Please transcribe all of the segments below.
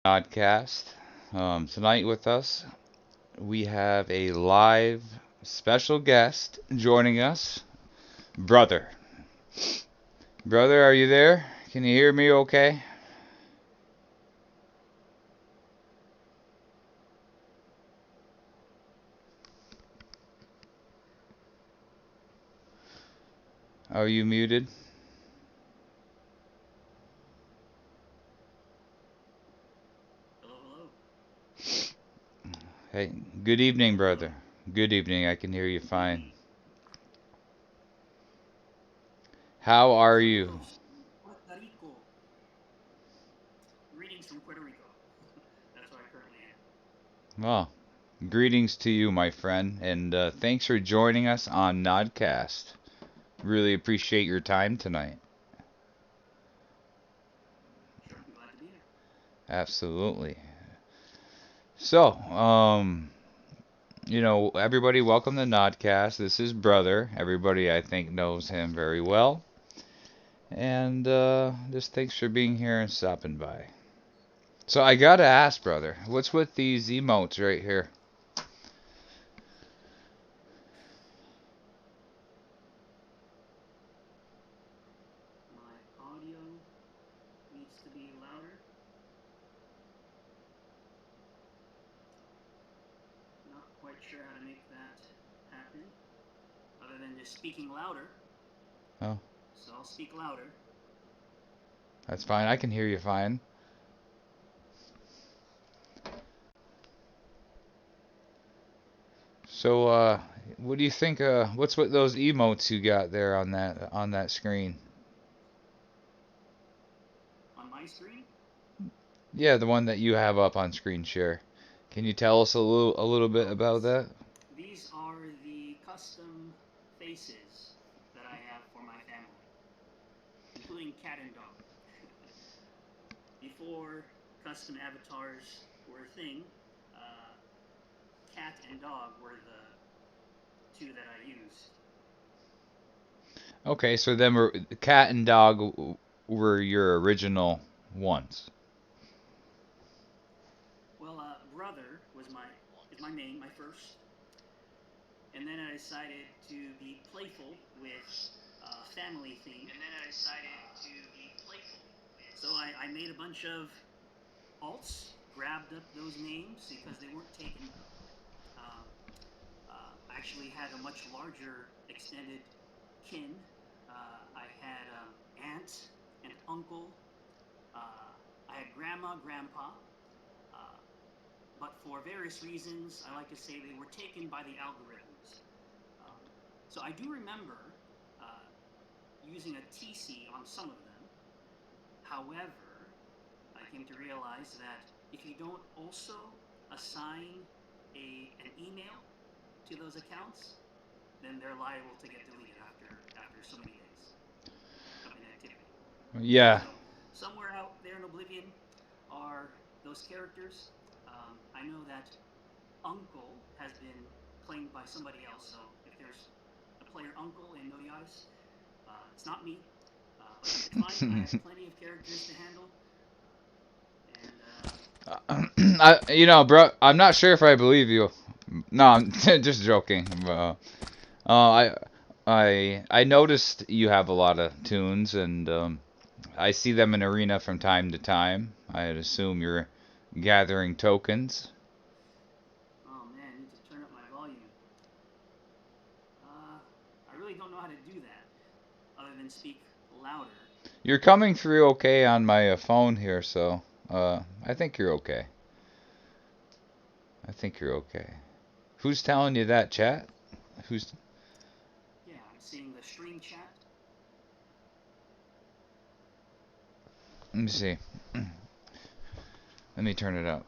NodCast. Tonight with us, we have a live special guest joining us, Brother. Brother, are you there? Can you hear me okay? Are you muted? Hey, good evening, brother. Good evening, I can hear you fine. How are you? Well, greetings to you, my friend, and thanks for joining us on NodCast. Really appreciate your time tonight. Absolutely. So, everybody, welcome to Nodcast. This is Brother. Everybody, I think, knows him very well. And just thanks for being here and stopping by. So, I gotta ask, Brother, what's with these emotes right here? Oh, that's fine. I can hear you fine. So, what do you think? What's with those emotes you got there on that screen? Yeah, the one that you have up on screen share. Can you tell us a little bit about that? Okay, so then cat and dog were your original ones. Yeah. Bro, I'm not sure if I believe you. No, I'm just joking. I noticed you have a lot of tunes, and I see them in arena from time to time. I'd assume you're gathering tokens. You're coming through okay on my phone here, so I think you're okay. I think you're okay. Who's telling you that, chat? Who's? Let me see. Let me turn it up.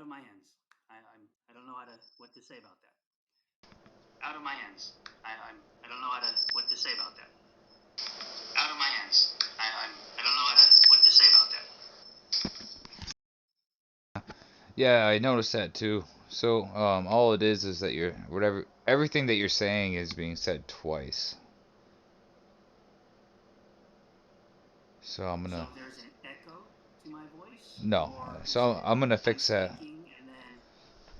out of my hands. I don't know what to say about that. Out of my hands. I don't know what to say about that. Out of my hands. I don't know what to say about that. Yeah, I noticed that too. So, all it is that you're whatever everything that you're saying is being said twice. So I'm So gonna there's an echo to my voice, no. or is So it I'm gonna I'm fix that. speaking and then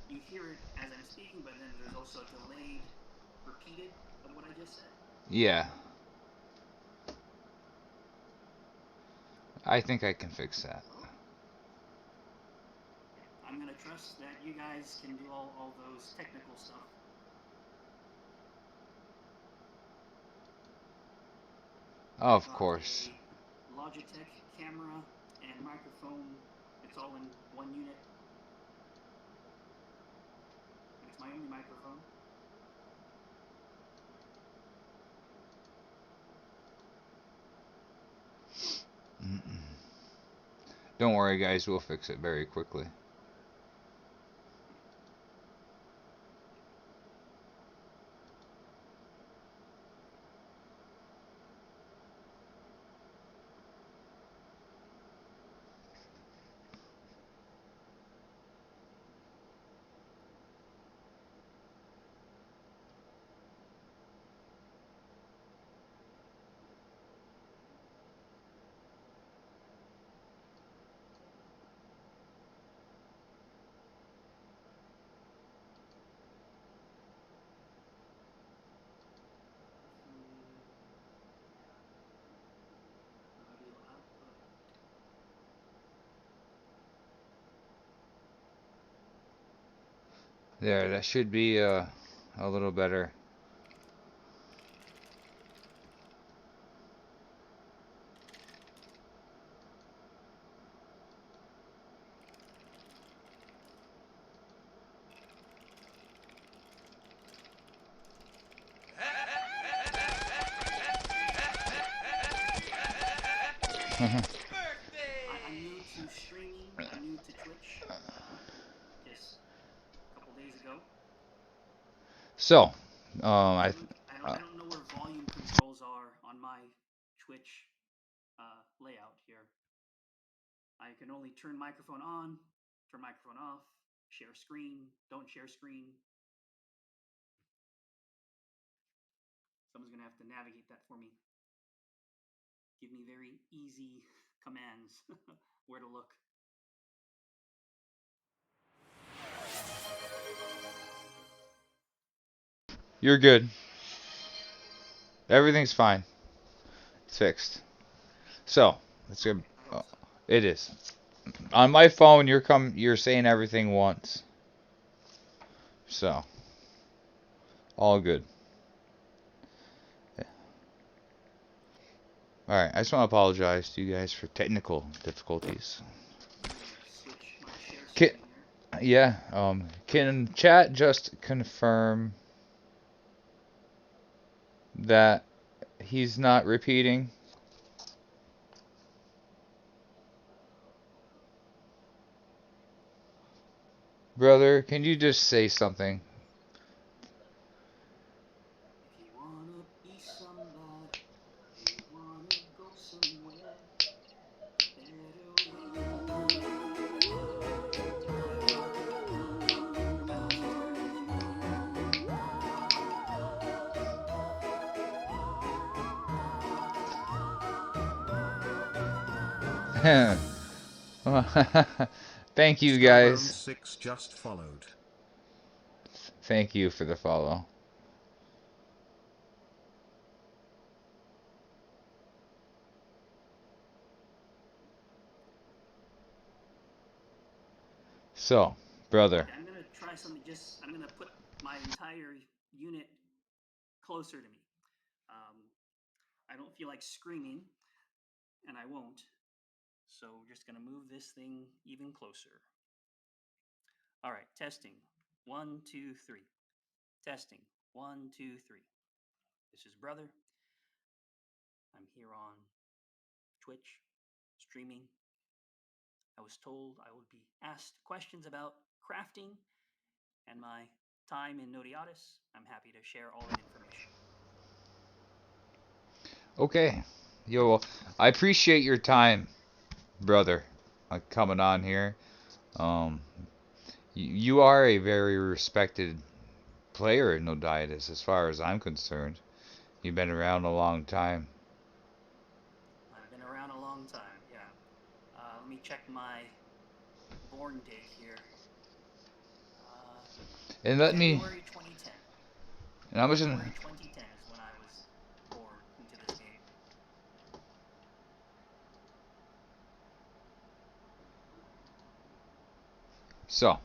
you hear it as I'm speaking, but then there's also delayed, repeated of what I just said? Yeah, I think I can fix that. Well, I'm going to trust that you guys can do all those technical stuff. I Of got course. a Logitech camera and microphone. It's all in one unit, and it's my only microphone. Mm-mm. Don't worry, guys. We'll fix it very quickly. Audio output. There, that should be a little better. I'm new to streaming. I'm new to Twitch. Just a couple days ago. So, I I don't uh, I don't know where volume controls are on my Twitch layout here. I can only turn microphone on, turn microphone off, share screen, don't share screen. Someone's gonna have to navigate that for me. Give me very easy commands where to look. you're good. Everything's fine. It's fixed. So, let's go. Okay, I hope Uh, so. it is. On my phone, you're saying everything once. So, all good. All right, I just want to apologize to you guys for technical difficulties. I'm gonna switch my share Can, screen here. yeah, can chat just confirm that he's not repeating? Brother, can you just say something? If you wanna be somebody, you wanna go somewhere, better wake Thank you Skybones guys. 6 just followed. Thank you for the follow. So, brother. Okay, I'm gonna try something. I'm gonna put my entire unit closer to me. Um, I don't feel like screaming, and I won't. So we're just gonna move this thing even closer. All right, testing. 1, 2, 3. Testing. 1, 2, 3. This is brother. I'm here on Twitch, streaming. I was told I would be asked questions about crafting and my time in Nodiatus, I'm happy to share all that information. Okay. Yo, well, I appreciate your time, brother, coming on here. Um, you are a very respected player in Nodiatus, as far as I'm concerned. You've been around a long time. I've been around a long time, yeah. Let me check my born date here. Uh, And let me, February 2010. and I was gonna, February 2010 is when I was born into this game. so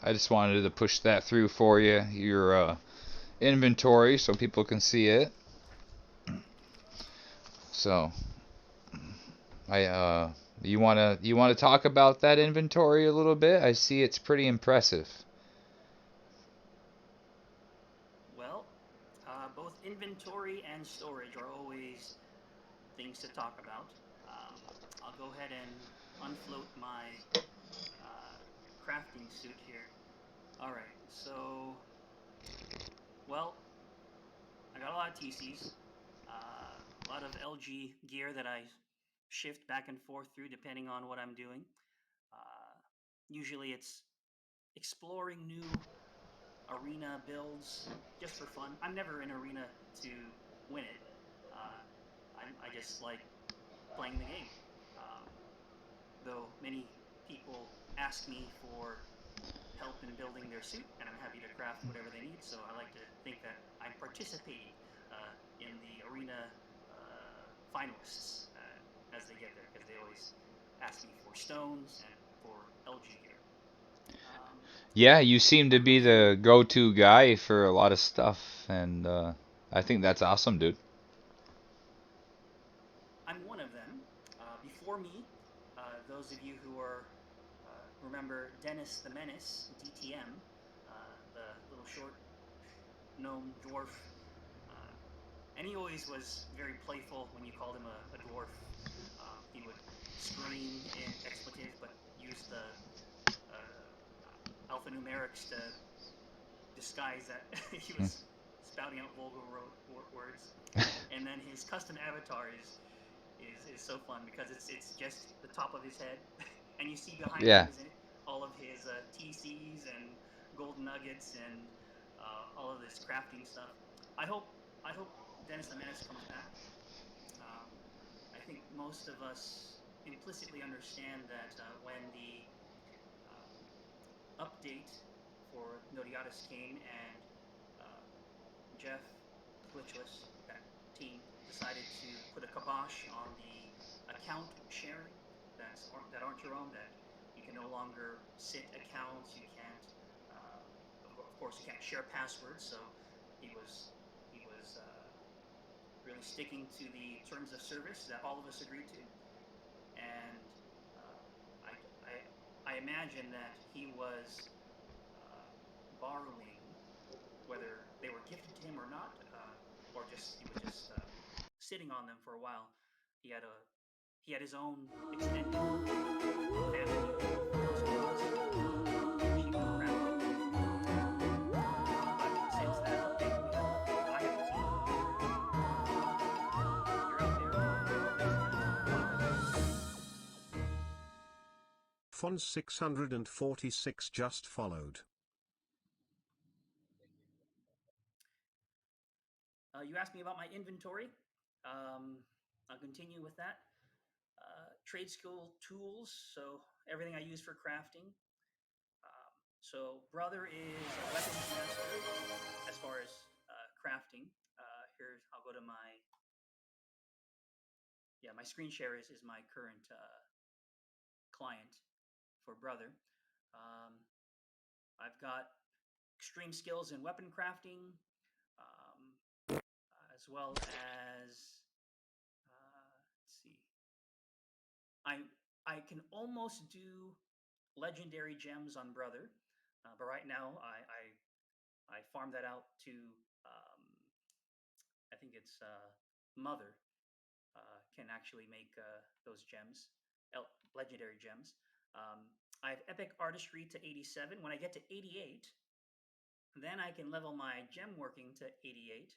I just wanted to push that through for you, your inventory, so people can see it. So I you wanna talk about that inventory a little bit? I see it's pretty impressive. Well, both inventory and storage are always things to talk about. Um, I'll go ahead and unfloat my uh, crafting suit here. All right, so, well, I got a lot of TCs, a lot of LG gear that I shift back and forth through depending on what I'm doing. Uh, Usually it's exploring new arena builds just for fun. I'm never in arena to win it. Uh, I just like playing the game. Um, though many people ask me for help in building their suit, and I'm happy to craft whatever they need. So I like to think that I'm participating in the arena finalists as they get there, because they always ask me for stones and for LG gear. Um, Yeah, you seem to I be really the go-to guy for a lot of stuff, and I think that's awesome, dude. I'm one of them. Before me, those of you who are remember Dennis the Menace, DTM, the little short gnome dwarf, uh, and he always was very playful when you called him a dwarf. He would scream in expletives, but use the alphanumerics to disguise that he Hmm. was spouting out vulgar words. And then his custom avatar is so fun because it's just the top of his head, and you see behind him Yeah, is all of his TCs and gold nuggets and all of this crafting stuff. I hope I hope Dennis the Menace comes back. Um, I think most of us implicitly understand that when the update for Nodiatus came and uh, Jeff Glitchless, that team, decided to put a kibosh on the account sharing that aren't your own. That you can no longer sit accounts. You can't, of course, you can't share passwords. So he was really sticking to the terms of service that all of us agreed to, and uh, I imagine that he was uh, borrowing, whether they were gifted to him or not, or just he was just sitting on them for a while. He had a he had his own extended family of skills in sheep and crafting. But since that update, I haven't seen him. If you're out there, talk to me. Font 646 just followed. You asked me about my inventory. I'll continue with that. Trade school tools, so everything I use for crafting. So brother is a weapons master as far as crafting. Here, I'll go to my, yeah, my screen share is my current client for brother. Um, I've got extreme skills in weapon crafting, as well as let's see, I I can almost do legendary gems on brother, but right now I farm that out to I think it's mother can actually make those gems, legendary gems. Um, I have Epic Artistry to 87. When I get to 88, then I can level my gem working to 88,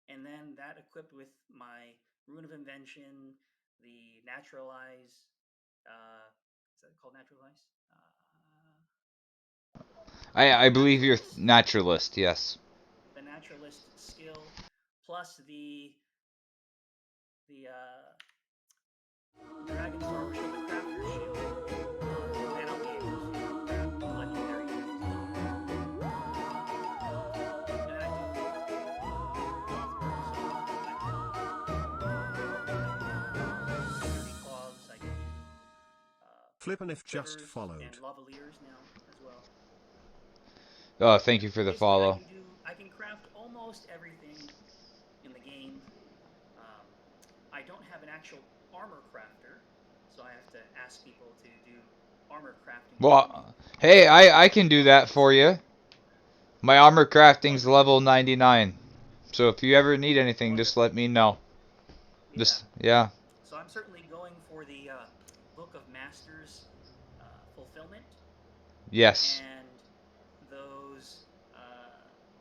and then that equipped with my Rune of Invention, the Naturalize. Is that called Naturalize? I believe you're Naturalist. naturalist. Yes. The Naturalist skill, plus the Dragon's Arbor Shield, the Crafter's Shield, then I'll be able to craft legendary gems as well. And then I can go through. So I can do Sturdy Claws. I can do Flippin' if just Quivers and followed. Lavaliers now as well. Oh, thank Yeah, you for the basically follow. I can craft almost everything in the game. Um, I don't have an actual armor crafter, so I have to ask people to do armor crafting for me. Well, hey, I But can do that for you. My armor oh, crafting's really? level 99. So if you ever need anything, just let Wonderful. me know. Yeah. Just yeah. So I'm certainly going for the Book of Masters fulfillment, Yes. and those.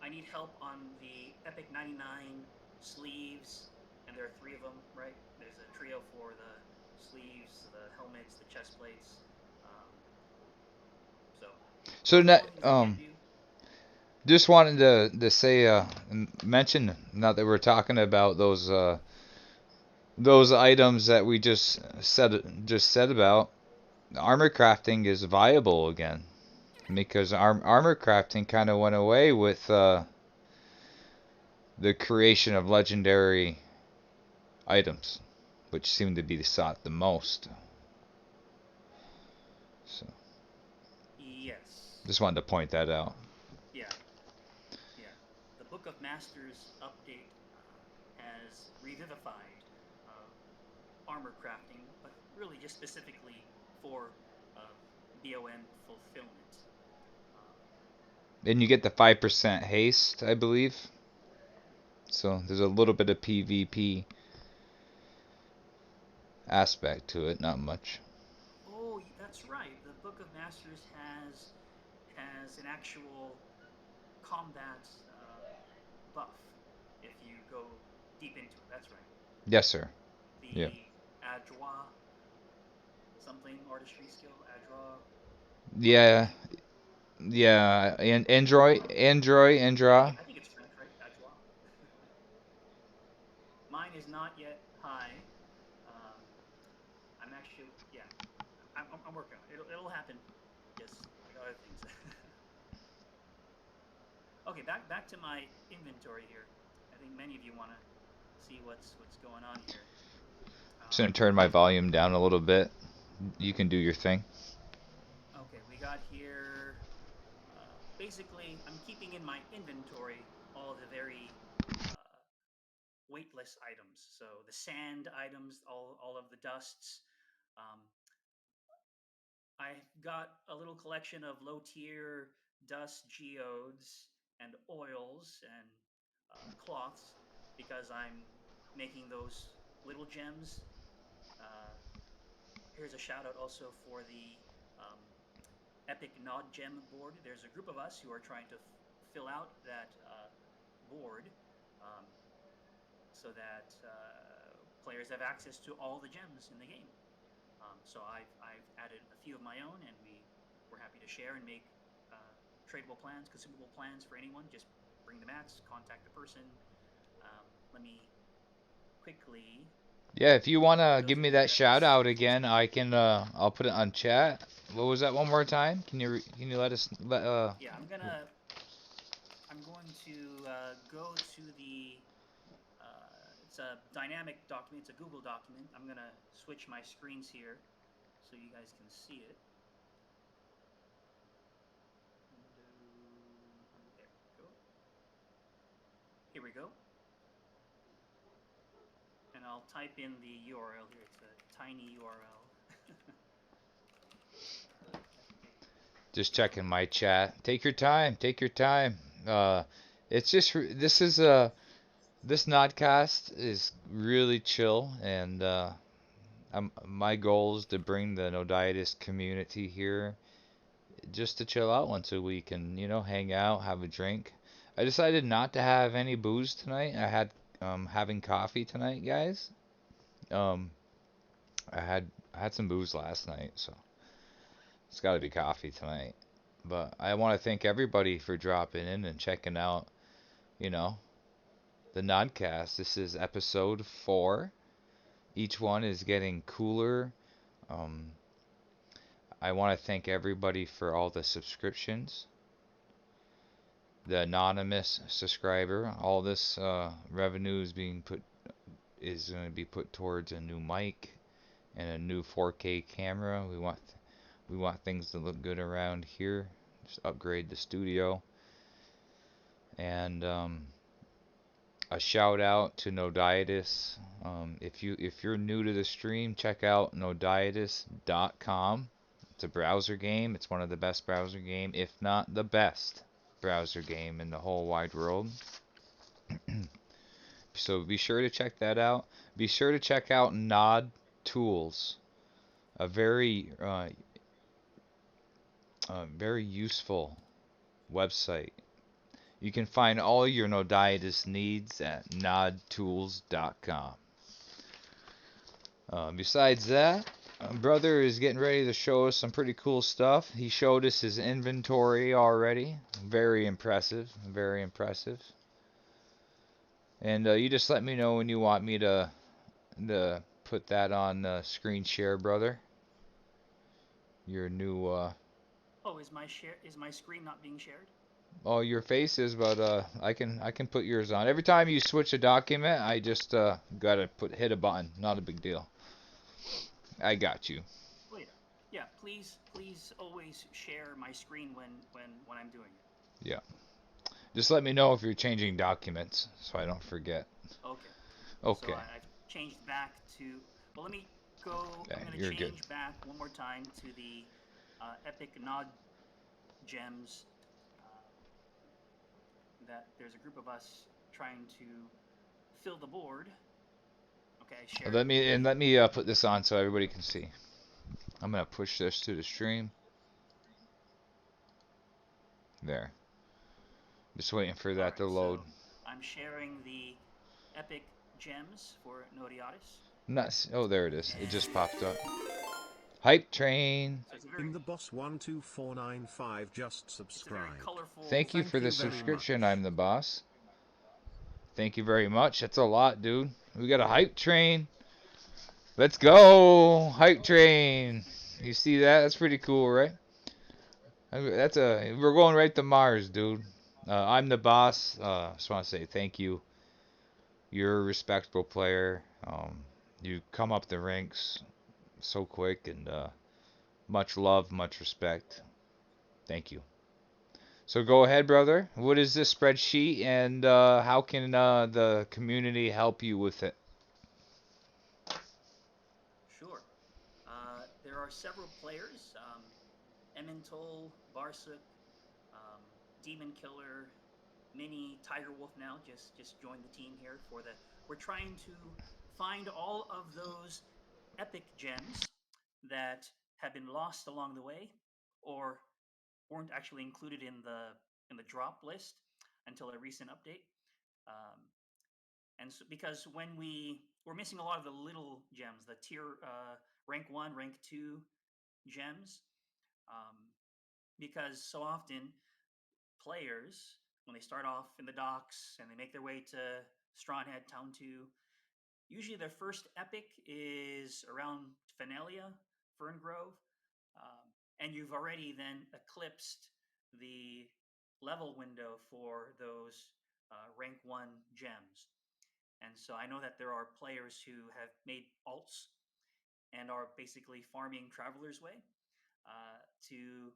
I need help on the Epic 99 sleeves, and there are three of them, right? There's a trio for the sleeves, the helmets, the chest plates. Um, so So those are all things I can't do. just wanted to say mention now that we're talking about those items that we just said about, armor crafting is viable again because armor crafting kind of went away with the creation of legendary items, which seem to be sought the most. So Yes. just wanted to point that out. Yeah. Yeah. The Book of Masters update has revivified armor crafting, but really just specifically for BOM fulfillment. Um, Then you get the 5% haste, I believe. So there's a little bit of PvP aspect to it, not much. oh, that's right. The Book of Masters has an actual combat buff if you go deep into it. That's right. Yes, sir. Yeah. The Adroit something artistry skill, Adroit Yeah. artifice. Yeah. And Android. I think it's French, right? Adroit. Mine is not yet high. Um, I'm actually, yeah, I'm working on it. It'll happen, just like other things. Okay, back to my inventory here. I think many of you want to see what's going on here. Just gonna Um, turn my volume down a little bit. You can do your thing. okay, we got here. Basically, I'm keeping in my inventory all the very weightless items. So the sand items, all of the dusts. Um, I've got a little collection of low tier dust geodes and oils and cloths because I'm making those little gems. Uh, Here's a shout out also for the um, Epic Nod Gem board. There's a group of us who are trying to fill out that board um, so that players have access to all the gems in the game. So I've added a few of my own, and we're happy to share and make tradable plans, consumable plans for anyone. Just bring the mats, contact the person. Let me quickly, Yeah, if you for wanna give those of me you that that have shout out received. again, I can I'll put it on chat. What was that one more time? Can you let us let Yeah, I'm going to go to the. It's a dynamic document. It's a Google document. I'm gonna switch my screens here so you guys can see it. Window. There we go. Here we go. And I'll type in the URL here. It's a tiny URL. Epic just checking my Nod. chat. Take your time. Take your time. It's just this is this Nodcast is really chill, and My goal is to bring the Noditis community here just to chill out once a week and, hang out, have a drink. I decided not to have any booze tonight. I had having coffee tonight, guys. Um, I had some booze last night, so it's got to be coffee tonight. But I want to thank everybody for dropping in and checking out, you know, the Nodcast. This is episode 4. Each one is getting cooler. Um, I want to thank everybody for all the subscriptions. The anonymous subscriber. All this revenue is going to be put towards a new mic and a new 4K camera. We want things to look good around here. Just upgrade the studio. And a shout out to Noditis. If you're new to the stream, check out noditis.com. It's a browser game. It's one of the best browser game, if not the best browser game in the whole wide world. So be sure to check that out. Be sure to check out Nod Tools, a very useful website. You can find all your Noditis needs at nodtools.com. Besides that, brother is getting ready to show us some pretty cool stuff. He showed us his inventory already. Very impressive. Very impressive. And you just let me know when you want me to put that on screen share, brother. Your new Oh, is my screen not being shared? oh, your face is, but I can put yours on. Every time you switch a document, I just gotta hit a button. Not a big deal. I got you. Oh yeah. Yeah, please always share my screen when I'm doing it. Yeah. Just let me know if you're changing documents so I don't forget. Okay. So Okay. I've changed back to, well, let me go. Okay, I'm going to you're good. change back one more time to the Epic Nod Gems. Um, that there's a group of us trying to fill the board. Okay, I shared the. Let me put this on so everybody can see. I'm gonna push this to the stream. There. Just waiting for All that to right, load. so I'm sharing the Epic Gems for Nodiotis. Nuts. Oh, there it is. It just And popped up. Hype train. so In the boss 12495 just it's a very subscribed. colorful. Thank you for Thank the you very subscription. much. I'm the boss. Thank you very much. That's a lot, dude. We got a hype train. Let's go, hype train. You see that? That's pretty cool, right? We're going right to Mars, dude. I'm the boss. Just want to say thank you. You're a respectable player. You come up the ranks so quick, and much love, much respect. Thank you. So go ahead, brother. What is this spreadsheet, and how can the community help you with it? Sure. There are several players. Emmental, Barsuk, um, Demon Killer, Mini, Tiger Wolf now just joined the team here for the. We're trying to find all of those epic gems that have been lost along the way, or weren't actually included in the drop list until a recent update. Um, and so, because when we're missing a lot of the little gems, the tier rank 1, rank 2 gems, um, because so often players, when they start off in the docks and they make their way to Strawnhead Town 2, usually their first epic is around Fenelia, Ferngrove, and you've already then eclipsed the level window for those rank 1 gems. And so I know that there are players who have made alts and are basically farming Traveler's Way to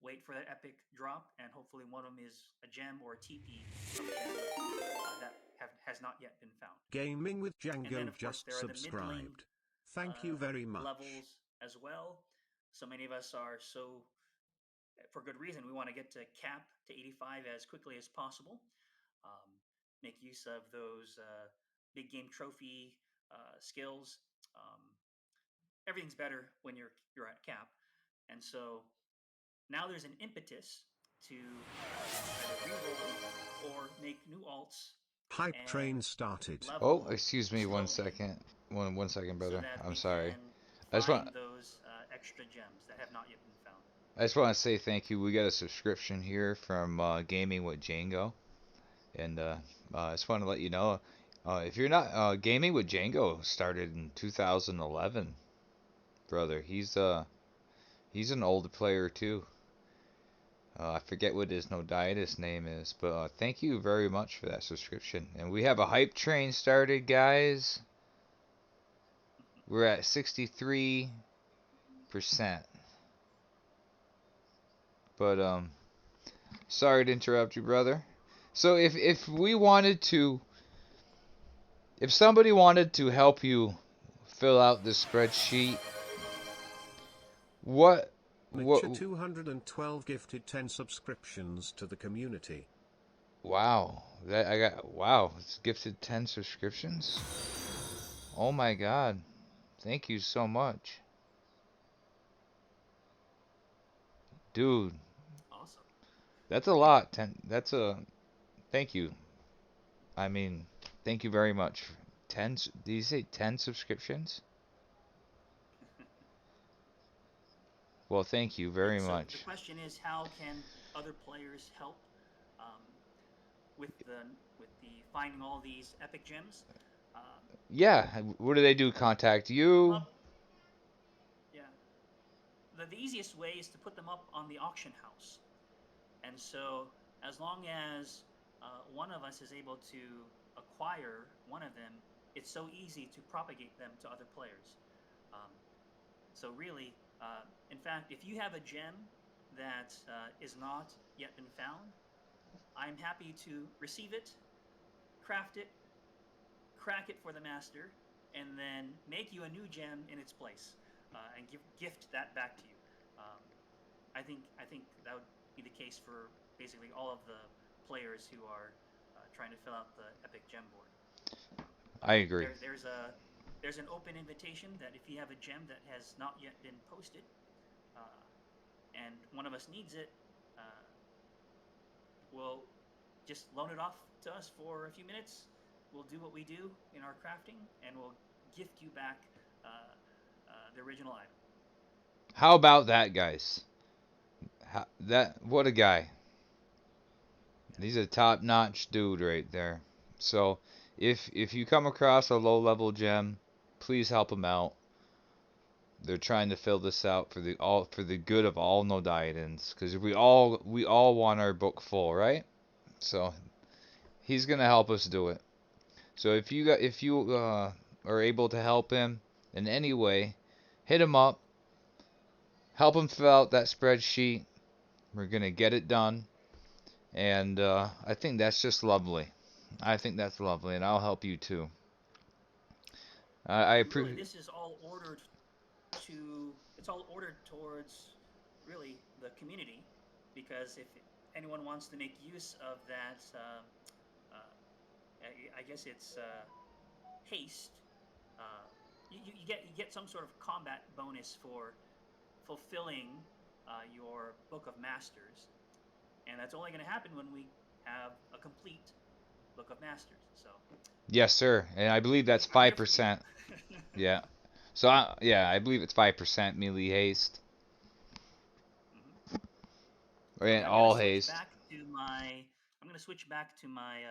wait for that epic drop, and hopefully one of them is a gem or a TP of a gem that has not yet been found. Gaming with And then, Django of course, just there are the middling subscribed. Thank you very much. levels as well. So many of us are so, for good reason, we want to get to cap to 85 as quickly as possible. Um, make use of those big game trophy skills. everything's better when you're at cap, and so now there's an impetus to either re-roll or make new alts Hype and train started. Oh, level excuse me, one slowly second. One second, so brother. that I'm we sorry. can I just want find those extra gems that have not yet been found. I just want to say thank you. We got a subscription here from Gaming with Django, and I just want to let you know, if you're not Gaming with Django started in 2011, brother. He's an old player too. I forget what his Noditis name is, but thank you very much for that subscription. And we have a hype train started, guys. We're at 63%. But sorry to interrupt you, brother. So if we wanted to, if somebody wanted to help you fill out this spreadsheet, what what Mitcha 212 gifted 10 subscriptions to the community. wow, that I got wow, it's gifted 10 subscriptions. Oh my god. Thank you so much. Dude, Awesome. that's a lot. 10 that's a thank you. I mean, thank you very much. 10 did you say 10 subscriptions? Well, thank you And very so the much. question is, how can other players help um, with the finding all these epic gems? Um, Yeah, what do they do? Contact put them you? up. Yeah, the easiest way is to put them up on the auction house. And so, as long as one of us is able to acquire one of them, it's so easy to propagate them to other players. Um, so, really, in fact, if you have a gem that is not yet been found, I'm happy to receive it, craft it, crack it for the master, and then make you a new gem in its place, and gift that back to you. Um, I think that would be the case for basically all of the players who are trying to fill out the epic gem board. I agree. There's an open invitation that if you have a gem that has not yet been posted, uh, and one of us needs it, uh, we'll just loan it off to us for a few minutes. We'll do what we do in our crafting, and we'll gift you back the original item. How about that, guys? That what a guy. Yeah. He's a top-notch dude right there. So, if you come across a low-level gem, please help him out. They're trying to fill this out for the good of all Nodiadans, because we all want our book full, right? So he's gonna help us do it. So if you are able to help him in any way, hit him up, help him fill out that spreadsheet. We're gonna get it done, and I think that's just lovely. I think that's lovely, and I'll help you too. I And really, appreciate. this is all ordered to it's all ordered towards really the community, because if anyone wants to make use of that, I guess it's haste. Uh, you get some sort of combat bonus for fulfilling your book of masters, and that's only going to happen when we have a complete book of masters. So Yes, sir, and I believe that's I'm five here for you. percent. Yeah. So yeah, I believe it's 5% melee haste Mm-hmm. and Okay, I'm going to all switch haste. back to my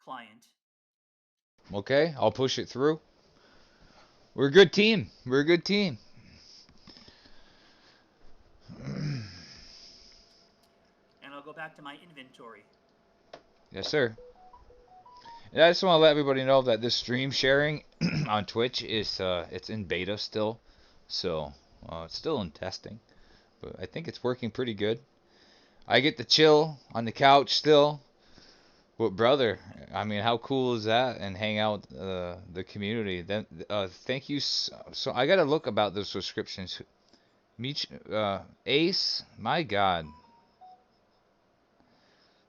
client. Okay, I'll push it through. We're a good team. We're a good team. And I'll go back to my inventory. Yes, sir. And I just want to let everybody know that this stream sharing on Twitch is it's in beta still, so it's still in testing, but I think it's working pretty good. I get to chill on the couch still. But brother, I mean, how cool is that? And hang out the community. Then thank you. So I gotta look about the subscriptions. Meech, Ace, my God,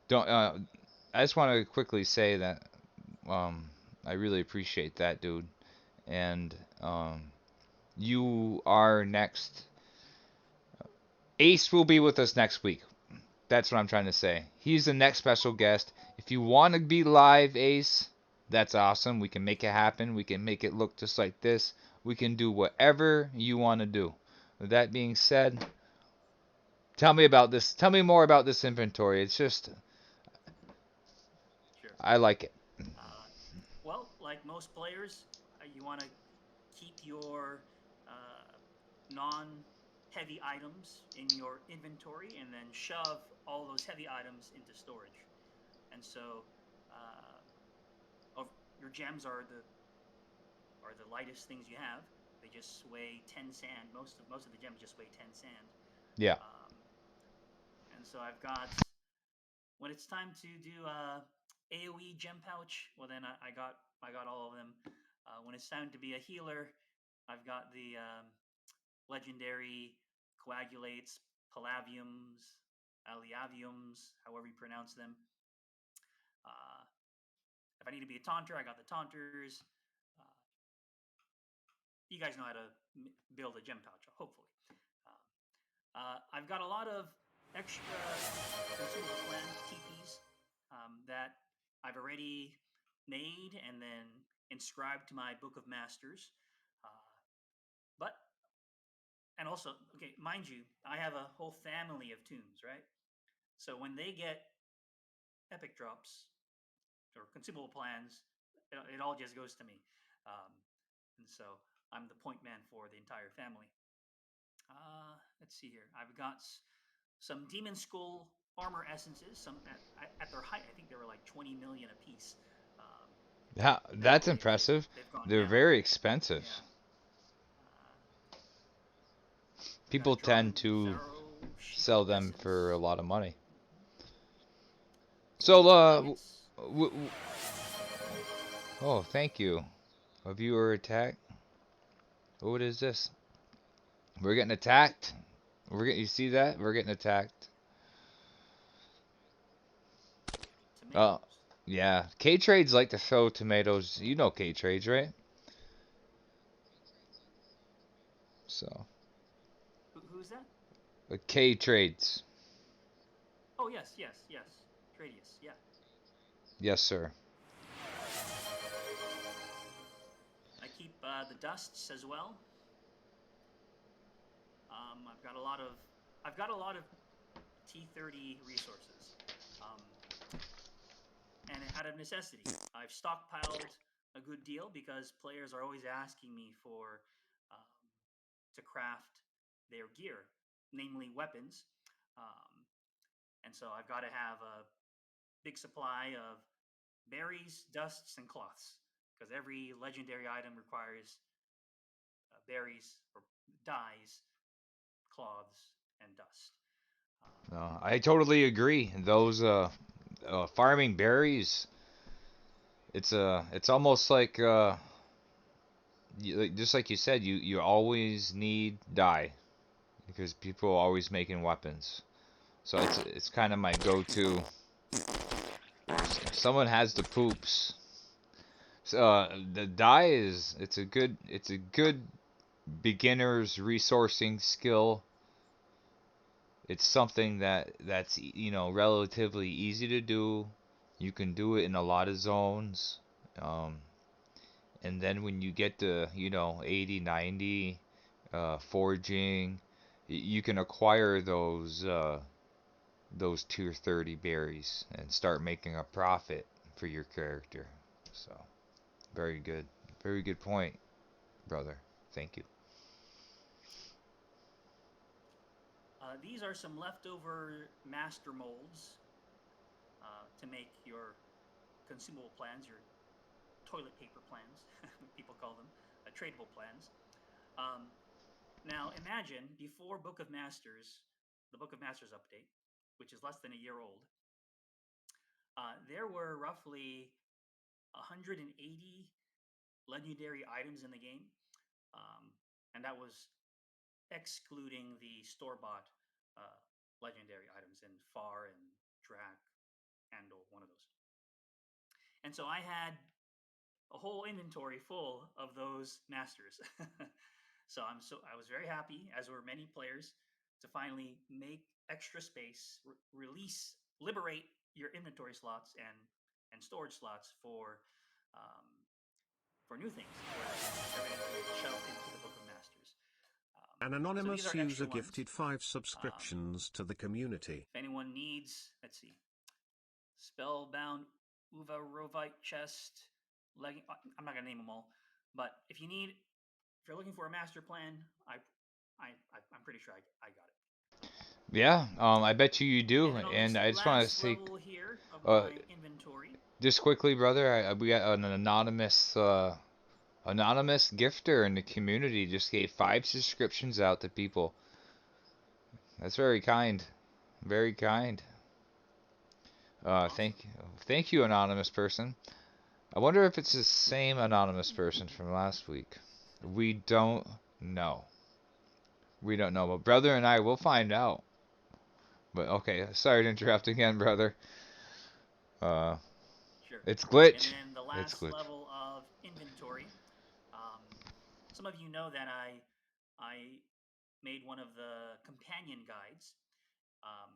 don't. I just want to quickly say that um, I really appreciate that, dude. And you are next. Ace will be with us next week. That's what I'm trying to say. He's the next special guest. If you want to be live, Ace, that's awesome. We can make it happen. We can make it look just like this. We can do whatever you want to do. With that being said, tell me about this. Tell me more about this inventory. It's just, Sure. I like it. Uh, well, like most players, you want to keep your non-heavy items in your inventory, and then shove all those heavy items into storage. And so, uh, of, your gems are the lightest things you have. They just weigh 10 sand. Most of the gems just weigh 10 sand. Yeah. Um, and so I've got, when it's time to do AOE gem pouch, well then I got all of them. When it's time to be a healer, I've got the legendary coagulates, palaviums, aliaviums, however you pronounce them. Uh, if I need to be a taunter, I got the taunters. Uh, you guys know how to build a gem pouch, hopefully. I've got a lot of extra consumable plant TPs that I've already made and then inscribed to my Book of Masters. But and also, okay, mind you, I have a whole family of tombs, right? So when they get epic drops or consumable plans, it all just goes to me. Um, and so I'm the point man for the entire family. Let's see here. I've got some Demon Skull armor essences. Some at their height, I think they were like 20 million a piece. Um, Yeah, now that's impressive. they've gone They're down. very expensive. Yeah. Uh, got People a tend Dragon to Pharaoh sell shield them for a essence. lot of money. Some So, gold nuggets. oh, thank you. A viewer attack. What is this? We're getting attacked. You see that? We're getting attacked. Oh, Tomatoes. yeah. K trades like to throw tomatoes. You know K trades, right? So, Who's that? K trades. Oh yes, yes, yes. Tradius. Yeah. Yes, sir. I keep the dusts as well. I've got a lot of T30 resources. Um, and out of necessity, I've stockpiled a good deal because players are always asking me for to craft their gear, namely weapons. Um, and so I've got to have a big supply of berries, dusts, and cloths because every legendary item requires berries or dyes, cloths, and dust. Um, I totally agree. Those farming berries, it's almost like just like you said, you always need dye because people are always making weapons. So it's kind of my go-to. Someone has the poops. So, the dye is it's a good beginner's resourcing skill. It's something that's relatively easy to do. You can do it in a lot of zones. Um, and then when you get to 80, 90, foraging, you can acquire those tier 30 berries and start making a profit for your character. So, very good. Very good point, brother. Thank you. these are some leftover master molds to make your consumable plans, your toilet paper plans, people call them, tradable plans. Um, Now, imagine before Book of Masters, the Book of Masters update, which is less than a year old, there were roughly 180 legendary items in the game, um, and that was excluding the store bought legendary items in Far and Drac, Andal, one of those. And so I had a whole inventory full of those masters. So I was very happy, as were many players, to finally make extra space, liberate your inventory slots and storage slots um, for new things, for everything to be shoved into the Book of Masters. An So these anonymous are extra user ones. gifted 5 Um, subscriptions to the community. if anyone needs, let's see, Spellbound, Uva Rovite Chest, I'm not gonna name them all, but if you're looking for a master plan, I'm pretty sure I got it. Yeah, I bet you do. And then on And this I just want to last say, level here of uh, my inventory, just quickly, brother, we got an anonymous gifter in the community. Just gave 5 subscriptions out to people. That's very kind. Very kind. awesome. Thank you, anonymous person. I wonder if it's the same anonymous person from last week. We don't know. We don't know, but brother and I will find out. But okay, sorry to interrupt again, brother. Uh, Sure. it's And glitch. then the It's last glitch. level of inventory. Um, some of you know that I made one of the companion guides, um,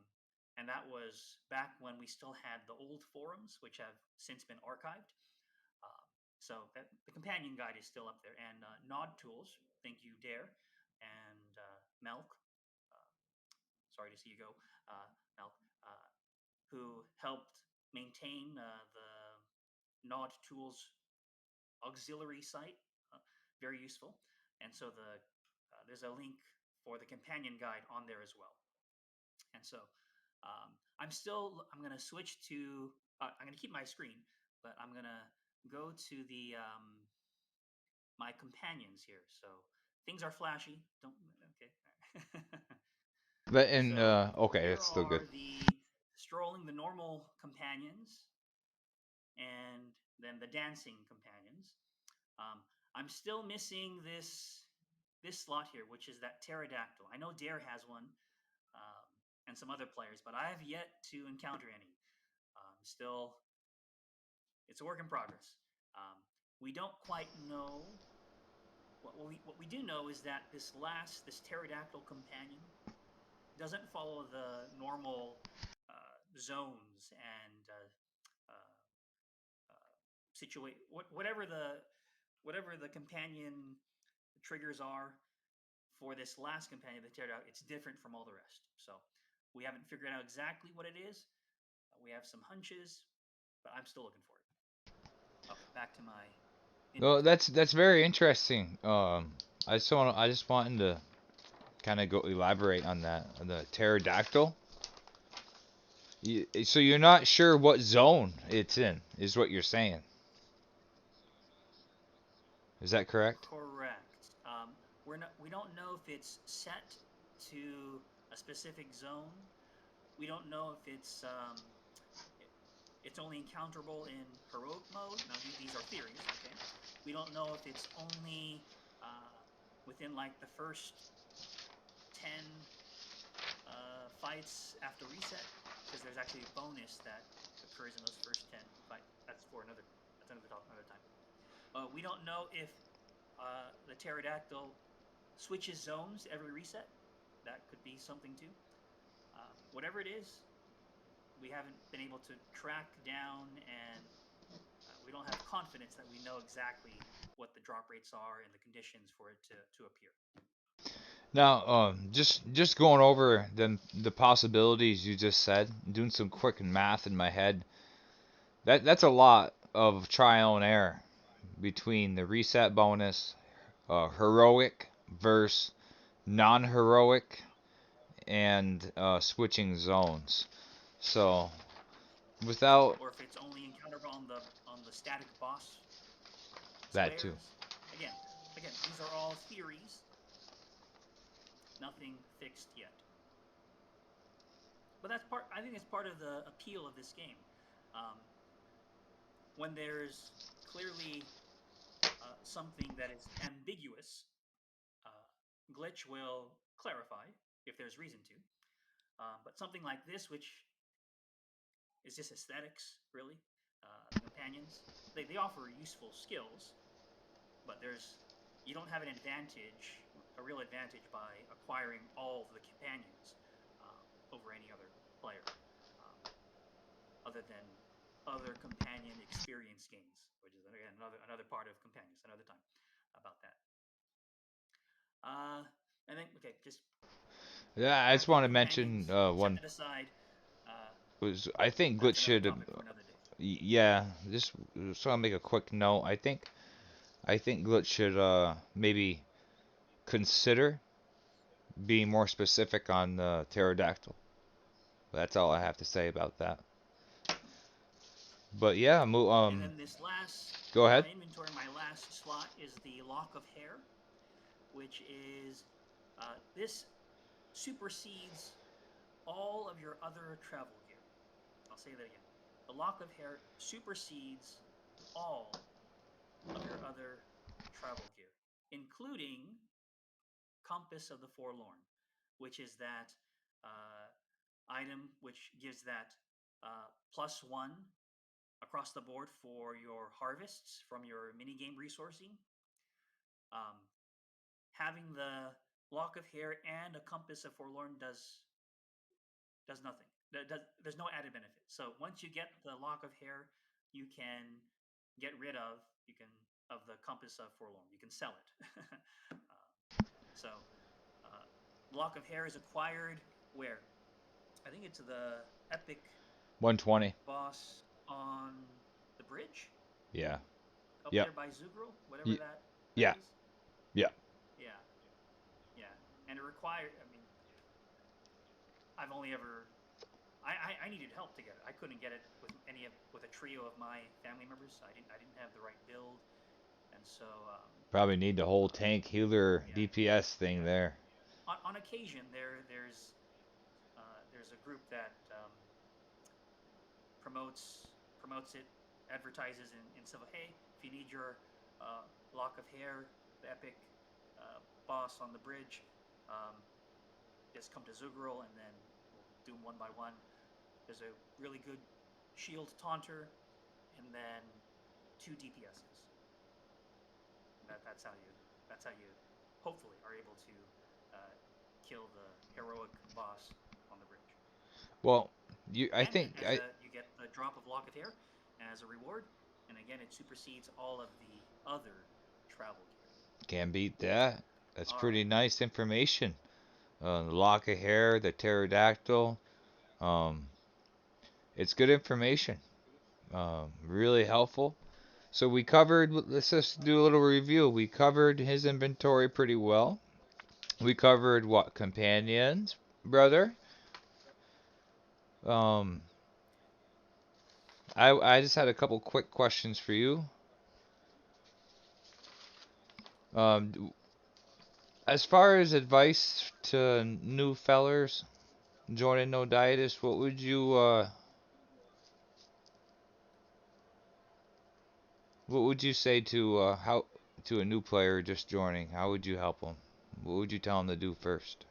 and that was back when we still had the old forums, which have since been archived. Um, the companion guide is still up there, and Nod Tools, thank you, Dare, and Melk. Uh, sorry to see you go, Melk, who helped maintain the Nod Tools auxiliary site. Very useful. And so there's a link for the companion guide on there as well. And so I'm going to switch to, I'm going to keep my screen, but I'm going to go to my companions here. So things are flashy. Don't, okay. But in So okay, here it's still good. are the normal companions and then the dancing companions. Um, I'm still missing this slot here, which is that pterodactyl. I know Dare has one, um, and some other players, but I have yet to encounter any. Still, it's a work in progress. We don't quite know. What we do know is that this pterodactyl companion doesn't follow the normal zones and situate whatever the companion triggers are for this last companion, the Pterodactyl. It's different from all the rest. So we haven't figured out exactly what it is. We have some hunches, but I'm still looking for it. Okay, back to my No, inventory. that's very interesting. I just wanted to kind of go elaborate on that, on the pterodactyl. So you're not sure what zone it's in, is what you're saying. Is that correct? Correct. We don't know if it's set to a specific zone. We don't know if it's only encounterable in heroic mode. Now these are theories, okay? We don't know if it's only within like the first 10 fights after reset, because there's actually a bonus that occurs in those first 10 fights. That's another time. We don't know if the pterodactyl switches zones every reset. That could be something too. Whatever it is, we haven't been able to track down, and we don't have confidence that we know exactly what the drop rates are and the conditions for it to appear. Now, just going over the possibilities you just said, doing some quick math in my head. That's a lot of trial and error between the reset bonus, heroic versus non-heroic, and switching zones. So without Or if it's only encounterable on the static boss that too. squares. Again, these are all theories, nothing fixed yet. But that's part. I think it's part of the appeal of this game. Um, when there's clearly something that is ambiguous, glitch will clarify if there's reason to. But something like this, which is just aesthetics, really, the companions, they offer useful skills, but you don't have an advantage, a real advantage, by acquiring all of the companions over any other player, um, other than other companion experience gains, which is again another part of companions. Another time about that. Uh, and then okay, just Yeah, I just back to want to mention companions. Set one that aside. Uh, was I think Glitch that's another should topic for another day. yeah, just want to make a quick note. I think Glitch should maybe consider being more specific on the pterodactyl. That's all I have to say about that. But yeah, And then this last go in ahead. my inventory, my last slot is the lock of hair, which is this supersedes all of your other travel gear. I'll say that again. The lock of hair supersedes all of your other travel gear, including Compass of the Forlorn, which is that uh, item which gives that +1 across the board for your harvests from your minigame resourcing. Um, Having the lock of hair and a compass of forlorn does nothing. There's no added benefit. So once you get the lock of hair, you can get rid of you can of the compass of forlorn. You can sell it. So uh, lock of hair is acquired where I think it's the epic 120. boss on the bridge Yeah. up Yep. there by Zugro, whatever Y- that yeah. is. Yeah. Yeah, yeah, and it required. I mean, I've only ever I needed help to get it. I couldn't get it with with a trio of my family members. I didn't have the right build, and so Probably need the whole um, tank healer yeah, DPS thing yeah. there. On occasion, there's a group that promotes it, advertises in civil. Hey, if you need your lock of hair, the epic boss on the bridge, um, just come to Zugral and then we'll do them one by one. There's a really good shield taunter, and then 2 DPSs. That's how you hopefully are able to uh, kill the heroic boss on the bridge. Well, I And think as I a you get the drop of lock of hair as a reward, and again it supersedes all of the other travel gear. can't beat that. That's All right. pretty nice information. The lock of hair, the pterodactyl. Um, it's good information. Really helpful. So we covered. Let's just do a little review. We covered his inventory pretty well. We covered what companions, brother. Um, I just had a couple quick questions for you. As far as advice to new fellers joining No Dietis, what would you say to how to a new player just joining? How would you help them? What would you tell them to do first?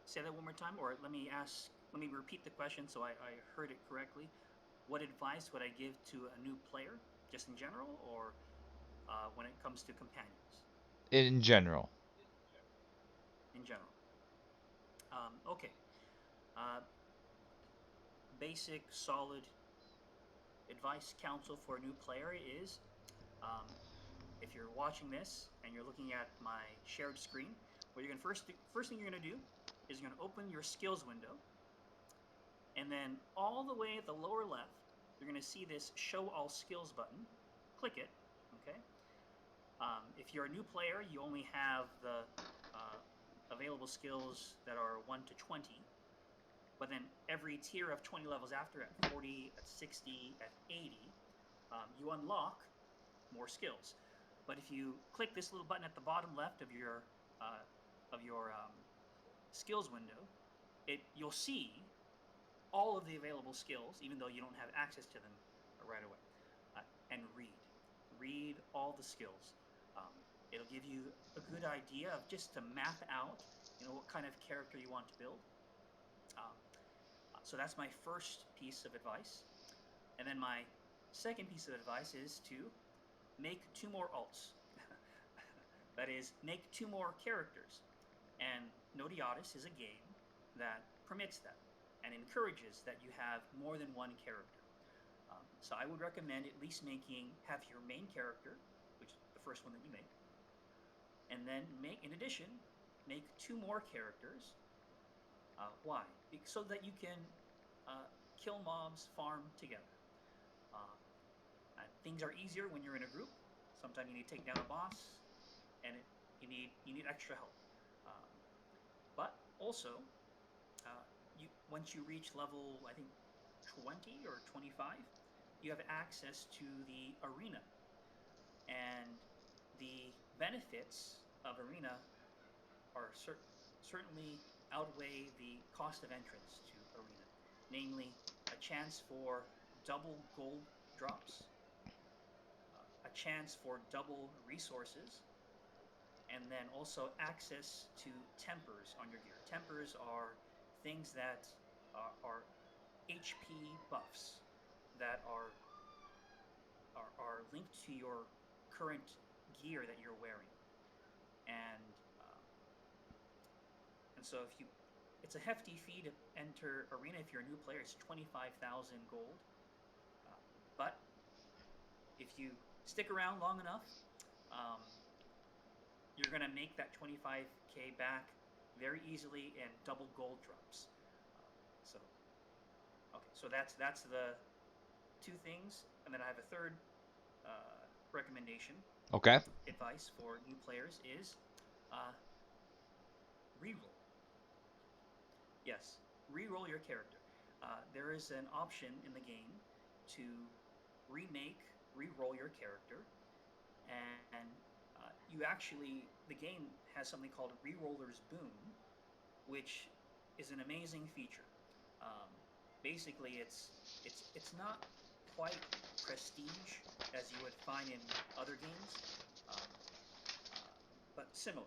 Say that one more time, or let me ask. Let me repeat the question so I heard it correctly. What advice would I give to a new player, just in general, or when it comes to companions In general. in general? Okay. Uh, Basic, solid advice, counsel for a new player is um, if you're watching this and you're looking at my shared screen, what you're going to first thing you're going to do is you're going to open your skills window, and then all the way at the lower left, you're going to see this show all skills button. Click it. Okay. If you're a new player, you only have the uh, available skills that are 1 to 20. But then every tier of 20 levels after, at 40, at 60, at 80, you unlock more skills. But if you click this little button at the bottom left uh, of your skills window, you'll see all of the available skills, even though you don't have access to them right away. And read all the skills. Um, it'll give you a good idea of just to map out, what kind of character you want to build. Um, so that's my first piece of advice. And then my second piece of advice is to make two more alts. That is, make two more characters. And Nodiotis is a game that permits that and encourages that you have more than one character. So I would recommend at least have your main character, which is the first one that you make, and then in addition, make two more characters. Why? So that you can kill mobs, farm together. Uh, Things are easier when you're in a group. Sometimes you need to take down a boss, and you need extra help. Um, but also, you once you reach level, I think 20 or 25, you have access to the arena, and the benefits of arena are certainly outweigh the cost of entrance to arena, namely a chance for double gold drops, a chance for double resources, and then also access to tempers on your gear. Tempers are things that are HP buffs that are linked to your current gear that you're wearing, and um, and so if you it's a hefty fee to enter arena. If you're a new player, it's 25,000 gold. Uh, but if you stick around long enough, um, you're going to make that 25K back very easily in double gold drops. Uh, so okay, so that's the two things, and then I have a third recommendation Okay. advice for new players is uh, reroll. Yes, reroll your character. There is an option in the game to remake, reroll your character, and the game has something called Reroller's Boon, which is an amazing feature. Um, Basically, it's not quite prestige as you would find in other games, um, uh, but similar.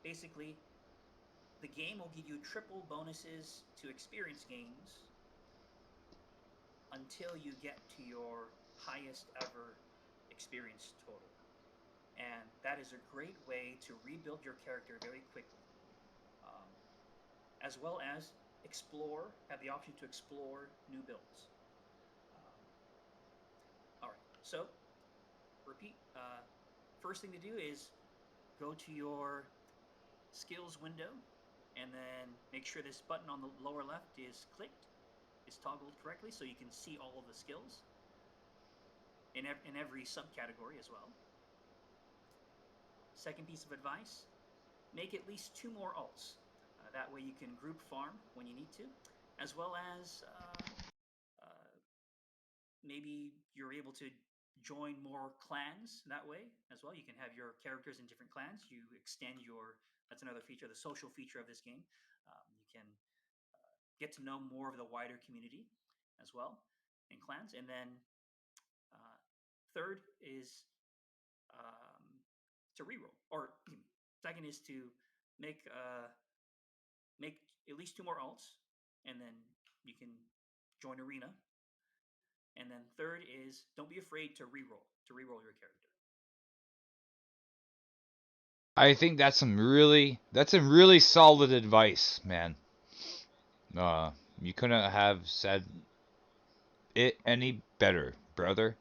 Basically, the game will give you triple bonuses to experience gains until you get to your highest ever experience total. And that is a great way to rebuild your character very quickly, um, as well as have the option to explore new builds. Um, all right, so repeat. First thing to do is go to your skills window and then make sure this button on the lower left is toggled correctly so you can see all of the skills in every subcategory as well. Second piece of advice, make at least two more alts. That way you can group farm when you need to, as well as uh, maybe you're able to join more clans that way as well. You can have your characters in different clans. That's another feature, the social feature of this game. You can get to know more of the wider community as well in clans. And then uh, third is to reroll, or second is to make make at least two more alts, and then you can join arena. And then third is don't be afraid to reroll your character. I think that's some really solid advice, man. Uh, you couldn't have said it any better, brother.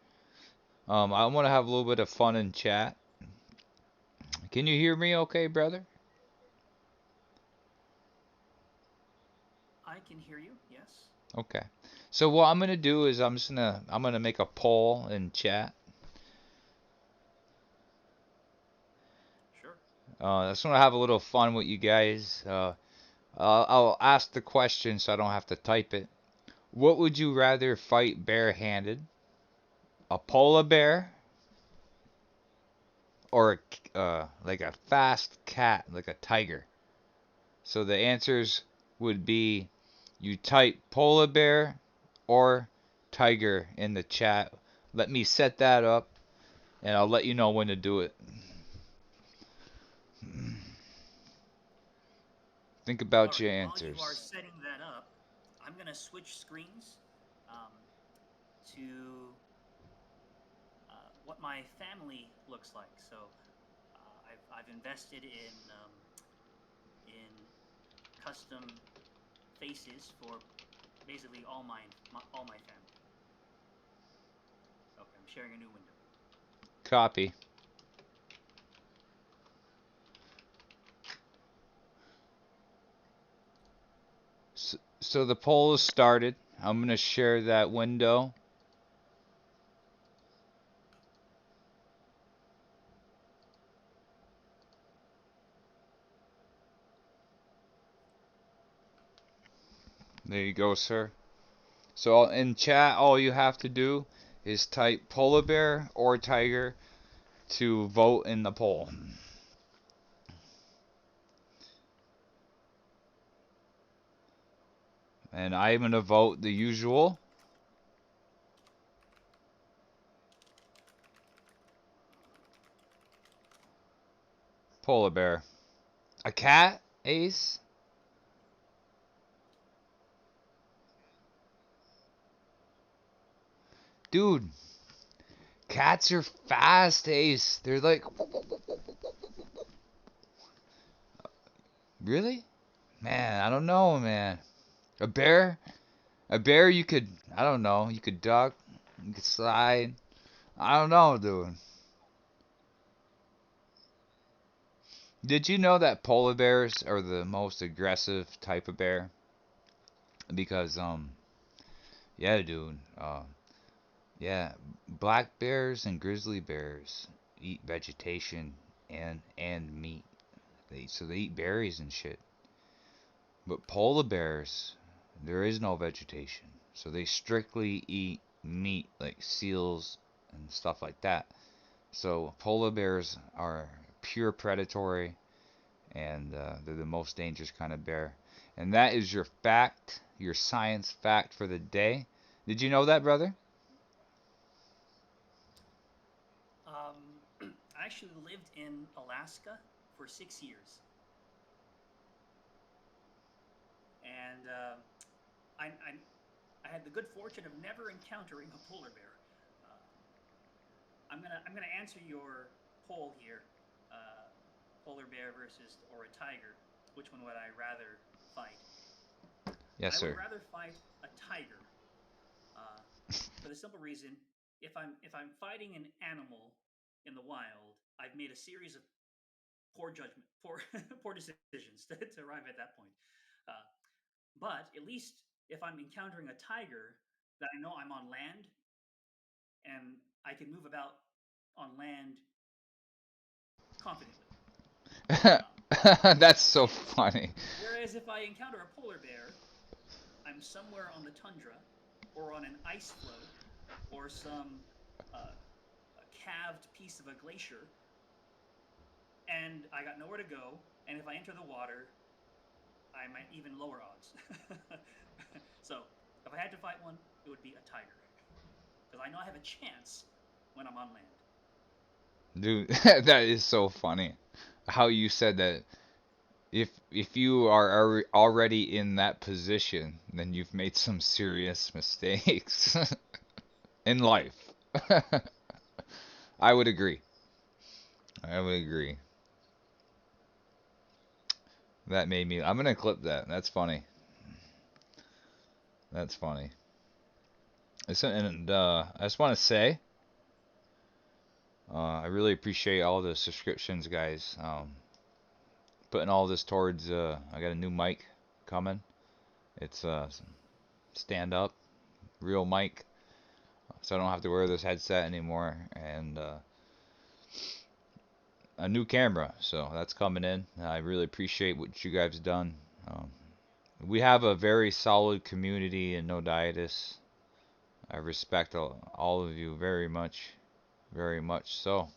I want to have a little bit of fun in chat. Can you hear me okay, brother? I can hear you. Yes. Okay. So what I'm gonna do is I'm gonna make a poll in chat. Sure. I just want to have a little fun with you guys. I'll ask the question so I don't have to type it. What would you rather fight barehanded? A polar bear or like a fast cat, like a tiger? So the answers would be you type polar bear or tiger in the chat. Let me set that up and I'll let you know when to do it. Think All about right. your While you are answers. setting that up, I'm going to switch screens um, to what my family looks like. So I've invested in custom faces for basically all my family. Okay, I'm sharing a new window. Copy. So the poll is started. I'm gonna share that window. There you go, sir. So in chat, all you have to do is type polar bear or tiger to vote in the poll. And I'm gonna vote the usual polar bear. A cat, Ace? Dude, cats are fast, Ace. They're like, really? Man, I don't know, man. A bear? A bear, you could, I don't know, you could duck, you could slide. I don't know, dude. Did you know that polar bears are the most aggressive type of bear? Because, yeah, dude. Yeah, black bears and grizzly bears eat vegetation and meat. So they eat berries and shit. But polar bears, there is no vegetation. So they strictly eat meat like seals and stuff like that. So polar bears are pure predatory, and they're the most dangerous kind of bear. And that is your fact, your science fact for the day. Did you know that, brother? I actually lived in Alaska for 6 years, and I had the good fortune of never encountering a polar bear. Uh, I'm gonna answer your poll here: uh, polar bear versus or a tiger. Which one would I rather fight? Yes, I would sir. rather fight a tiger, uh, for the simple reason if I'm fighting an animal in the wild, I've made a series of poor decisions to arrive at that point. Uh, but at least if I'm encountering a tiger, that I know I'm on land and I can move about on land confidently. Um, That's so whereas funny. whereas if I encounter a polar bear, I'm somewhere on the tundra or on an ice floe or some a calved piece of a glacier, and I got nowhere to go. And if I enter the water, I'm at even lower odds. So if I had to fight one, it would be a tiger because I know I have a chance when I'm on land. Dude, that is so funny. How you said that if you are already in that position, then you've made some serious mistakes in life. I would agree. I would agree. That made me. I'm gonna clip that. That's funny. That's funny. And I just want to say, I really appreciate all the subscriptions, guys. Putting all this towards. I got a new mic coming. It's stand up, real mic, so I don't have to wear this headset anymore, and a new camera. So that's coming in. I really appreciate what you guys have done. Um, we have a very solid community in No Dietis. I respect all of you very much so.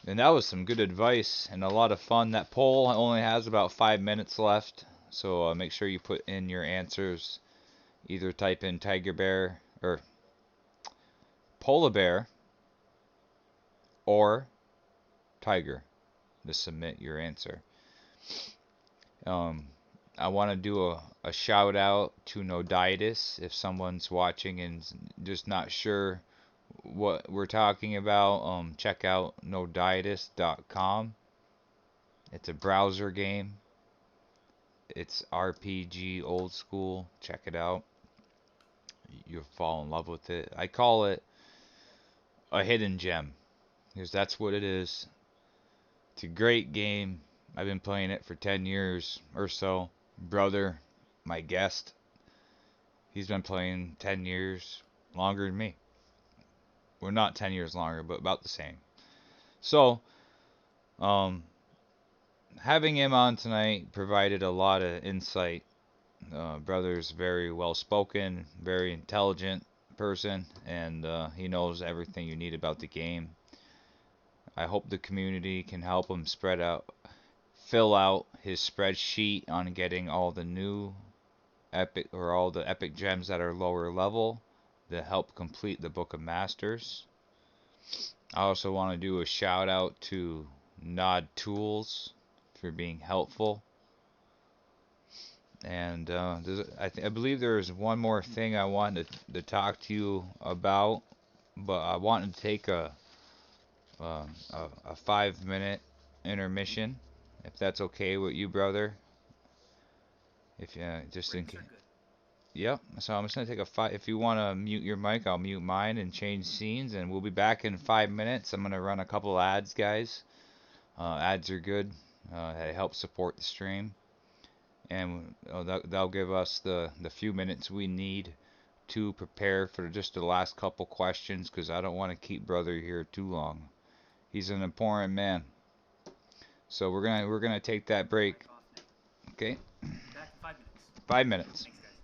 And that was some good advice and a lot of fun. That poll only has about 5 minutes left, so make sure you put in your answers. Either type in tiger bear or polar bear or tiger to submit your answer. Um, I want to do a shout out to Noditis if someone's watching and just not sure what we're talking about, check out noditis.com. It's a browser game. It's RPG old school. Check it out. You'll fall in love with it. I call it a hidden gem because that's what it is. It's a great game. I've been playing it for 10 years or so. Brother, my guest, he's been playing 10 years longer than me. We're not 10 years longer, but about the same. So, um, having him on tonight provided a lot of insight. Brother's very well spoken, very intelligent person, and he knows everything you need about the game. I hope the community can help him fill out his spreadsheet on getting all the new epic or all the epic gems that are lower level to help complete the Book of Masters. I also want to do a shout out to Nod Tools for being helpful. And I believe there's one more thing I wanted to talk to you about, but I wanted to take a 5 minute intermission, if that's okay with you, brother. If just in Breaks case. are good. Yep. So I'm just gonna take a five. If you want to mute your mic, I'll mute mine and change scenes, and we'll be back in 5 minutes. I'm gonna run a couple ads, guys. Ads are good. They help support the stream, and they'll give us the few minutes we need to prepare for just the last couple questions, because I don't want to keep brother here too long. He's an important man. So we're gonna take that break. Mic off now. Okay, Be back in 5 minutes. 5 minutes. Thanks, guys.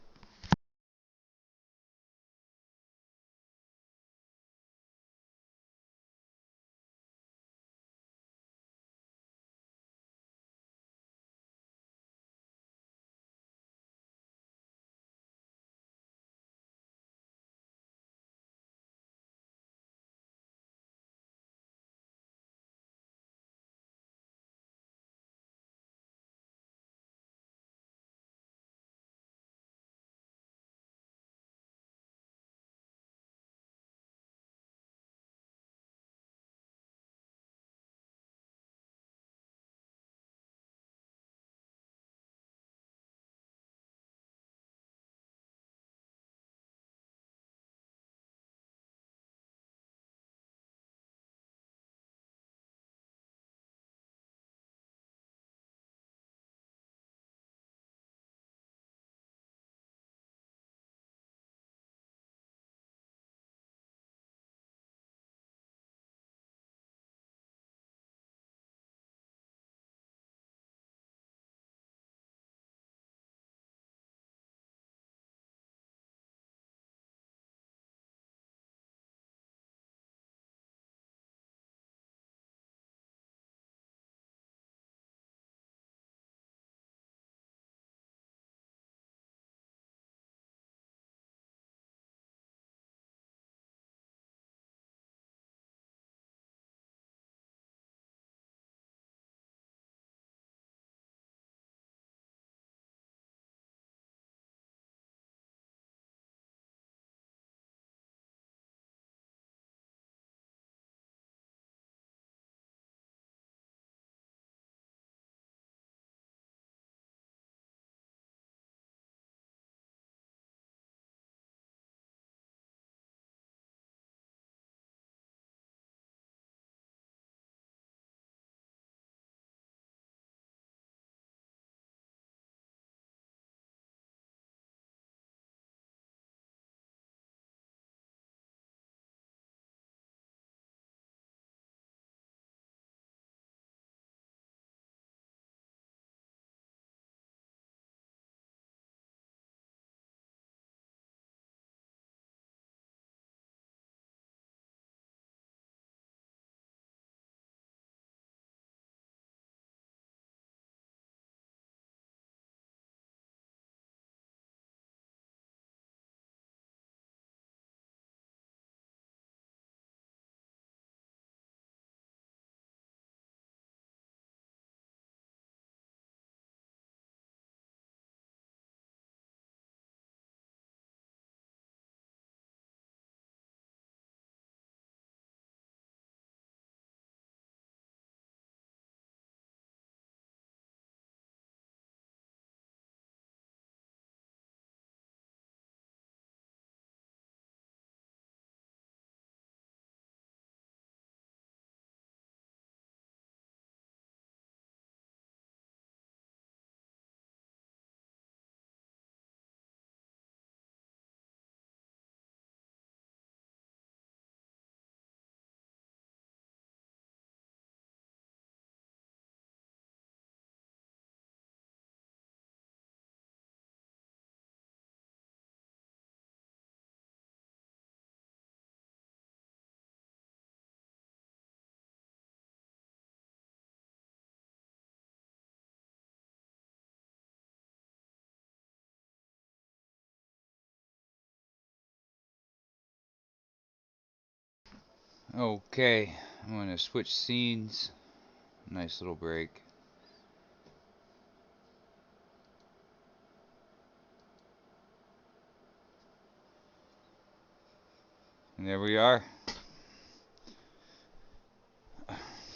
Okay, I'm gonna switch scenes. Nice little break. And there we are.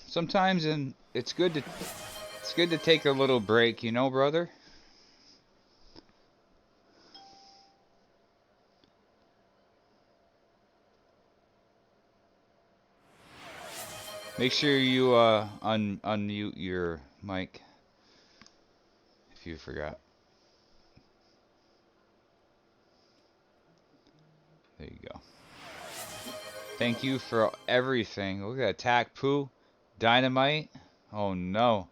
Sometimes it's good to take a little break, you know, brother. Make sure you unmute your mic if you forgot. There you go. Thank you for everything. Look at that attack poo, dynamite. Oh no.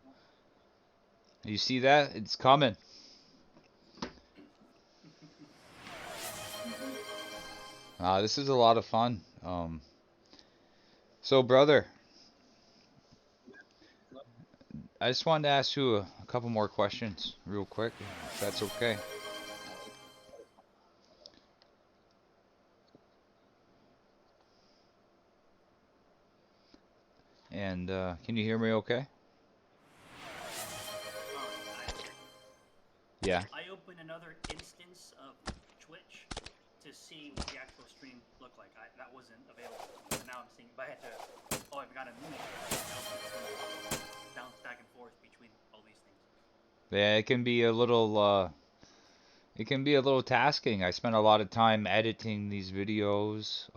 You see that? It's coming. This is a lot of fun. So brother, I just wanted to ask you a couple more questions real quick, if that's okay. And can you hear me okay? All right, I'm here. Yeah. I opened another instance of Twitch to see what the actual stream looked like. That wasn't available to me. So now I'm seeing if I had to, oh, I forgot to mute. Now it's gonna bounce back and forth between all these things. Yeah, it can be a little tasking. I spent a lot of time editing these videos.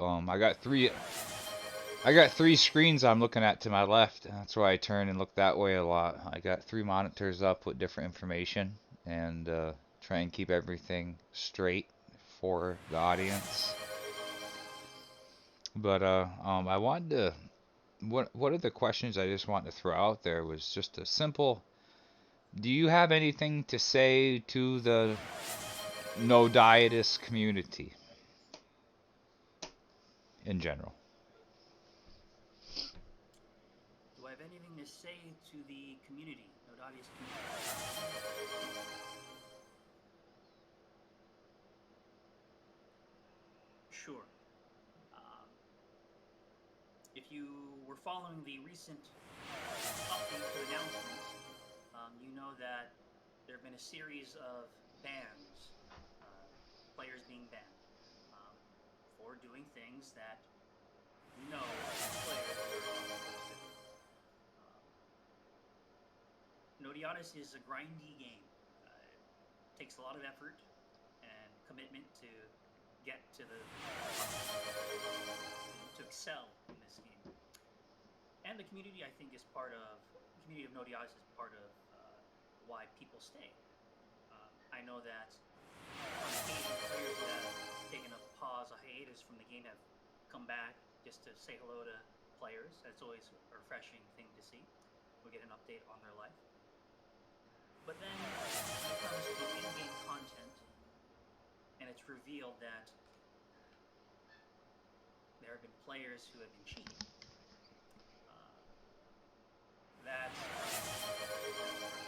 I got three screens I'm looking at to my left. That's why I turn and look that way a lot. I got three monitors up with different information and try and keep everything straight for the audience. But I wanted to. What are the questions I just wanted to throw out there was just a simple. Do you have anything to say to the no dietist community in general? Do I have anything to say to the community, Nodadius community? Sure. Um, if you were following the recent update to the announcements, you know that there have been a series of bans, uh, players being banned um, for doing things that we know players are not supposed to do. Um, Nodiatis is a grindy game. It takes a lot of effort and commitment to get to the to excel in this game. And the community, I think, is part of the community of Nodiatis is part of why people stay. I know that on occasion, players that have taken a pause, a hiatus from the game, have come back just to say hello to players. That's always a refreshing thing to see. We get an update on their life. But then, when it comes to in-game content, and it's revealed that there have been players who have been cheating, uh, that's frustrating. That's frustrating.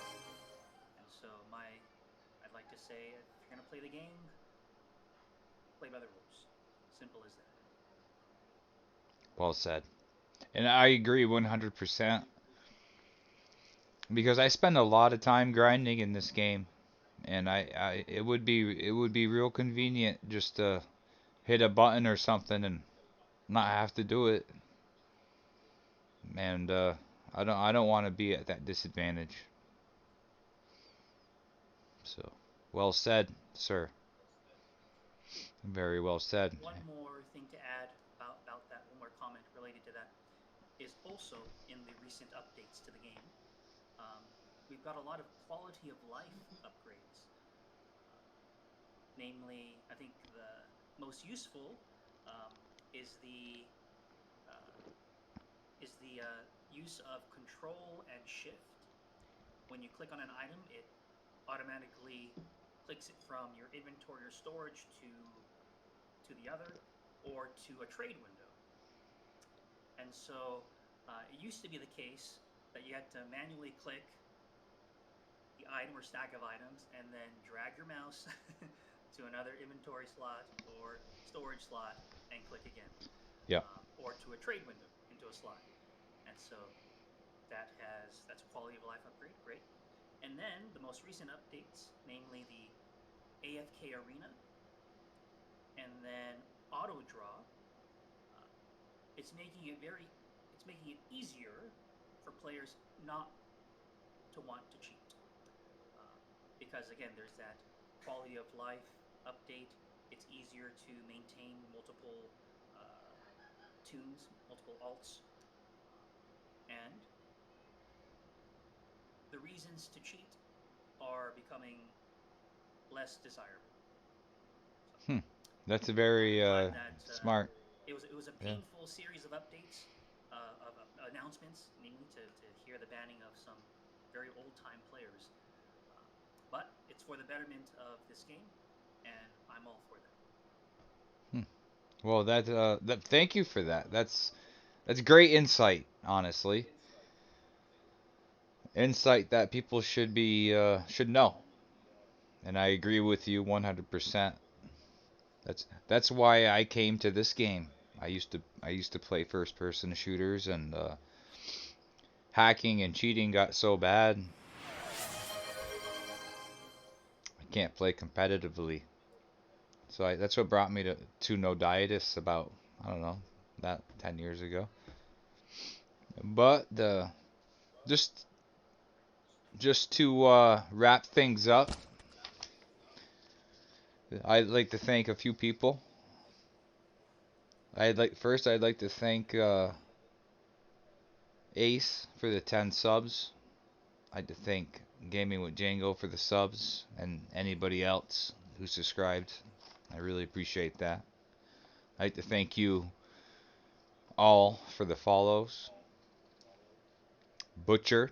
And so, I'd like to say, if you're gonna play the game, play by the rules. Simple as that. Well said. And I agree 100% because I spend a lot of time grinding in this game, and it would be real convenient just to hit a button or something and not have to do it. And I don't want to be at that disadvantage. So, well said, sir. Very well said. One more thing to add about that, one more comment related to that, is also in the recent updates to the game. Um, we've got a lot of quality of life upgrades. Um, Namely, I think the most useful um, is the uh, use of Control and Shift. When you click on an item, it automatically clicks it from your inventory or storage to the other or to a trade window. And so it used to be the case that you had to manually click the item or stack of items and then drag your mouse to another inventory slot or storage slot and click again. Yeah. or to a trade window into a slot. And so that's a quality of life upgrade, great. And then the most recent updates, namely the AFK Arena and then Auto Draw, uh, it's making it very it's making it easier for players not to want to cheat. Uh, because again, there's that quality of life update. It's easier to maintain multiple tunes, multiple alts, and the reasons to cheat are becoming less desirable. So Hmm. That's a very I'm glad that smart. it was a Yeah. painful series of updates, of announcements, namely to hear the banning of some very old time players. Uh, but it's for the betterment of this game, and I'm all for that. Hmm. Well, thank you for that. That's great insight, honestly. Insight that people should know. And I agree with you 100%. That's why I came to this game. I used to play first person shooters, and hacking and cheating got so bad I can't play competitively. So that's what brought me to Noditis about, I don't know, that 10 years ago. But just just to wrap things up, I'd like to thank a few people. I'd like to thank Ace for the 10 subs. I'd like to thank Gaming with Django for the subs, and anybody else who subscribed. I really appreciate that. I'd like to thank you all for the follows. Butcher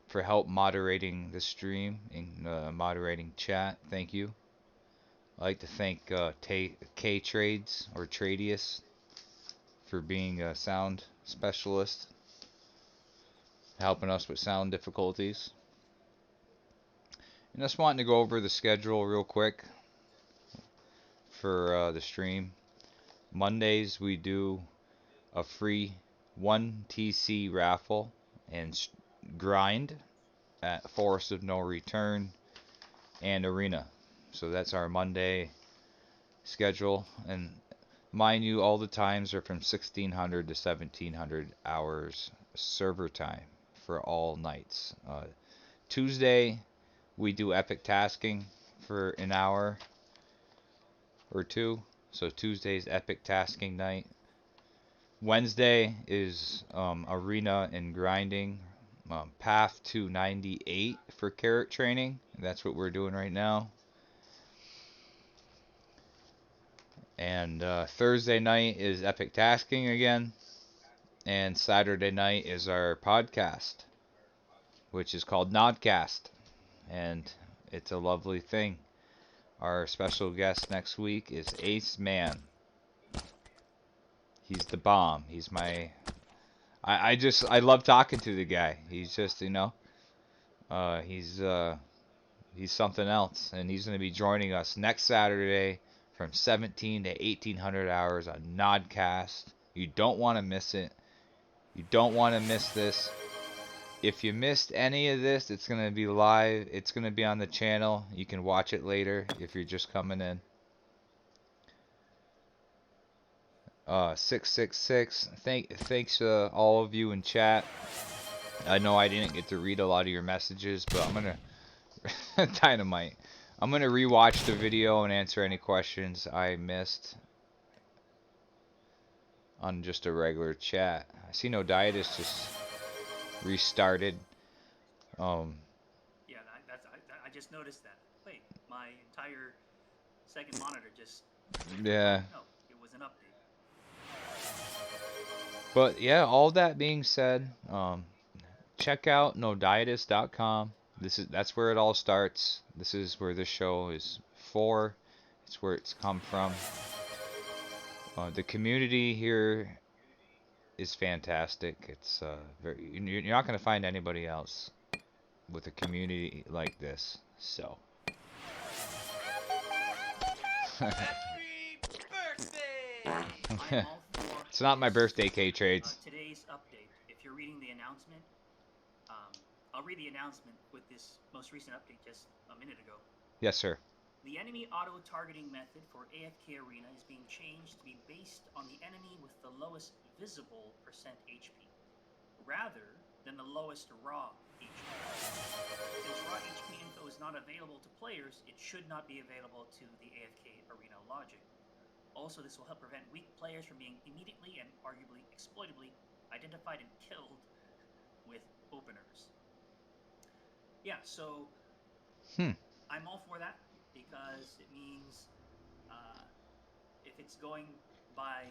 for help moderating the stream and moderating chat. Thank you. I'd like to thank K Trades or Tradius for being a sound specialist, helping us with sound difficulties. And just wanting to go over the schedule real quick for the stream. Mondays we do a free 1 TC raffle and grind at Forest of No Return and Arena. So that's our Monday schedule. And mind you, all the times are from 1600 to 1700 hours server time for all nights. Tuesday, we do epic tasking for an hour or two. So Tuesday's epic tasking night. Wednesday is arena and grinding. Path to 98 for carrot training. That's what we're doing right now. And Thursday night is epic tasking again. And Saturday night is our podcast, which is called NodCast. And it's a lovely thing. Our special guest next week is Ace Man. He's the bomb. He's my. I love talking to the guy. He's just, uh, he's uh, he's something else, and he's going to be joining us next Saturday from 17 to 1800 hours on NodCast. You don't want to miss it. You don't want to miss this. If you missed any of this, it's going to be live. It's going to be on the channel. You can watch it later if you're just coming in. 666. Thanks all of you in chat. I know I didn't get to read a lot of your messages, but I'm going to Dynamite. I'm going to rewatch the video and answer any questions I missed on just a regular chat. I see no diet is just restarted. Um, Yeah, I just noticed that. Wait, my entire second monitor just turned on. yeah. No, it was an update. But yeah, all that being said, check out nodietist.com. That's where it all starts. This is where this show is for. It's where it's come from. The community here is fantastic. It's you're not going to find anybody else with a community like this. So Happy birthday! I am all for It's not my this birthday, K Trades. today's update. If you're reading the announcement, um, I'll read the announcement with this most recent update just a minute ago. Yes, sir. The enemy auto-targeting method for AFK Arena is being changed to be based on the enemy with the lowest visible percent HP, rather than the lowest raw HP. Since raw HP info is not available to players, it should not be available to the AFK Arena logic. Also, this will help prevent weak players from being immediately and arguably exploitably identified and killed with openers. Yeah, so Hmm. I'm all for that because it means uh, if it's going by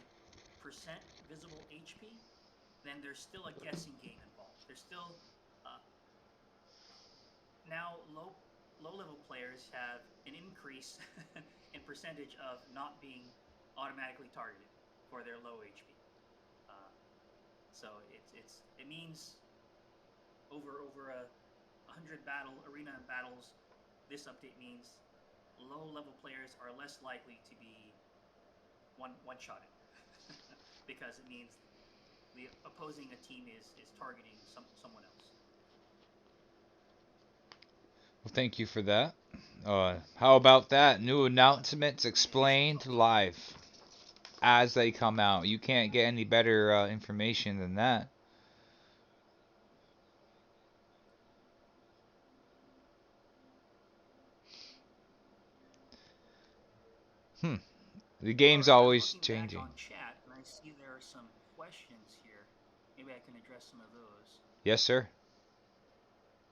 percent visible HP, then there's still a guessing game involved. There's still now low level players have an increase in percentage of not being automatically targeted for their low HP. Uh, so it means over a 100 battle arena battles, this update means low level players are less likely to be one shotted because it means the opposing a team is targeting someone else. Well, thank you for that. How about that? New announcements Any additional explained thoughts? live as they come out. You can't get any better information than that. Hmm. The All game's right, I'm always looking back changing. on chat and I see there are some questions here. Maybe I can address some of those. Yes, sir.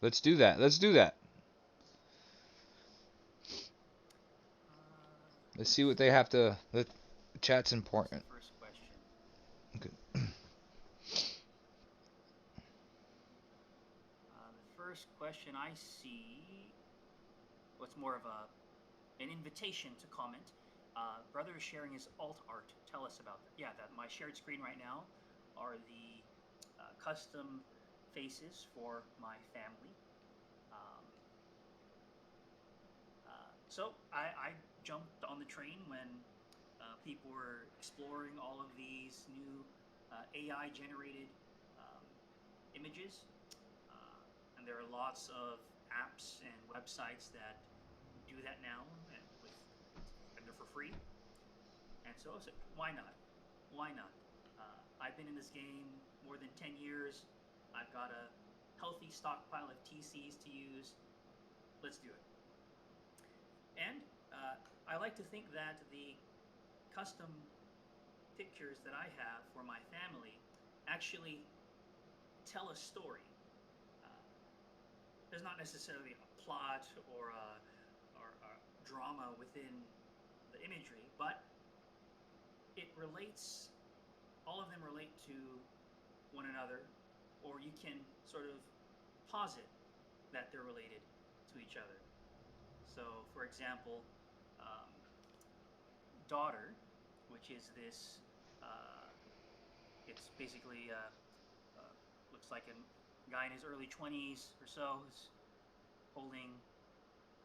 Let's do that. Let's do that. Let's see Let's what they see. have to. The chat's What's the important. first question? Okay. The first question I see, what's more of an invitation to comment. Brother is sharing his alt art. Tell us about that. Yeah, that my shared screen right now are the custom faces for my family. Um, so I jumped on the train when people were exploring all of these new AI generated um, images. And there are lots of apps and websites that do that now, and they're for free. And so I said, why not? Why not? I've been in this game more than 10 years. I've got a healthy stockpile of TCs to use. Let's do it. And I like to think that the custom pictures that I have for my family actually tell a story. Uh, there's not necessarily a plot or a drama within the imagery, but it relates. All of them relate to one another, or you can sort of posit that they're related to each other. So, for example, um, daughter, which is this, uh, it's basically looks like a guy in his early 20s or so is holding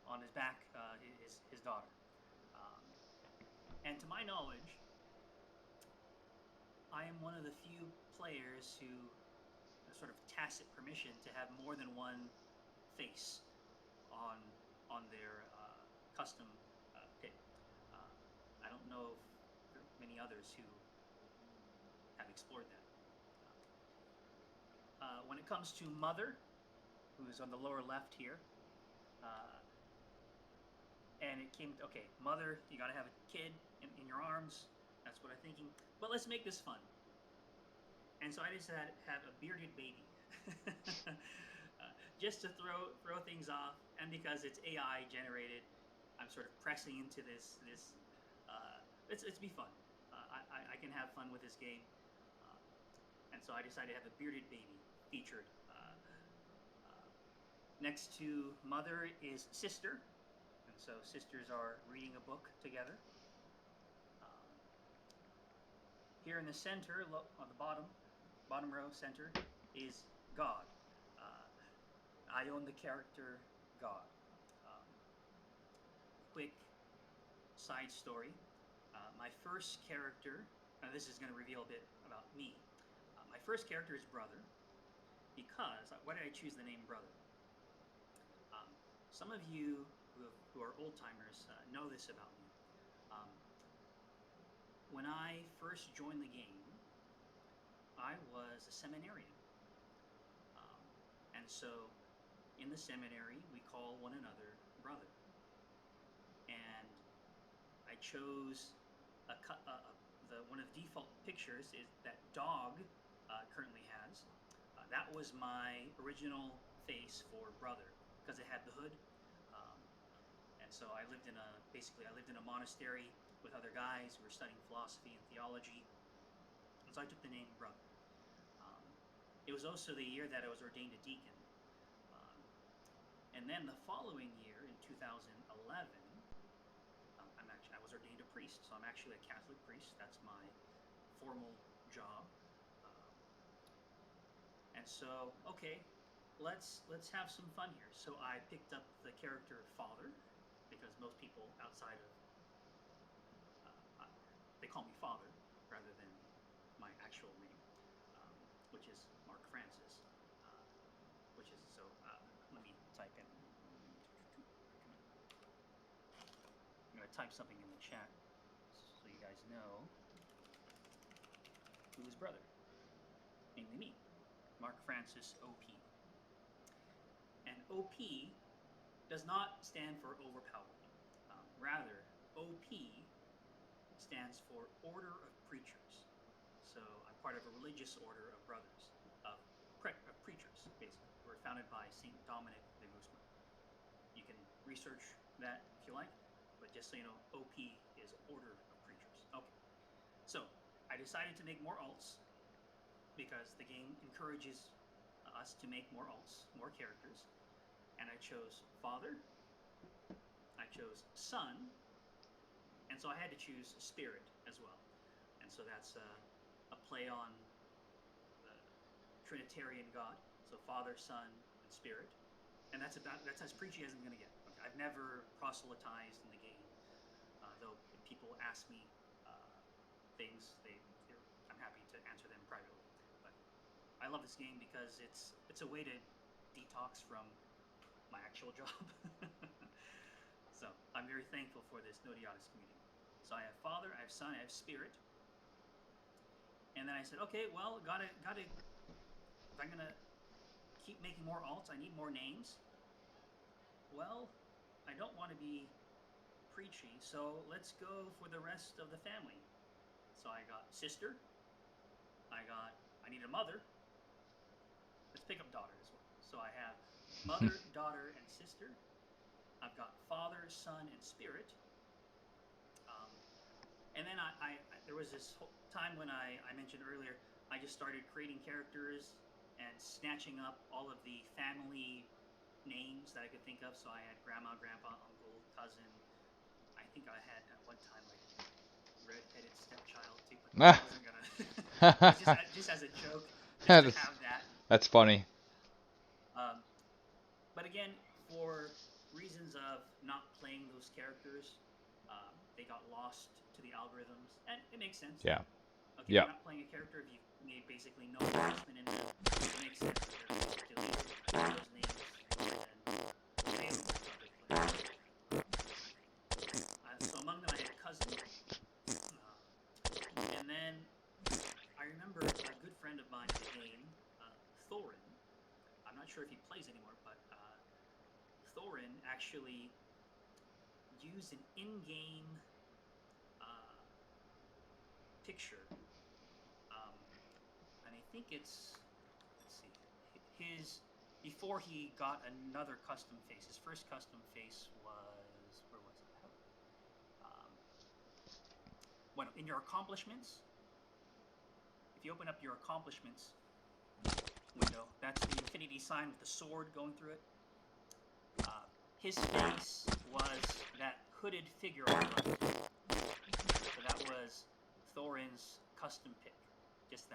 on his back his daughter. Um, and to my knowledge, I am one of the few players who sort of tacit permission to have more than one face on their custom pick. Uh, I don't know if there are many others who have explored that. When it comes to mother, who is on the lower left here, uh, and it came to, okay, mother, you gotta have a kid in your arms. That's what I'm thinking. But let's make this fun. And so I just had have a bearded baby, just to throw things off. And because it's AI generated, I'm sort of pressing into this. It's be fun. I can have fun with this game, uh, and so I decided to have a bearded baby featured. Next to mother is sister, and so sisters are reading a book together. Um, Here in the center, on the bottom row center, is God. Uh, I own the character God. Um, Quick side story. Uh, My first character, this is going to reveal a bit about me. My first character is Brother, because why did I choose the name Brother? Um, some of you who are old timers know this about me. Um, when I first joined the game, I was a seminarian. And so in the seminary, we call one another brother. And I chose one of the default pictures is that dog currently has. That was my original face for brother because it had the hood. Um, and so I lived in a monastery with other guys who were studying philosophy and theology. And so I took the name brother. Um, it was also the year that I was ordained a deacon. And then the following year, in 2011, I was ordained a priest, so I'm actually a Catholic priest. That's my formal job. Um, and so, okay, let's have some fun here. So I picked up the character Father, because most people outside of they call me Father rather than my actual name, which is Mark Francis. Uh, which is so. Let me type in. I'm going to type something in the chat so you guys know who is brother, namely me, Mark Francis OP. And OP does not stand for overpowered. Rather, OP stands for Order of Preachers. So I'm part of a religious order of brothers, of preachers, basically. We're founded by Saint Dominic de Guzman. You can research that if you like, but just so you know, OP is Order of Preachers. Okay, so I decided to make more alts because the game encourages us to make more alts, more characters, and I chose Father, I chose Son, and so I had to choose Spirit as well. And so that's a play on the Trinitarian God, so Father, Son, and Spirit. And that's as preachy as I'm going to get. Okay, I've never proselytized in the game, though if people ask me things, I'm happy to answer them privately. But I love this game because it's a way to detox from my actual job. So I'm very thankful for this NodCast community. So I have Father, I have Son, I have Spirit. And then I said, okay, well, gotta. If I'm gonna keep making more alts, I need more names. Well, I don't want to be preachy, so let's go for the rest of the family. So I got sister. I need a mother. Let's pick up daughter as well. So I have mother, daughter, and sister. I've got Father, Son, and Spirit. And then there was this time when I mentioned earlier, I just started creating characters and snatching up all of the family names that I could think of. So I had grandma, grandpa, uncle, cousin. I think I had at one time like red-headed stepchild too, but I wasn't gonna. It's just as a joke, just to have that. That's funny. But again, for reasons of not playing those characters, they got lost to the algorithms, and it makes sense. Yeah. Okay, Yeah. if you're not playing a character, if you've made basically no investment in them, it makes sense to delete those names and save them to other players. So among them, I had a cousin, and then I remember a good friend of mine in the game, Thorin. I'm not sure if he plays anymore, but Thorin actually used an in-game picture, and I think let's see, his before he got another custom face. His first custom face was where was it? When in your accomplishments, if you open up your accomplishments window, that's the infinity sign with the sword going through it. His face was that hooded figure on the left. So that was Thorin's custom pick. Just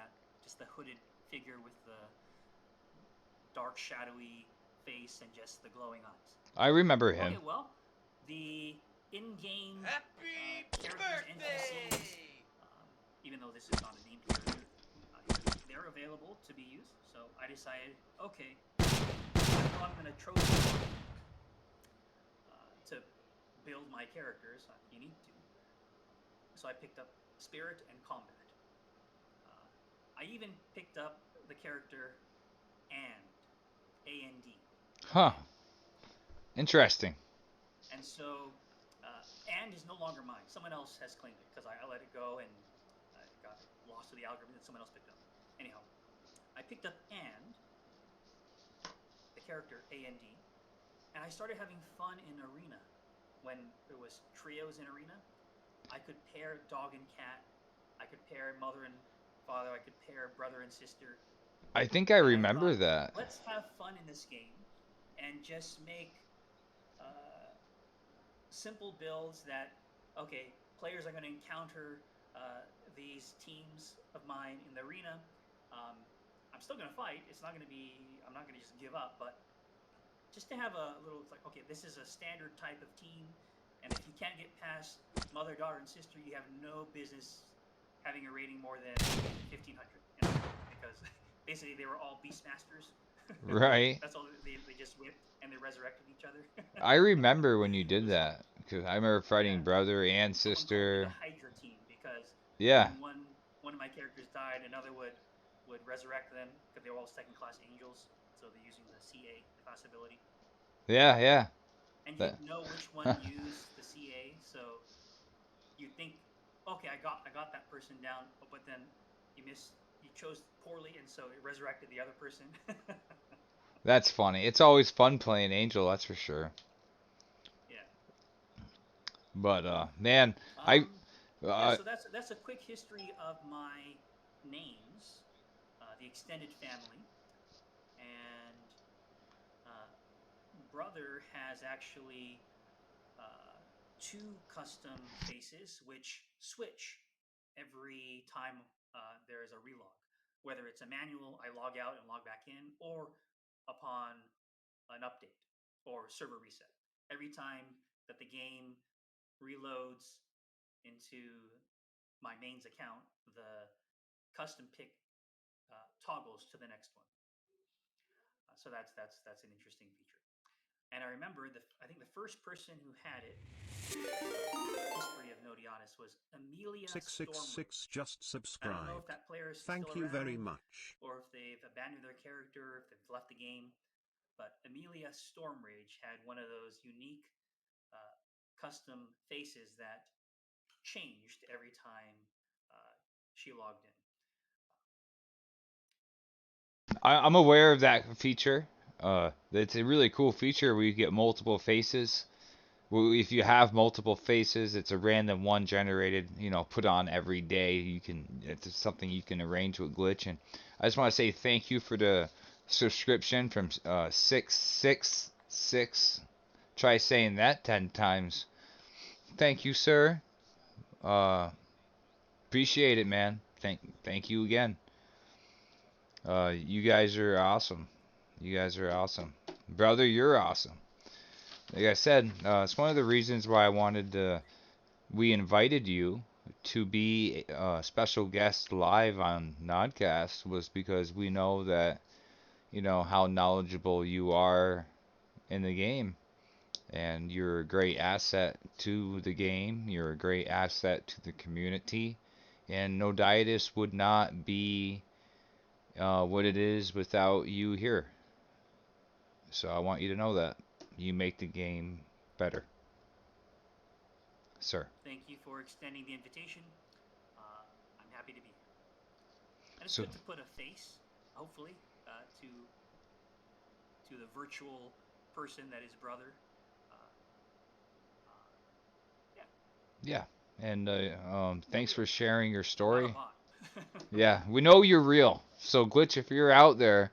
the hooded figure with the dark, shadowy face and just the glowing eyes. I remember him. Okay, well, the in-game Happy characters, NPCs, birthday! even though this is not a named character, they're available to be used. So I decided, okay, I know I'm going to trophy to build my characters. You need to. So I picked up Spirit and Combat. Uh, I even picked up the character And, A-N-D, Huh. And. Interesting. And so, And is no longer mine. Someone else has claimed it because I let it go and it got lost to the algorithm that someone else picked up. Anyhow, I picked up And, the character A-N-D, and I started having fun in Arena. When there was trios in Arena, I could pair dog and cat. I could pair mother and father. I could pair brother and sister. I think I And I remember thought, that. let's have fun in this game and just make uh, simple builds that, okay, players are going to encounter these teams of mine in the arena. Um, I'm still going to fight. It's not going to be, I'm not going to just give up, but just to have a little, it's like, okay, this is a standard type of team. And if you can't get past mother, daughter, and sister, you have no business having a rating more than 1500, because basically they were all Beastmasters. Right. That's all they just whipped and they resurrected each other. I remember when you did So that because I remember fighting yeah, brother and someone called me the sister. Hydra team because Yeah. when one of my characters died, another would resurrect them because they were all second class angels, so they're using the CA class ability, Yeah, yeah. and you That. didn't know which one used the CA, so you think, okay, I got that person down, but then you chose poorly, and so it resurrected the other person. That's funny. It's always fun playing Angel, that's for sure. Yeah. But man, I Yeah. uh, So that's a quick history of my names, the extended family, and uh, brother has actually uh, two custom faces which switch every time there is a relog. Whether it's a manual, I log out and log back in, or upon an update or server reset. Every time that the game reloads into my mains account, the custom pick toggles to the next one. So that's an interesting feature. And I remember I think the first person who had it in the history of Nodiatus was Amelia 666 Stormrage. just I don't know if subscribed. that player is still Thank you very around much. or if they've abandoned their character, if they've left the game. But Amelia Stormrage had one of those unique custom faces that changed every time she logged in. I'm aware of that feature. It's a really cool feature where you get multiple faces. If you have multiple faces, it's a random one generated, put on every day. It's something you can arrange with Glitch. And I just want to say thank you for the subscription from 666. Try saying that 10 times. Thank you, sir. Uh, Appreciate it, man. Thank you again. You guys are awesome. You guys are awesome. Brother, you're awesome. Like I said, it's one of the reasons why we invited you to be a special guest live on NodCast was because we know that, how knowledgeable you are in the game. And you're a great asset to the game. You're a great asset to the community. And Noditis would not be what it is without you here. So I want you to know that. You make the game better, sir. Thank you for extending the invitation. I'm happy to be here. And it's So good to put a face, hopefully, to the virtual person that is brother. Uh, uh, yeah, yeah, and we're thanks real. for sharing your I'm not a story. bot. Yeah, we know you're real. So Glitch, if you're out there,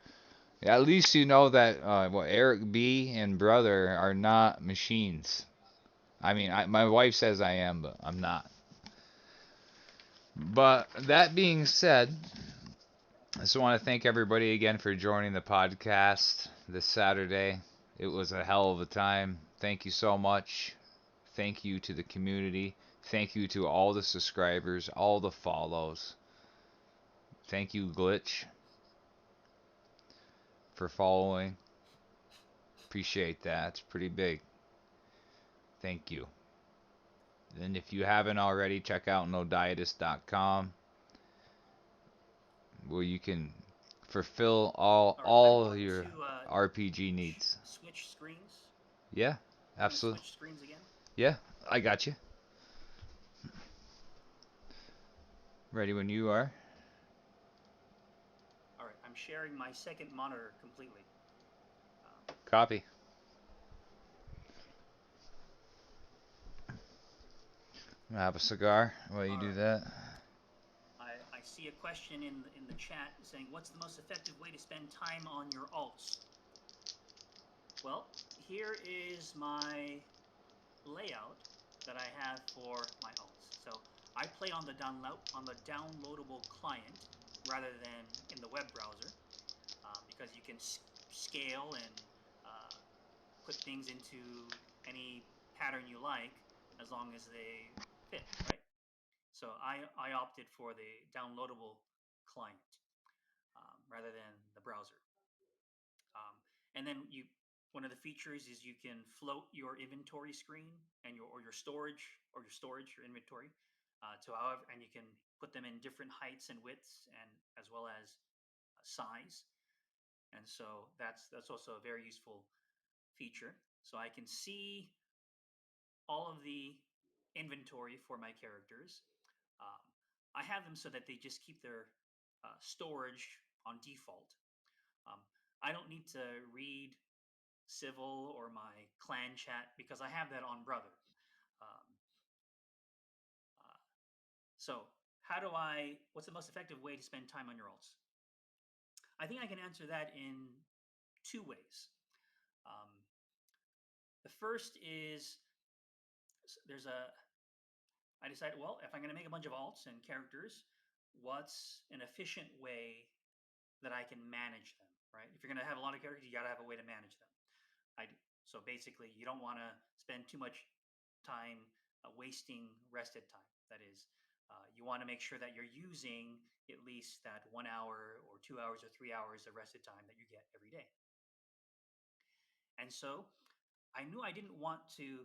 at least you know that Eric B and brother are not machines. I mean, my wife says I am, but I'm not. But that being said, I just want to thank everybody again for joining the podcast this Saturday. It was a hell of a time. Thank you so much Thank you to the community. Thank you to all the subscribers, all the follows. Thank you, Glitch, for following. Appreciate that. It's pretty big. Thank you. And if you haven't already, check out nodietist.com where you can fulfill all All right, I'm all going your to RPG needs. switch screens. Yeah, I'm going to absolutely. switch screens again. Yeah, I got you. Ready when you are. All right, I'm sharing my second monitor completely. Copy. Have a cigar while you All do right. that. I see a question in the chat saying, "What's the most effective way to spend time on your alts?" Well, here is my layout that I have for my alts. So I play on the downloadable client rather than in the web browser because you can scale and uh, put things into any pattern you like as long as they fit, right? So I opted for the downloadable client rather than the browser. And then one of the features is you can float your inventory screen and your storage, your inventory, to however, and you can put them in different heights and widths, and as well as size. And so that's also a very useful feature. So I can see all of the inventory for my characters. Um, I have them so that they just keep their storage on default. Um, I don't need to read civil or my clan chat because I have that on brother. Um, uh, so what's the most effective way to spend time on your alts? I think I can answer that in two ways. Um, the first is there's a I decided, well, if I'm going to make a bunch of alts and characters, what's an efficient way that I can manage them, right? If you're going to have a lot of characters, you got to have a way to manage them. So basically, you don't want to spend too much time wasting rested time. That is, you want to make sure that you're using at least that 1 hour or 2 hours or 3 hours of rested time that you get every day. And so I knew I didn't want to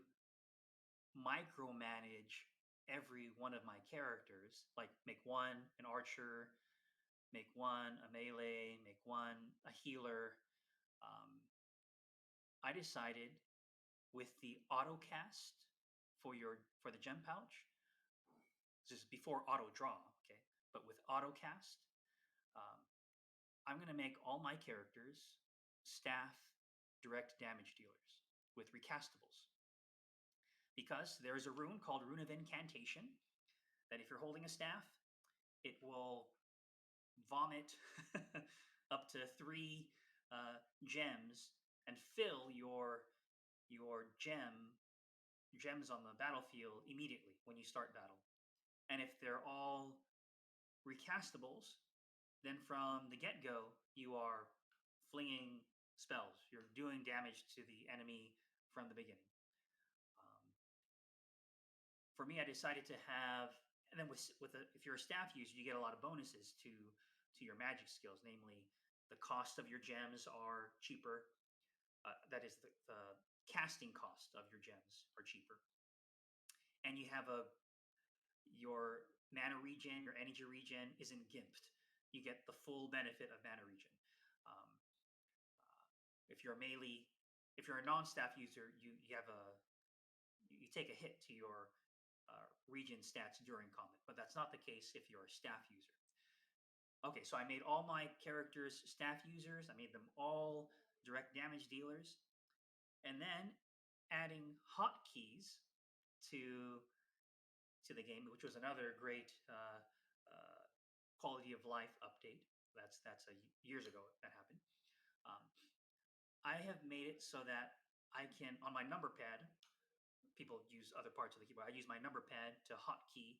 micromanage every one of my characters, like make one an archer, make one a melee, make one a healer. Um, I decided with the auto cast for the gem pouch, this is before auto draw, okay, but with auto cast, um, I'm going to make all my characters staff direct damage dealers with recastables because there is a rune called Rune of Incantation that if you're holding a staff, it will vomit up to 3 gems and fill your gems on the battlefield immediately when you start battle. And if they're all recastables, then from the get go, you are flinging spells. You're doing damage to the enemy from the beginning. Um, for me, I decided to have, and then if you're a staff user, you get a lot of bonuses to your magic skills. Namely, the cost of your gems are cheaper. That is the casting cost of your gems are cheaper, and you have your mana regen, your energy regen isn't gimped. You get the full benefit of mana regen. Um, if you're a melee, if you're a non-staff user, you take a hit to your regen stats during combat, but that's not the case if you're a staff user. Okay, so I made all my characters staff users. I made them all direct damage dealers, and then adding hotkeys to to the game, which was another great quality of life update. Years ago that happened. Um, I have made it so that I can on my number pad. People use other parts of the keyboard. I use my number pad to hotkey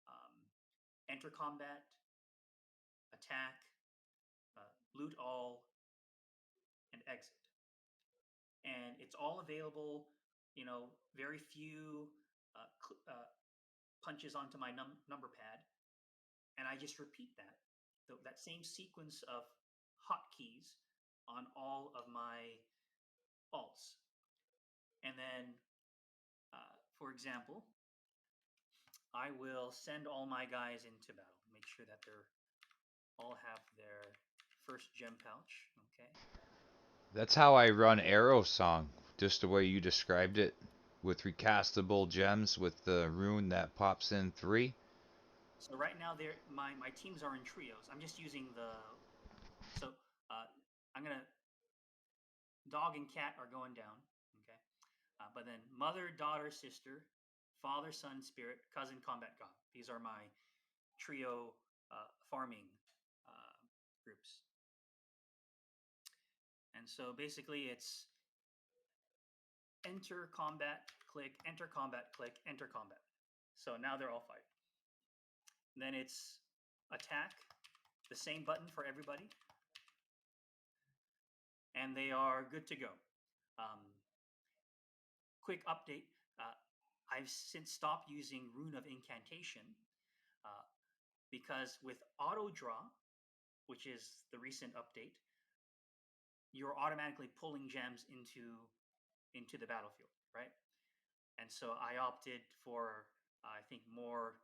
um, enter combat, attack, loot all, and exit. And it's all available very few punches onto my number pad, and I just repeat that same sequence of hotkeys on all of my alts. And then, for example, I will send all my guys into battle. Make sure that they're all have their first gem pouch. Okay. That's how I run Arrow Song, just the way you described it, with recastable gems with the rune that pops in 3. So right now, my teams are in trios. I'm just using the so uh, I'm gonna dog and cat are going down. Okay, but then mother, daughter, sister, father, son, spirit, cousin, combat god. These are my trio farming uh, groups. And so basically, it's enter combat, click, enter combat, click, enter combat. So now they're all fighting. Then it's attack, the same button for everybody, and they are good to go. Um, quick update: I've since stopped using Rune of Incantation uh, because with auto draw, which is the recent update, you're automatically pulling gems into the battlefield, right? And so I opted for I think more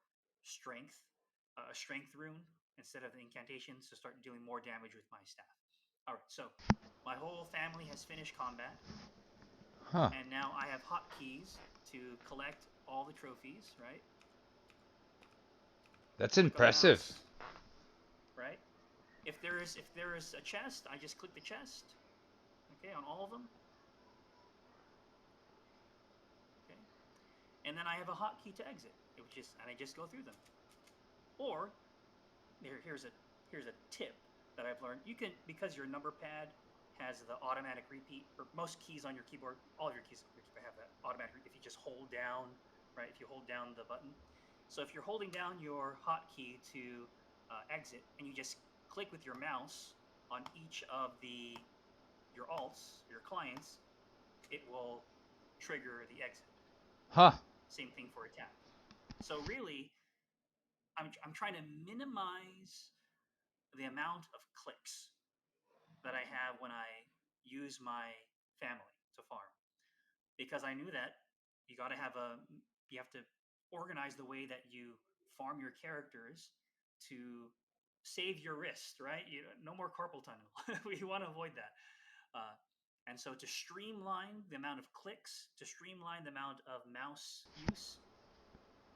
strength, a strength rune instead of the incantations to start doing more damage with my staff. All right, so my whole family has finished combat, Huh. and now I have hotkeys to collect all the trophies. Right, That's click on the impressive. mouse. Right, if there is a chest, I just click the chest. Okay, on all of them. Okay, and then I have a hotkey to exit. And I just go through them. Or here's a tip that I've learned. You can, because your number pad has the automatic repeat, or most keys on your keyboard, all of your keys have that automatic. If you just hold down, right? If you hold down the button. So if you're holding down your hotkey to exit, and you just click with your mouse on each of your alts, your clients, it will trigger the exit. Huh. Same thing for attack. So really, I'm trying to minimize the amount of clicks that I have when I use my family to farm, because I knew that you got to you have to organize the way that you farm your characters to save your wrist, right? No more carpal tunnel. We want to avoid that. Uh, and so to streamline the amount of clicks, to streamline the amount of mouse use,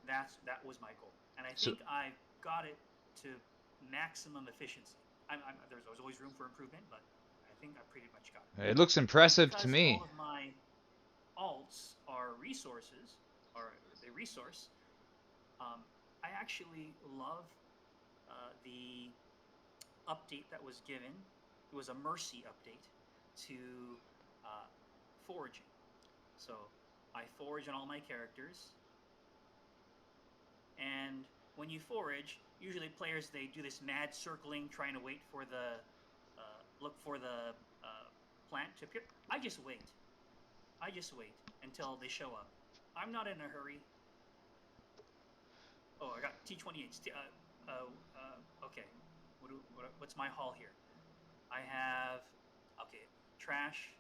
that was my goal, and I So think I got it to maximum efficiency. There's always room for improvement, but I think I pretty much got it. it looks And impressive to because all me. of my alts are resources, or they resource, I actually love the update that was given. It was a mercy update to uh, foraging. So I forage on all my characters, and when you forage, usually players they do this mad circling, trying to wait for the look for the plant to appear. I just wait. I just wait until they show up. I'm not in a hurry. Oh, I got T28s. Okay. What's my haul here? I have okay trash.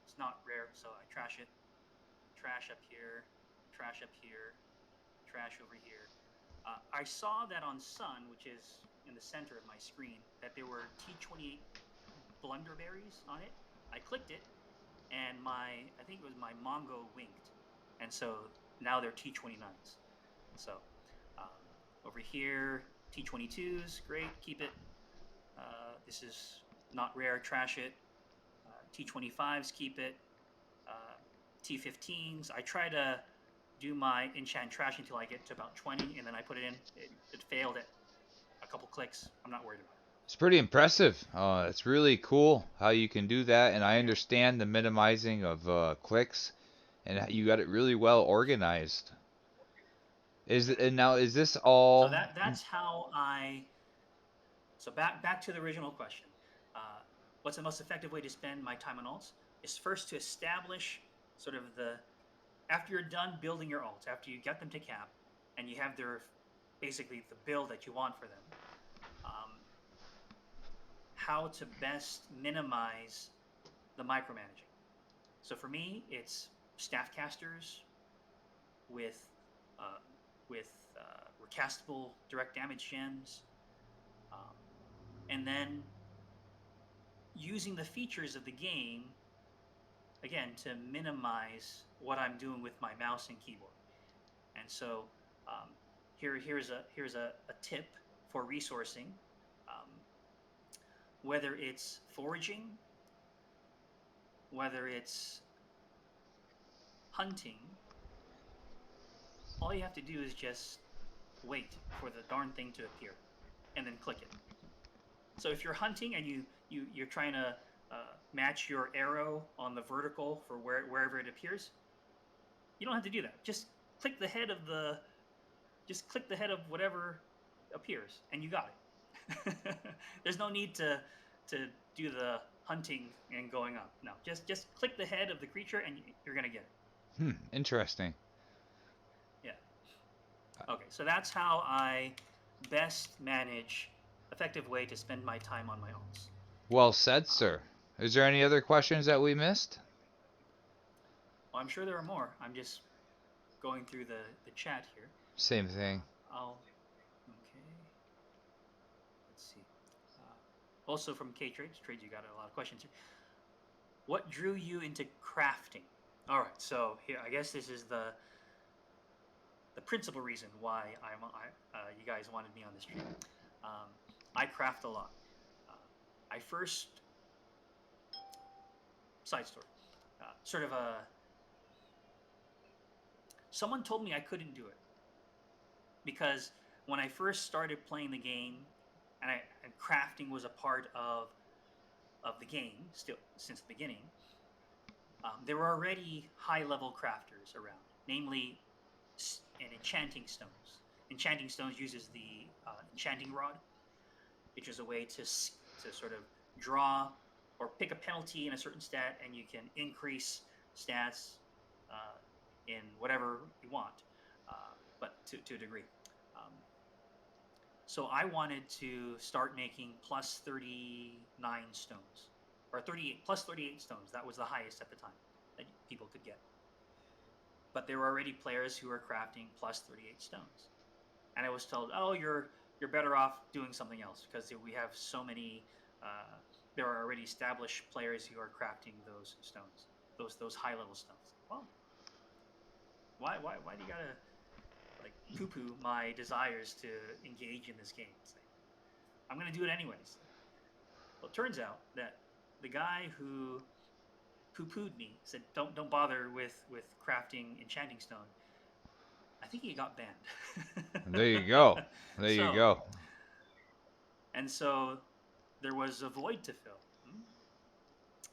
It's not rare, so I trash it. Trash up here. Trash up here. Trash over here. I saw that on Sun, which is in the center of my screen, that there were T28 blunderberries on it. I clicked it, and I think it was my Mongo winked, and so now they're T29s. So um, over here, T22s, great, keep it. This is not rare, trash it. T25s, keep it. T15s, I try to do my enchant trash until I get to about 20, and then I put it in. It failed at a couple clicks. I'm not worried about it. It's pretty impressive. It's really cool how you can do that, and I Yeah. understand the minimizing of clicks, and you got it really well organized. Yeah. And now is this So all? that's how I. So back to the original question. What's the most effective way to spend my time on alts? Is first to establish sort of after you're done building your alts, after you get them to cap, and you have their basically the build that you want for them, um, how to best minimize the micromanaging. So for me, it's staff casters with uh, recastable direct damage gems, um, and then using the features of the game again to minimize what I'm doing with my mouse and keyboard. And so um, here's a tip for resourcing. Um, whether it's foraging, whether it's hunting, all you have to do is just wait for the darn thing to appear, and then click it. So if you're hunting and you're trying to match your arrow on the vertical for wherever it appears, you don't have to do that. Click the head of the just click the head of whatever appears, and you got it. There's no need to do the hunting and going up. No, just click the head of the creature, and you're gonna get it. Interesting. Yeah. Okay, so that's how I best manage effective way to spend my time on my alts. Well said, Um, sir. Is there any other questions that we missed? well, I'm sure there are more. I'm just going through the chat here. Same thing. I'll okay. Let's see. Also from K Trades, you got a lot of questions here. What drew you into crafting? All right, so here I guess this is the principal reason why you guys wanted me on this stream. Um, I craft a lot. Uh, I first side story, sort of a someone told me I couldn't do it because when I first started playing the game, and crafting was a part of the game still since the beginning. There were already high level crafters around, namely and enchanting stones. Enchanting stones uses the enchanting rod, which is a way to sort of draw or pick a penalty in a certain stat, and you can increase stats uh, in whatever you want, but to a degree. Um, so I wanted to start making plus 39 stones, or 38 plus 38 stones. That was the highest at the time that people could get. But there were already players who were crafting plus 38 stones, and I was told, "Oh, you're better off doing something else because we have so many. Uh, there are already established players who are crafting those stones, those high level stones." Well, why do you gotta like poo poo my desires to engage in this game? It's like, I'm gonna do it anyways. Well, it turns out that the guy who poo pooed me said, "Don't bother with crafting enchanting stone." I think he got banned. There you go. There you So go. so there was a void to fill,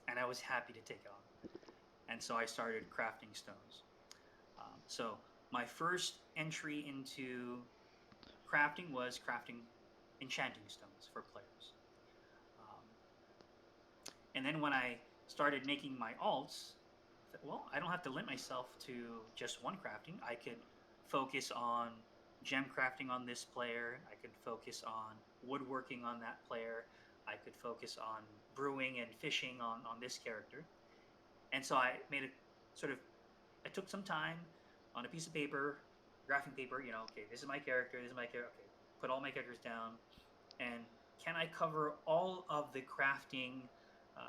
and I was happy to take it on. And so I started crafting stones. So my first entry into crafting was crafting enchanting stones for players. Um, and then when I started making my alts, I thought, well, I don't have to limit myself to just one crafting. I could focus on gem crafting on this player. I could focus on woodworking on that player. I could focus on brewing and fishing on this character. And so I made a sort of, I took some time on a piece of paper, graphing paper, okay, this is my character, this is my character, okay, put all my characters down, and can I cover all of the crafting uh,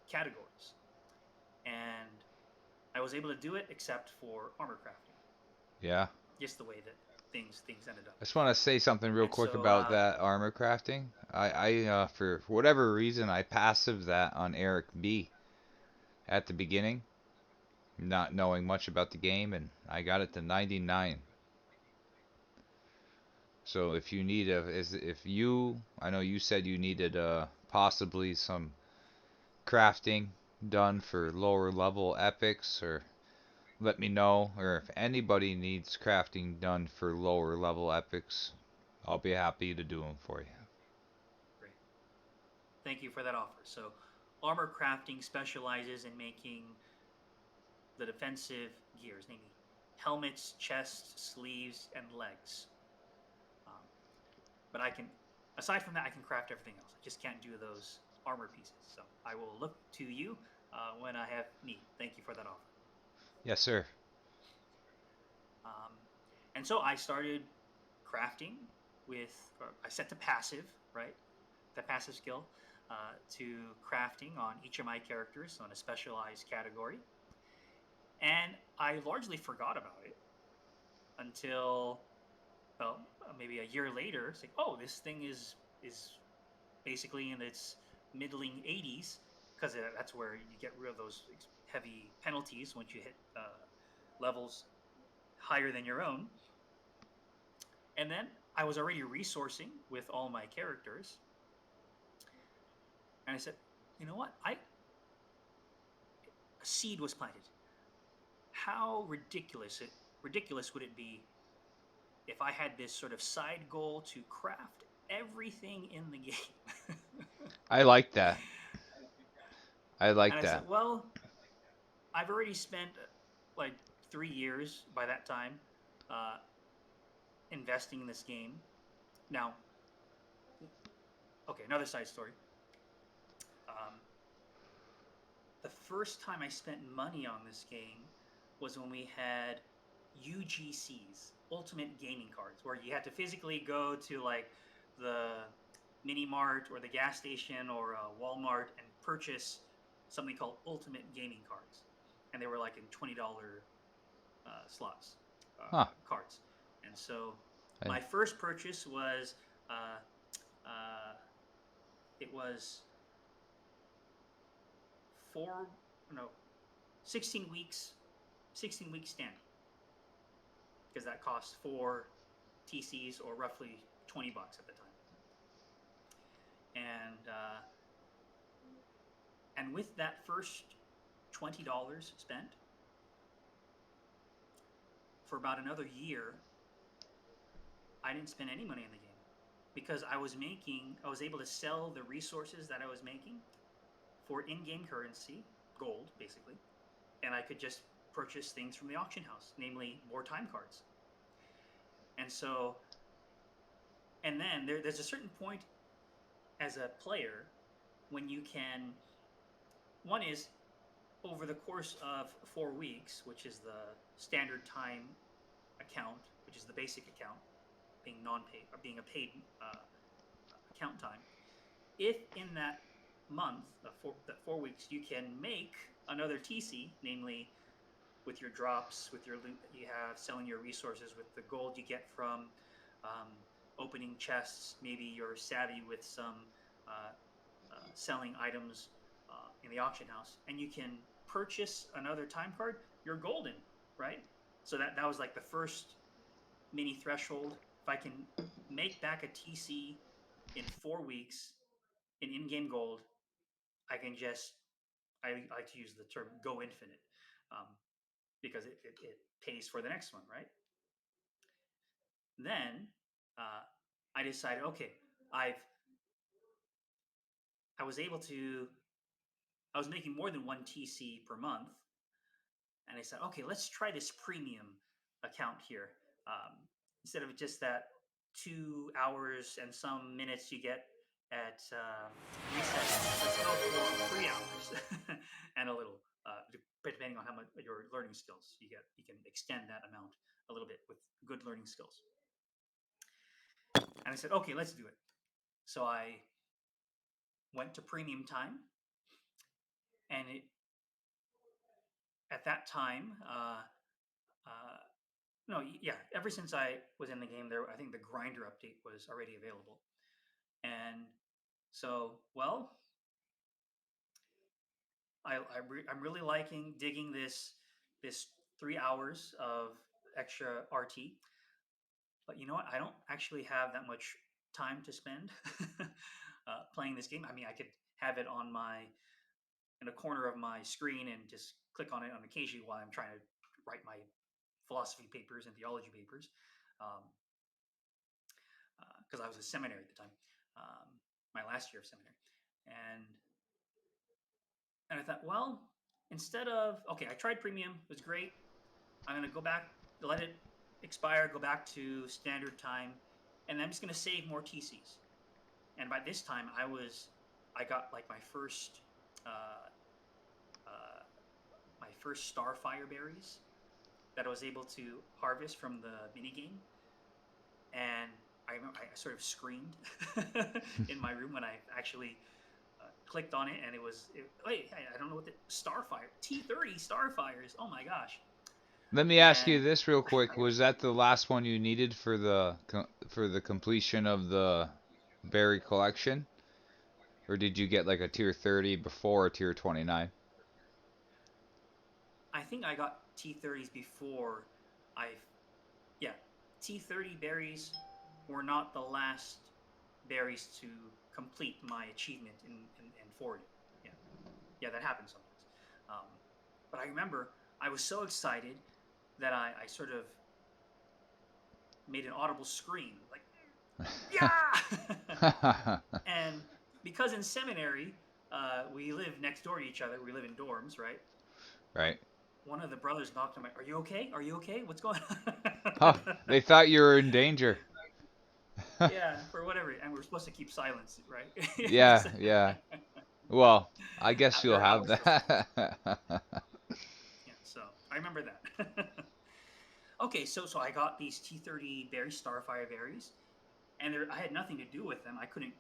categories? And I was able to do it except for armor crafting, Yeah. just the way that things ended up. I just want to say something real And quick so, about that armor crafting. For whatever reason, I passive that on Eric B at the beginning, not knowing much about the game, and I got it to 99. So if you need I know you said you needed possibly some crafting done for lower level epics, or let me know, or if anybody needs crafting done for lower level epics, I'll be happy to do them for you. great. Thank you for that offer. So, armor crafting specializes in making the defensive gears, namely helmets, chest, sleeves, and legs. Um, but I can, aside from that, I can craft everything else. I just can't do those armor pieces. So I will look to you when I have need. Thank you for that offer. Yes, sir. Um, and so I started crafting with, or I set the passive, right? The passive skill to crafting on each of my characters on a specialized category. And I largely forgot about it until, well, maybe a year later. It's like, oh, this thing is basically in its middling 80s, because that's where you get rid of those heavy penalties once you hit levels higher than your own. And then I was already resourcing with all my characters, and I said, you know what? A seed was planted. How ridiculous would it be if I had this sort of side goal to craft everything in the game? I like that. I And like I said, that. well, I've already spent like 3 years by that time uh, investing in this game. Now, okay, another side story. Um, the first time I spent money on this game was when we had UGCs, Ultimate Gaming Cards, where you had to physically go to like the mini mart or the gas station or Walmart and purchase something called Ultimate Gaming Cards, and they were like in $20 slots Huh. cards. And so I, my first purchase was uh, uh, it was 4 no 16 weeks standard, because that cost 4 TCs or roughly $20 at the time. And and with that first $20 spent, for about another year, I didn't spend any money in the game because I was able to sell the resources that I was making for in-game currency, gold basically, and I could just purchase things from the auction house, namely more time cards. And so, and then there's a certain point as a player when you can, one is over the course of 4 weeks, which is the standard time account, which is the basic account, being non-paid or being a paid account time. If in that month, that 4 weeks, you can make another TC, namely with your drops, with your loot that you have, selling your resources, with the gold you get from um, opening chests. Maybe you're savvy with some selling items in the auction house, and you can purchase another time card. You're golden, right? So that was like the first mini threshold. If I can make back a TC in 4 weeks in-game gold, I can just, I like to use the term go infinite, um, because it pays for the next one, right? Then I decided, okay, I've I was able to I was making more than one TC per month, and I said, okay, let's try this premium account here. Um, Instead of just that 2 hours and some minutes you get at reset, let's go for 3 hours and a little, depending on how much your learning skills you get. You can extend that amount a little bit with good learning skills. And I said, okay, let's do it. So I went to premium time, and at that time, uh, no, yeah, ever since I was in the game, there, I think the grinder update was already available, and so, well, I'm really liking digging this 3 hours of extra RT. But you know what? I don't actually have that much time to spend playing this game. I mean, I could have it on my in a corner of my screen and just click on it on occasion while I'm trying to write my philosophy papers and theology papers, because I was a seminary at the time, my last year of seminary, and I thought, well, instead of okay, I tried premium, it was great. I'm gonna go back, let it expire, go back to standard time, and I'm just gonna save more TCs. And by this time, I got like uh, uh, my first starfire berries that I was able to harvest from the mini game, and I remember I sort of screamed in my room when I actually clicked on it, and wait, I don't know what the Starfire T30 Starfires. Oh my gosh! Let me ask And you this real quick. I Was that the last one you needed for the completion of the berry collection? Or did you get like a tier 30 before a tier 29? I think I got T30s before I yeah, T30 berries were not the last berries to complete my achievement in 40. Yeah, yeah, that happens sometimes. Um, but I remember I was so excited that I sort of made an audible scream, like, yeah! And because in seminary, we live next door to each other, we live in dorms, right? Right. One of the brothers knocked on my, are you okay? Are you okay? What's going Oh, on? they thought you were in danger. Yeah, for whatever, and we're supposed to keep silence, right? Yeah, yeah. Well, I guess you'll They're have outsourced. that. Yeah, so I remember that. Okay, so I got these T30 berry starfire berries, and I had nothing to do with them. I couldn't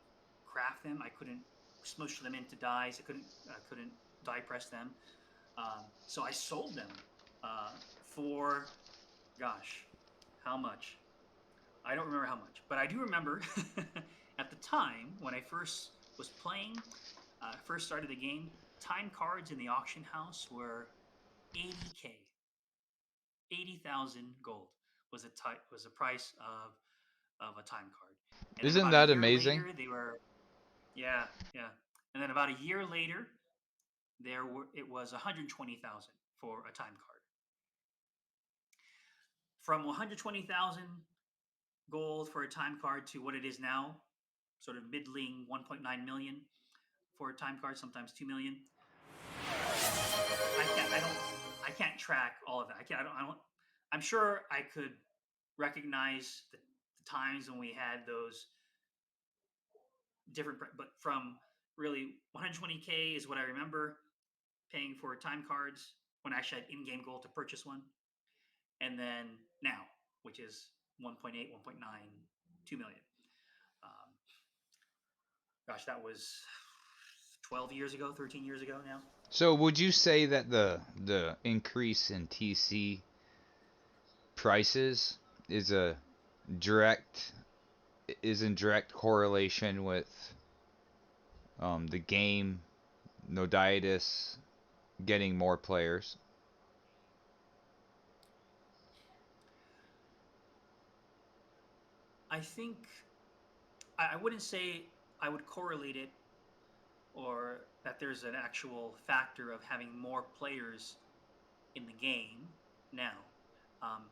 craft them. I couldn't smush them into dyes. I couldn't die press them. So I sold them for, gosh, how much? I don't remember how much, but I do remember at the time when I first was playing, first started the game, time cards in the auction house were 80K, 80,000 gold was the price of a time card. And then Isn't about a that year amazing? later, they were yeah, yeah. And then about a year later, it was 120,000 for a time card. From 120,000 gold for a time card to what it is now, sort of middling 1.9 million for a time card, sometimes 2 million. I can't track all of that. I don't I'm sure I could recognize the times when we had those different, but from really 120K is what I remember paying for time cards when I actually had in-game gold to purchase one, and then now, which is 1.8, 1.9, 2 million. Um, gosh, that was 12 years ago, 13 years ago now. So would you say that the increase in TC prices is a direct is in direct correlation with the game Noditis getting more players? I think I wouldn't say I would correlate it or that there's an actual factor of having more players in the game now. Um,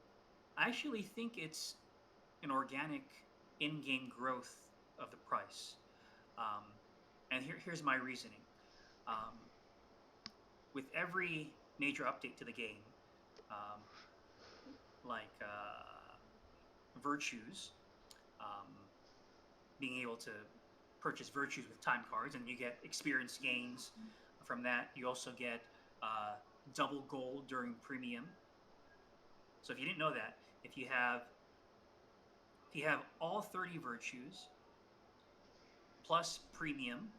I actually think it's an organic in-game growth of the price. Um, and here's my reasoning. Um, with every major update to the game, um, like virtues, um, being able to purchase virtues with time cards, and you get experience gains from that. You also get uh, double gold during premium. So if you didn't know that, if you have if you have all 30 virtues plus premium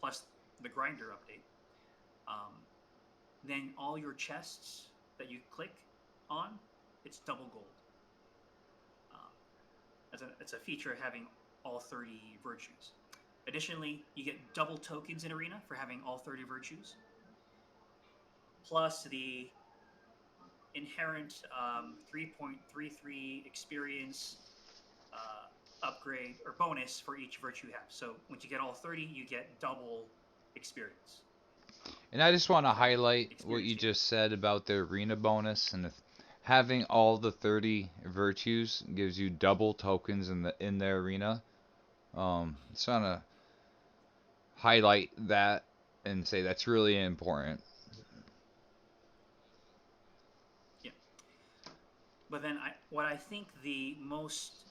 plus the grinder update, um, then all your chests that you click on, it's double gold. Um, it's a feature of having all 30 virtues. Additionally, you get double tokens in Arena for having all 30 virtues, plus the inherent 3.33 experience upgrade or bonus for each virtue you have. So once you get all 30, you get double experience. And I just want to So highlight what experience you gain. just said about the arena bonus and having all the 30 virtues gives you double tokens in the arena. Just want to highlight that and say that's really important. But then what I think the most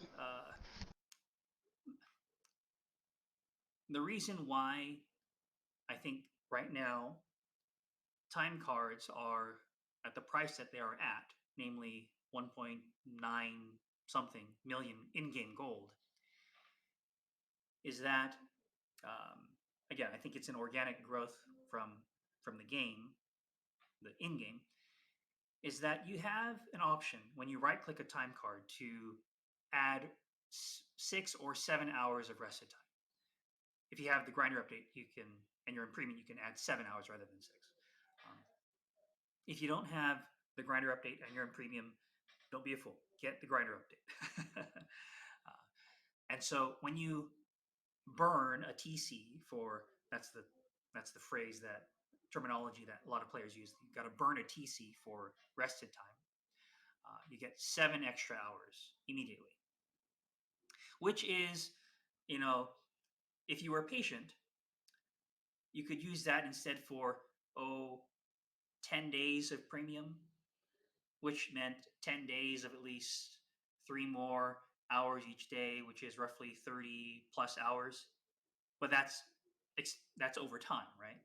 the reason why I think right now time cards are at the price that they are at, namely 1.9 something million in-game gold, is that um, again I think it's an organic growth from the game, the in-game, is that you have an option when you right-click a time card to add 6 or 7 hours of rested time. If you have the grinder update, you can, and you're in premium, you can add 7 hours rather than six. Um, if you don't have the grinder update and you're in premium, don't be a fool. Get the grinder update. And so when you burn a TC for that's the phrase, that terminology that a lot of players use. You've got to burn a TC for rested time. You get 7 extra hours immediately, which is, you know, if you were patient, you could use that instead for 10 days of premium, which meant 10 days of at least 3 more hours each day, which is roughly 30 plus hours. But that's over time, right?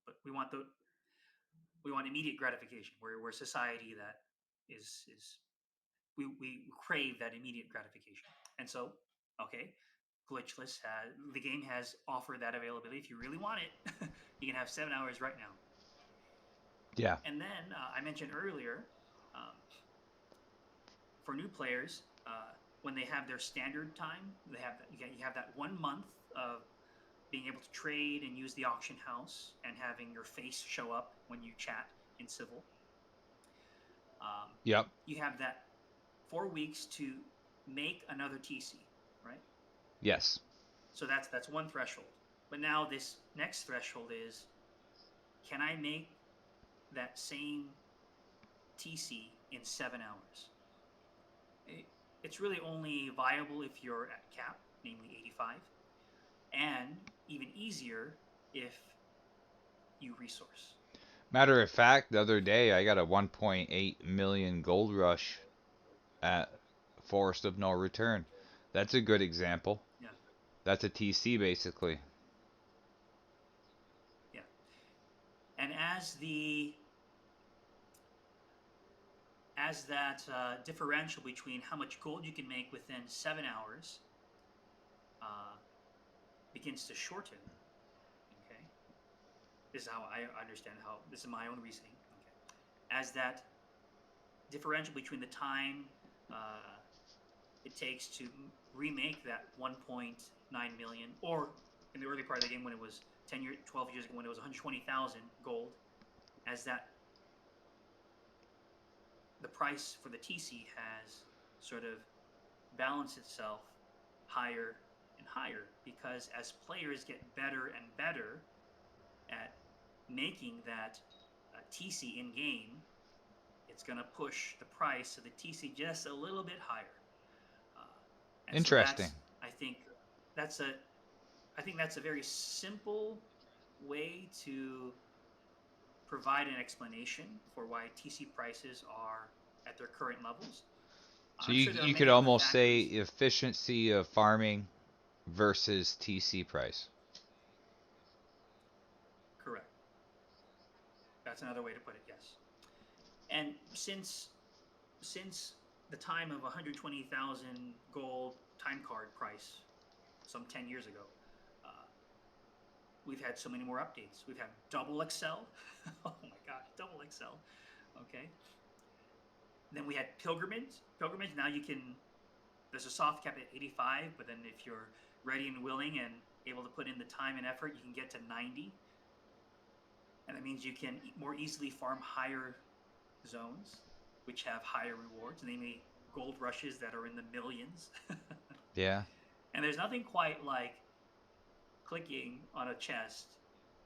But we want immediate gratification. We're a society that is we crave that immediate gratification. And so, okay, glitchless has the game has offered that availability. If you really want it, you can have 7 hours right now. Yeah. And then I mentioned earlier, um, for new players, when they have their standard time, they have you have that 1 month of being able to trade and use the auction house and having your face show up when you chat in civil. Um, Yep. you have that 4 weeks to make another TC, right? Yes. So that's one threshold. But now this next threshold is, can I make that same TC in 7 hours? It's really only viable if you're at cap, namely 85, and even easier if you resource. Matter of fact, the other day I got a 1.8 million gold rush at Forest of No Return. That's a good example. Yeah, That's a TC basically. yeah. And as that differential between how much gold you can make within 7 hours uh, begins to shorten, okay, this is how I understand, how this is my own reasoning. Okay, as that differential between the time it takes to remake that 1.9 million, or in the early part of the game when it was 12 years ago when it was 120,000 gold, as that the price for the TC has sort of balanced itself higher and higher, because as players get better and better at making that TC in game, it's going to push the price of the TC just a little bit higher. Uh, and so Interesting. I think that's a I think that's a very simple way to provide an explanation for why TC prices are at their current levels. So I'm you sure there are you could many other almost say factors. efficiency of farming versus TC price. Correct. That's another way to put it. Yes. And since the time of 120,000 gold time card price, some 10 years ago, uh, we've had so many more updates. We've had double Excel. Oh my gosh, double Excel. Okay. Then we had pilgrimage. Pilgrimage. Now you can. There's a soft cap at 85, but then if you're ready and willing and able to put in the time and effort, you can get to 90, and that means you can more easily farm higher zones, which have higher rewards, namely gold rushes that are in the millions. Yeah. And there's nothing quite like clicking on a chest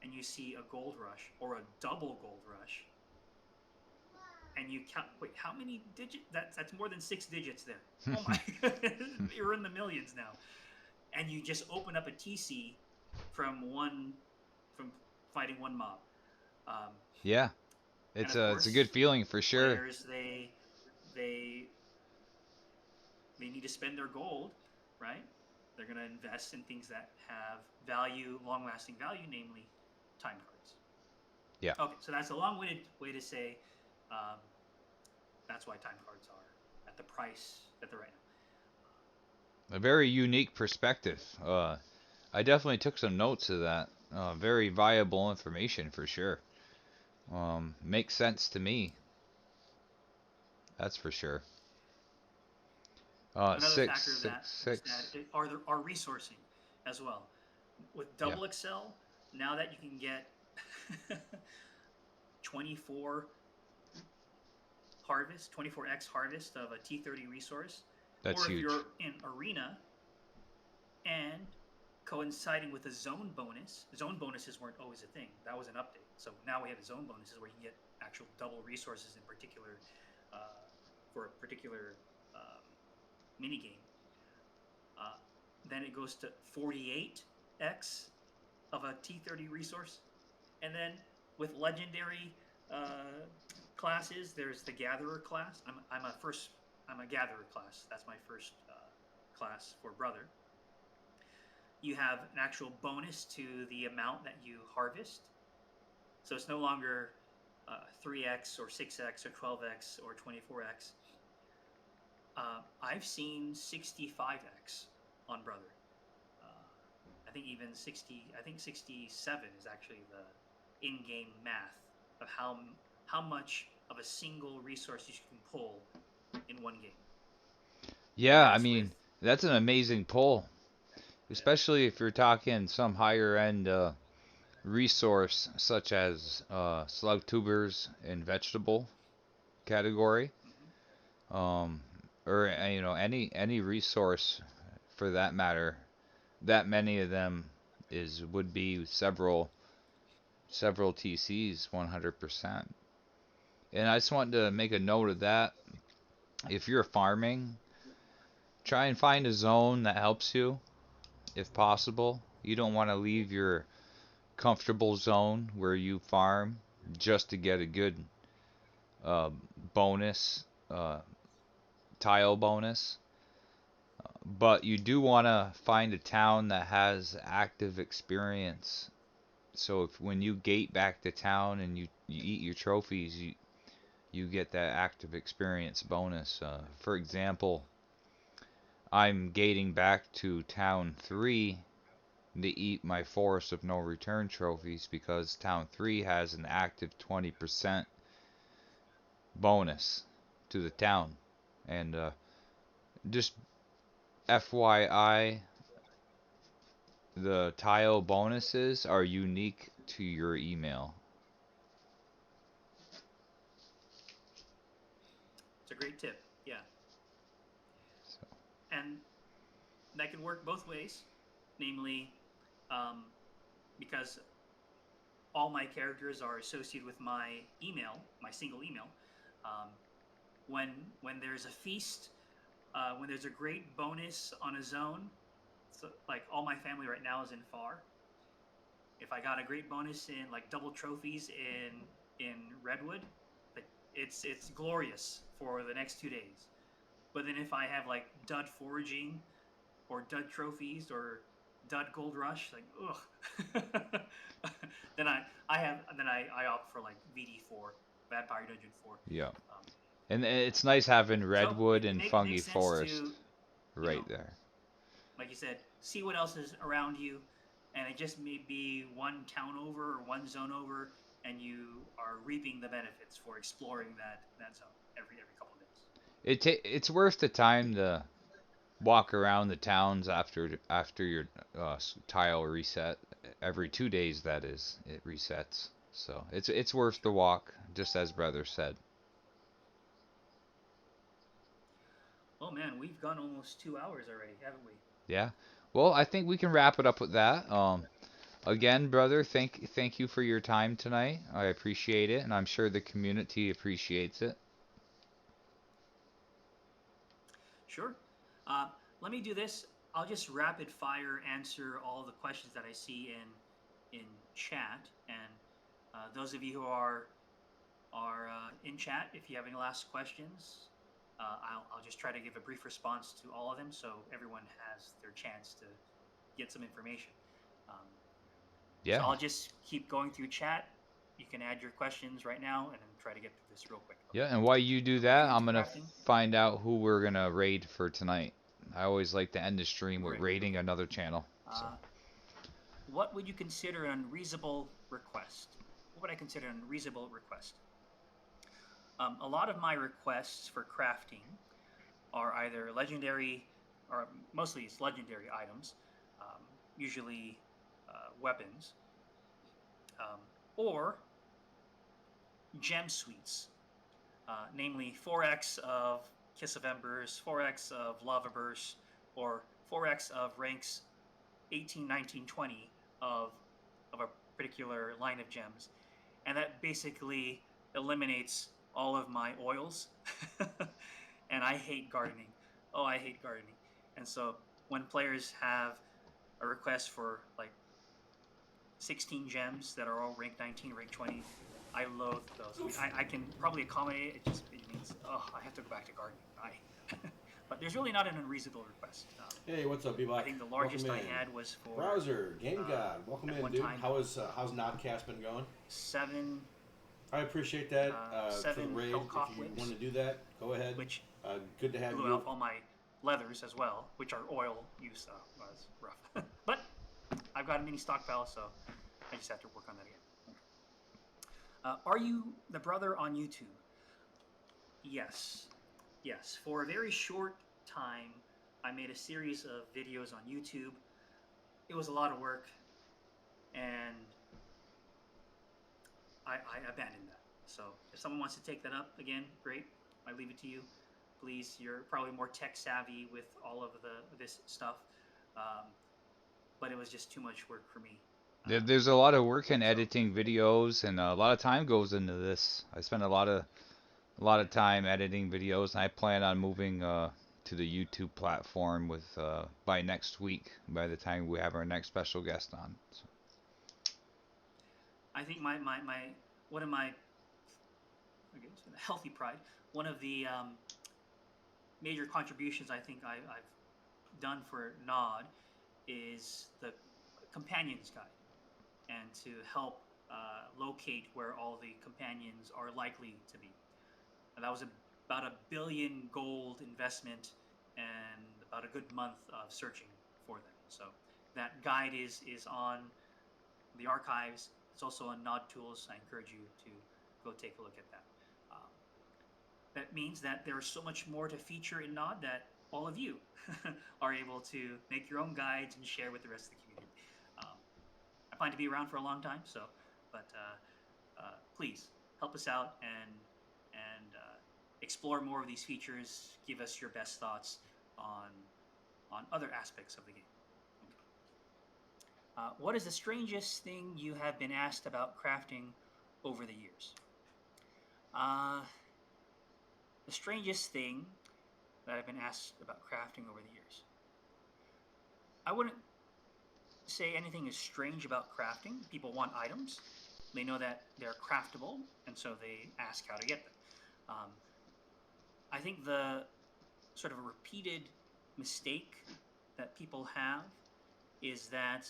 and you see a gold rush or a double gold rush, and you count. Wait, how many digits? That's more than 6 digits there. Oh my! You're in the millions now, and you just open up a TC from from fighting one mob. Um, Yeah. and It's of a good course, feeling for sure. players they they need to spend their gold, right? They're going to invest in things that have value, long-lasting value, namely time cards. Yeah. Okay, so that's a long-winded way to say um, that's why time cards are at the price that they're right now. A very unique perspective. I definitely took some notes of that. Very viable information for sure. Makes sense to me. That's for sure. Another Six, factor of six, that is six. that are resourcing as well. With Yeah, double Excel, now that you can get 24 harvest, 24x harvest of a T30 resource, that's or if huge. you're in arena and coinciding with a zone bonus, zone bonuses weren't always a thing. That was an update. So now we have zone bonuses where you can get actual double resources in particular for a particular um, mini game. Uh, then it goes to 48x of a T30 resource. And then with legendary classes, there's the Gatherer class. I'm a Gatherer class. That's my first class for Brother. You have an actual bonus to the amount that you harvest. So it's no longer 3x or 6x or 12x or 24x. I've seen 65x on Brother. I think even 60. I think 67 is actually the in-game math of how much of a single resource you can pull in one game. Yeah, I That's with mean, that's an amazing pull, yeah. especially if you're talking some higher end resource such as slug tubers and vegetable category, Mm-hmm. um, or any resource for that matter. That many of them is would be several TCs 100%. And I just wanted to make a note of that. If you're farming, try and find a zone that helps you if possible. You don't want to leave your comfortable zone where you farm just to get a good uh, bonus, tile bonus. But you do want to find a town that has active experience. So if when you gate back to town and you eat your trophies, you get that active experience bonus. For example, I'm gating back to town 3 to eat my Forest of No Return trophies because town 3 has an active 20% bonus to the town. And just FYI, the tile bonuses are unique to your email. It's a great tip. Yeah, So, and that can work both ways. Namely, um, because all my characters are associated with my email, my single email. Um, when when there's a feast, when there's a great bonus on a zone, so like all my family right now is in FAR. If I got a great bonus in like double trophies in Redwood, like it's glorious for the next 2 days. But then if I have like dud foraging or dud trophies or dud gold rush, like ugh, then I opt for like VD4, Vampire Dungeon 4. yeah. Um, And it's nice having so redwood and it fungi makes sense forest to, you know, right there. like you said, see what else is around you, and it just may be one town over or one zone over, and you are reaping the benefits for exploring that zone every couple of days. It's worth the time to walk around the towns after your tile reset every 2 days. That is, it resets. So it's worth the Sure. walk, just as brother said. Oh man, we've gone almost 2 hours already, haven't we? Yeah. Well, I think we can wrap it up with that. Again, brother, thank you for your time tonight. I appreciate it, and I'm sure the community appreciates it. Sure. Uh, Let me do this. I'll just rapid fire answer all the questions that I see in chat, and those of you who are in chat, if you have any last questions, I'll just try to give a brief response to all of them so everyone has their chance to get some information. Um, so Yeah. I'll just keep going through chat. You can add your questions right now and then try to get through this real quick. Yeah, Okay. and while you do So we'll get that, I'm into gonna crafting. find out who we're gonna raid for tonight. I always like to end the stream with Great. raiding Okay. another channel. So, Uh, what would you consider an unreasonable request? What would I consider an unreasonable request? A lot of my requests for crafting are either legendary, or mostly it's legendary items, usually weapons, um, or gem suites, namely 4x of Kiss of Embers, 4x of Lava Burst, or 4x of ranks 18, 19, 20 of a particular line of gems. And that basically eliminates all of my oils. And I hate gardening. Oh, I hate gardening. And so when players have a request for like 16 gems that are all rank 19, rank 20, I loathe those. I mean, I can probably accommodate it. It means, oh, I have to go back to gardening. But there's really not an unreasonable request. Hey, what's up, I B-Block? think the Welcome largest I in. had was for Browser, Game God, welcome at in, one dude. time How's NodCast been going? seven I appreciate that for the seven raid. Hellcock If you whips, want to do that, go ahead. which Good to have blew you. off all my leathers as well, which are oil use. Was rough, but I've got a mini stockpile, so I just have to work on that again. Are you the brother on YouTube? Yes, yes. For a very short time, I made a series of videos on YouTube. It was a lot of work, and I abandoned that. So if someone wants to take that up again, great. I leave it to you. Please, you're probably more tech savvy with all of this stuff, um, but it was just too much work for me. there's a lot of work in So editing videos, and a lot of time goes into this. I spend a lot of yeah, time editing videos, and I plan on moving to the YouTube platform with by next week, by the time we have our next special guest on. So, I think my one of my okay, so healthy pride, one of the major contributions I think I've done for Nod is the companions guide, and to help locate where all the companions are likely to be. And that was about $1 billion gold investment and about a good month of searching for them. So that guide is on the archives. It's also on Nod Tools. I encourage you to go take a look at that. Um, that means that there's so much more to feature in Nod that all of you are able to make your own guides and share with the rest of the community. Um, I plan to be around for a long time, so but please help us out and explore more of these features. Give us your best thoughts on other aspects of the game. Okay. What is the strangest thing you have been asked about crafting over the years? Uh, the strangest thing that I've been asked about crafting over the years. I wouldn't say anything is strange about crafting. People want items. They know that they're craftable, and so they ask how to get them. Um, I think the sort of a repeated mistake that people have is that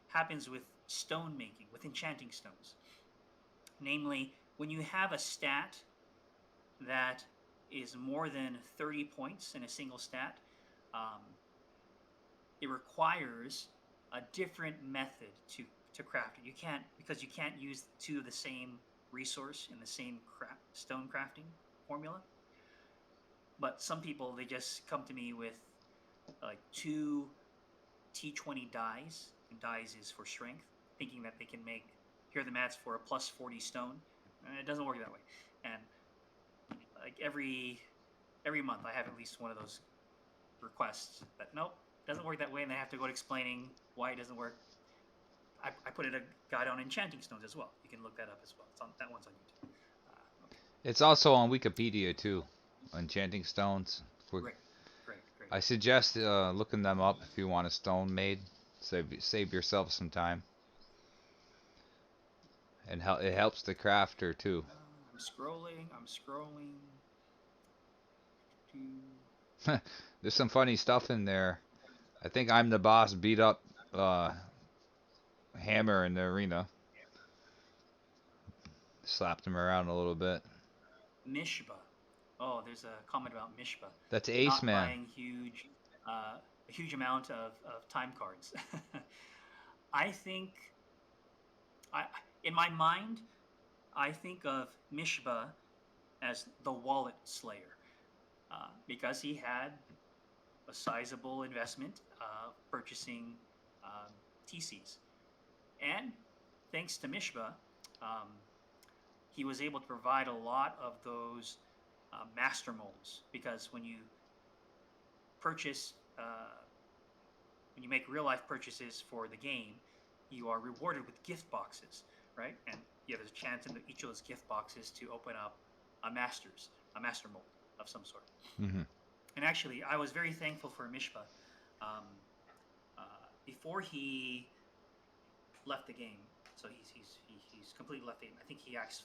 happens with stone making, with enchanting stones. Namely, when you have a stat that is more than 30 points in a single stat, um, it requires a different method to craft it. You can't, because you can't use two of the same resource in the same stone crafting formula. But some people, they just come to me with like two T20 dies, and dies is for strength, thinking that they can make, here are the mats for a plus 40 stone. And it doesn't work that way. And like every month I have at least one of those requests that nope, doesn't work that way, and they have to go explaining why it doesn't work. I put in a guide on enchanting stones as well. You can look that up as well. It's on, that one's on YouTube. Okay, it's also on Wikipedia too, enchanting stones. great, great, great. I suggest looking them up if you want a stone made. Save yourself some time, and it helps the crafter too. I'm scrolling. I'm scrolling. There's some funny stuff in there. I think I'm the boss beat up uh, Hammer in the arena. Slapped him around a little bit. Mishba. Oh, there's a comment about Mishba That's Ace not Man. buying a huge amount of time cards. I think I in my mind I think of Mishba as the wallet slayer because he had a sizable investment purchasing um, TCs, and thanks to Mishba, um, he was able to provide a lot of those master molds because purchase when you make real life purchases for the game, you are rewarded with gift boxes, right? And you have a chance in each of those gift boxes to open up a master mold of some sort. Hmm. And actually, I was very thankful for Mishpa. Um, Before he left the game, so he's completely left the game. I think he asked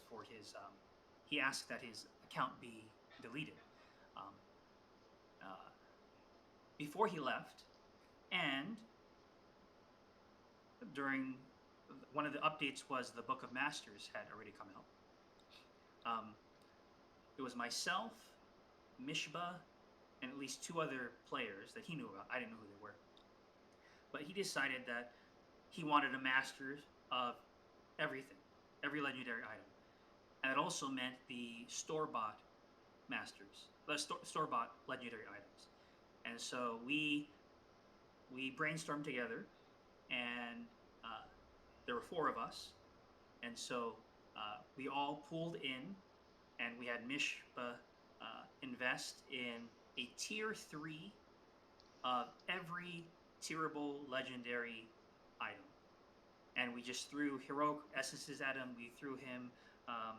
that his account be deleted um, uh, before he left, and during one of the updates was the Book of Masters had already come out. Um, it was myself, Mishba, and at least two other players that he knew about. I didn't know who they were, but he decided that he wanted a Masters of everything, every legendary item, and it also meant the store bought Masters, the store bought legendary items. And so we brainstormed together, and there were four of us, and so we all pulled in, and we had Mishpa invest in a tier 3 of every tierable legendary item, and we just threw heroic essences at him. We threw him um,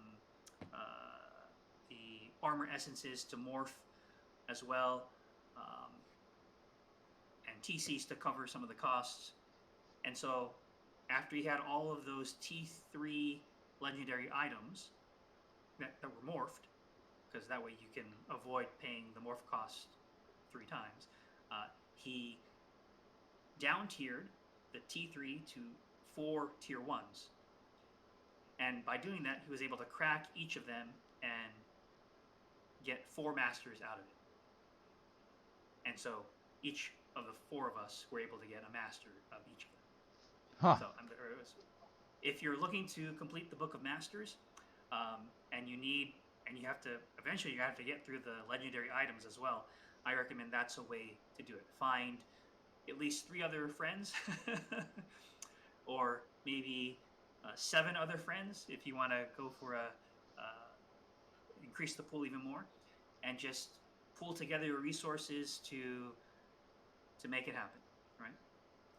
the armor essences to morph as well, um, and TCs to cover some of the costs. And so after he had all of those T3 legendary items that were morphed, because that way you can avoid paying the morph cost 3 times, he down tiered the T3 to 4 tier 1s. And by doing that, he was able to crack each of them and get 4 masters out of it. And so each of the four of us were able to get a master of each of them. Huh. So if you're looking to complete the Book of Masters, and you have to eventually you have to get through the legendary items as well, I recommend that's a way to do it. Find at least 3 other friends, or maybe 7 other friends if you want to go for increase the pool even more, and just pull together your resources to make it happen, right?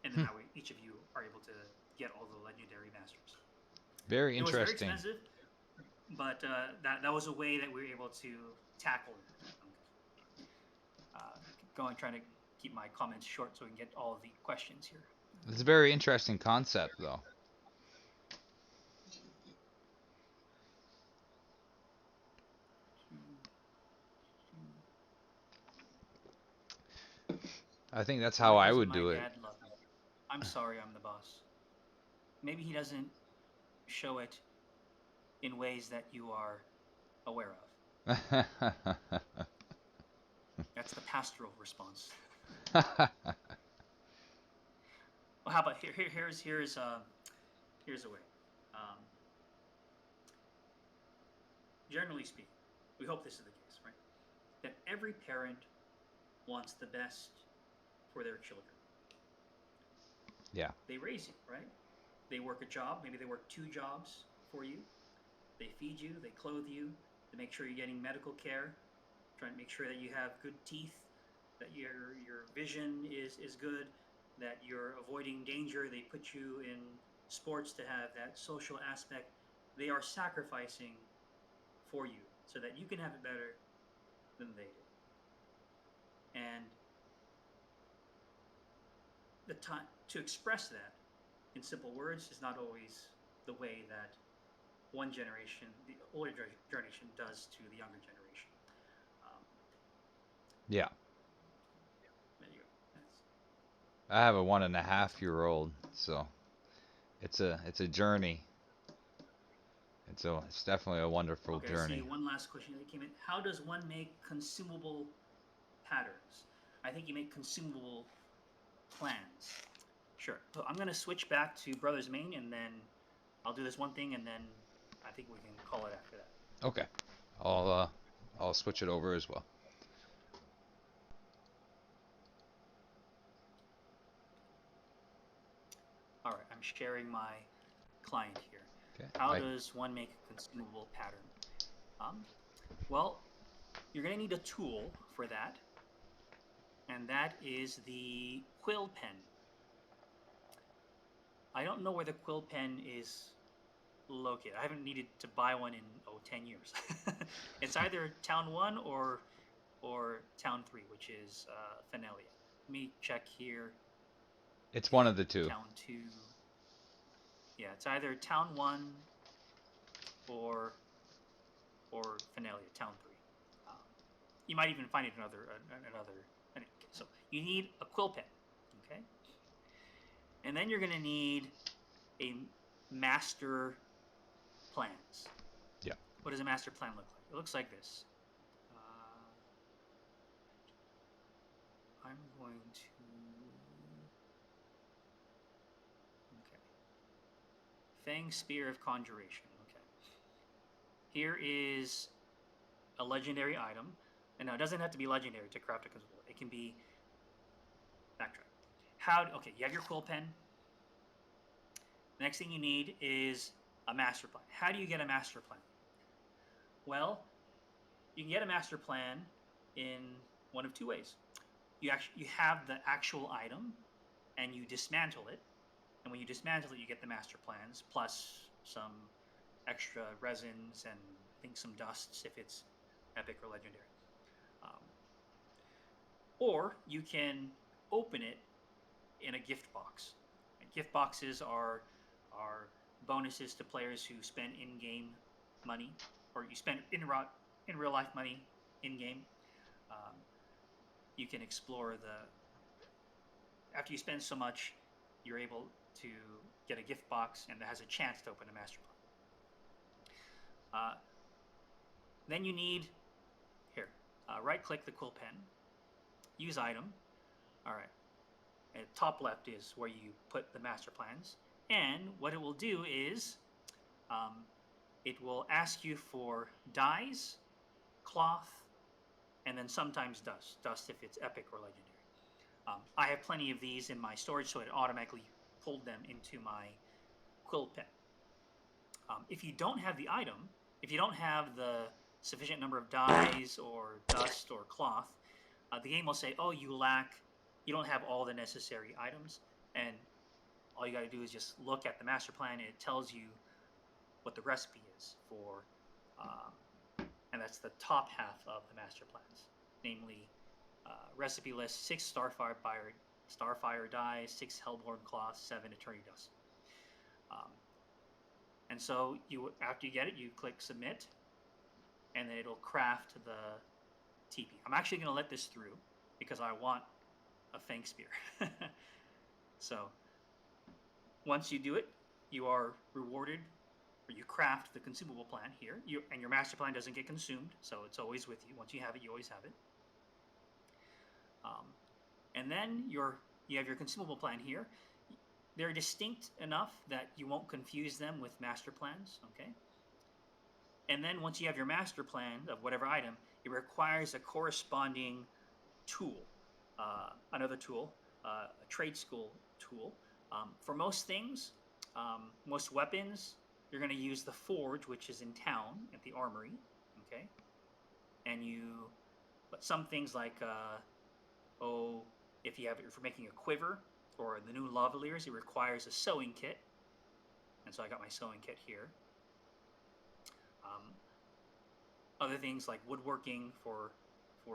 And then Hmm. that way each of you are able to get all the legendary masters. Very It was very interesting. expensive, but that was a way that we were able to tackle it. Going trying to keep my comments short so we can get all of the questions here. It's a very interesting concept, though. I think that's how Why I doesn't would my do it. dad love me? I'm sorry, I'm the boss. Maybe he doesn't show it in ways that you are aware of. That's the pastoral response. Well, how about here's a way. Um, Generally speaking, we hope this is the case, right? That every parent wants the best for their children. Yeah. They raise you, right? They work a job. Maybe they work 2 jobs for you. They feed you. They clothe you. They make sure you're getting medical care. Trying to make sure that you have good teeth, that your vision is good, that you're avoiding danger. They put you in sports to have that social aspect. They are sacrificing for you so that you can have it better than they did. And the time to express that in simple words is not always the way that the older generation does to the younger generation. Um, Yeah. There you go. That's I have a 1.5 year excellent. old, so it's a journey. It's definitely a wonderful Okay, I see journey. one last question that came in. How does one make consumable patterns? I think you make consumable plans. Sure. So I'm going to switch back to Brother's Main, and then I'll do this one thing, and then I think we can call it after that. Okay. I'll switch it over as well. All right, I'm sharing my client here. Okay. How I does one make a consumable pattern? Um, well, you're going to need a tool for that, and that is the quill pen. I don't know where the quill pen is located. I haven't needed to buy one in 10 years. It's either Town 1 or Town 3, which is Fenelia. Let me check here. It's one of the two. Town 2. Yeah, it's either Town 1 or Fenelia, Town 3. Um, you might even find it in another. So you need a quill pen, okay? And then you're going to need a master plans. Yeah. What does a master plan look like? It looks like this. I'm going to. Okay. Fang Spear of Conjuration. Okay. Here is a legendary item. And now it doesn't have to be legendary to craft a consumable. It can be. Backtrack. Okay, you have your quill pen. Next thing you need is a master plan. How do you get a master plan? Well, you can get a master plan in one of two ways. You have the actual item and you dismantle it. And when you dismantle it, you get the master plans plus some extra resins and I think some dusts if it's epic or legendary. Um, or you can open it in a gift box. And gift boxes are bonuses to players who spend in-game money, or you spend in real life money in game. Um, you can explore the after you spend so much, you're able to get a gift box and that has a chance to open a master plan. Then you need here right click the quill pen, use item. All right, and top left is where you put the master plans, and what it will do is um, it will ask you for dyes, cloth, and then sometimes dust. Dust if it's epic or legendary. I have plenty of these in my storage, so it automatically pulled them into my quill pen. If you don't have the item, if you don't have the sufficient number of dyes or dust or cloth, the game will say, "Oh, you don't have all the necessary items," and all you got to do is just look at the master plan, and it tells you what the recipe is for, and that's the top half of the master plans, namely recipe list: 6 Starfire dyes, 6 Hellborn cloths, 7 Eternity dust. Um, and so after you get it, you click submit, and then it'll craft the TP. I'm actually going to let this through because I want a Fang Spear. So once you do it, you are rewarded, or you craft the consumable plan here, and your master plan doesn't get consumed, so it's always with you. Once you have it, you always have it. And then you have your consumable plan here. They're distinct enough that you won't confuse them with master plans, okay? And then once you have your master plan of whatever item, it requires a corresponding tool, another tool, a trade school tool. For most things, most weapons, you're going to use the forge, which is in town at the armory, okay? But some things like, if you're making a quiver or the new lavaliers, it requires a sewing kit, and so I got my sewing kit here. Other things like woodworking for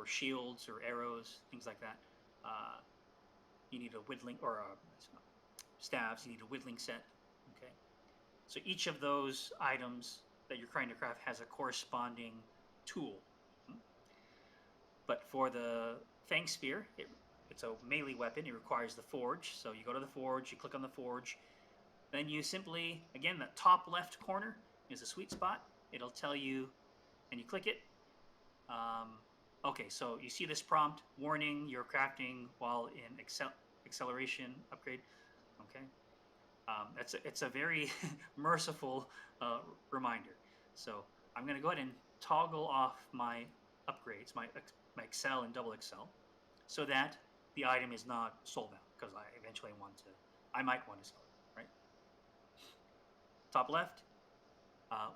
shields or arrows, things like that. You need a whittling or staves. You need a whittling set. Okay, so each of those items that you're trying to craft has a corresponding tool. But for the Fang Spear, it's a melee weapon. It requires the forge. So you go to the forge, you click on the forge, then you simply, again, the top left corner is a sweet spot. It'll tell you, and you click it. Okay, so you see this prompt warning: you're crafting while in acceleration upgrade. Okay, it's a very merciful reminder. So I'm going to go ahead and toggle off my upgrades, my Excel and double Excel, so that the item is not soul bound, because I might want to sell it, right? Top left.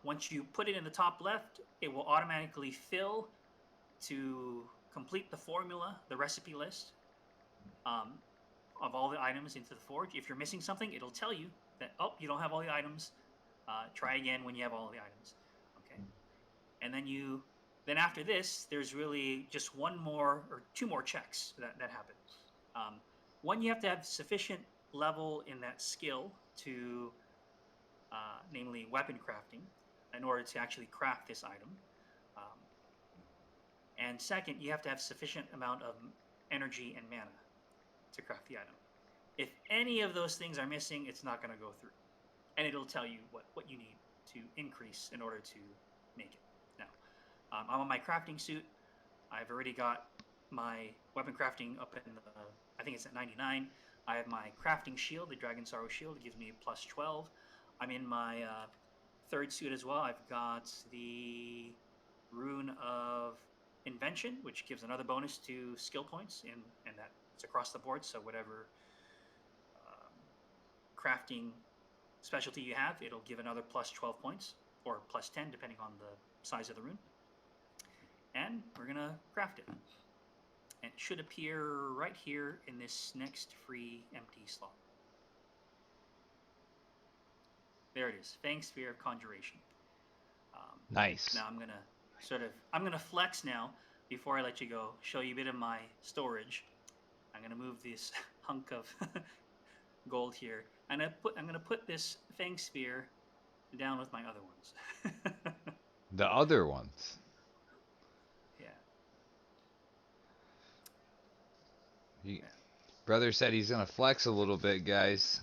Once you put it in the top left, it will automatically fill to complete the formula, the recipe list um, of all the items into the forge. If you're missing something, it'll tell you that, oh, you don't have all the items. Try again when you have all the items. Okay, and then after this, there's really just one more or two more checks that happen. One, you have to have sufficient level in that skill to, namely weapon crafting, in order to actually craft this item. Um, and second, you have to have sufficient amount of energy and mana to craft the item. If any of those things are missing, it's not going to go through. And it'll tell you what you need to increase in order to make it. Now, I'm on my crafting suit. I've already got my weapon crafting up in the, I think it's at 99. I have my crafting shield, the Dragon Sorrow shield. It gives me plus 12. I'm in my third suit as well. I've got the Rune of Invention, which gives another bonus to skill points, and that it's across the board. So whatever crafting specialty you have, it'll give another plus 12 points, or plus 10, depending on the size of the rune. And we're going to craft it. And it should appear right here in this next free empty slot. There it is, Fang Sphere of Conjuration. Nice. Now I'm gonna flex now before I let you go. Show you a bit of my storage. I'm gonna move this hunk of gold here, and I'm gonna put this Fang Sphere down with my other ones. The other ones. Yeah. He, Brother said he's gonna flex a little bit, guys.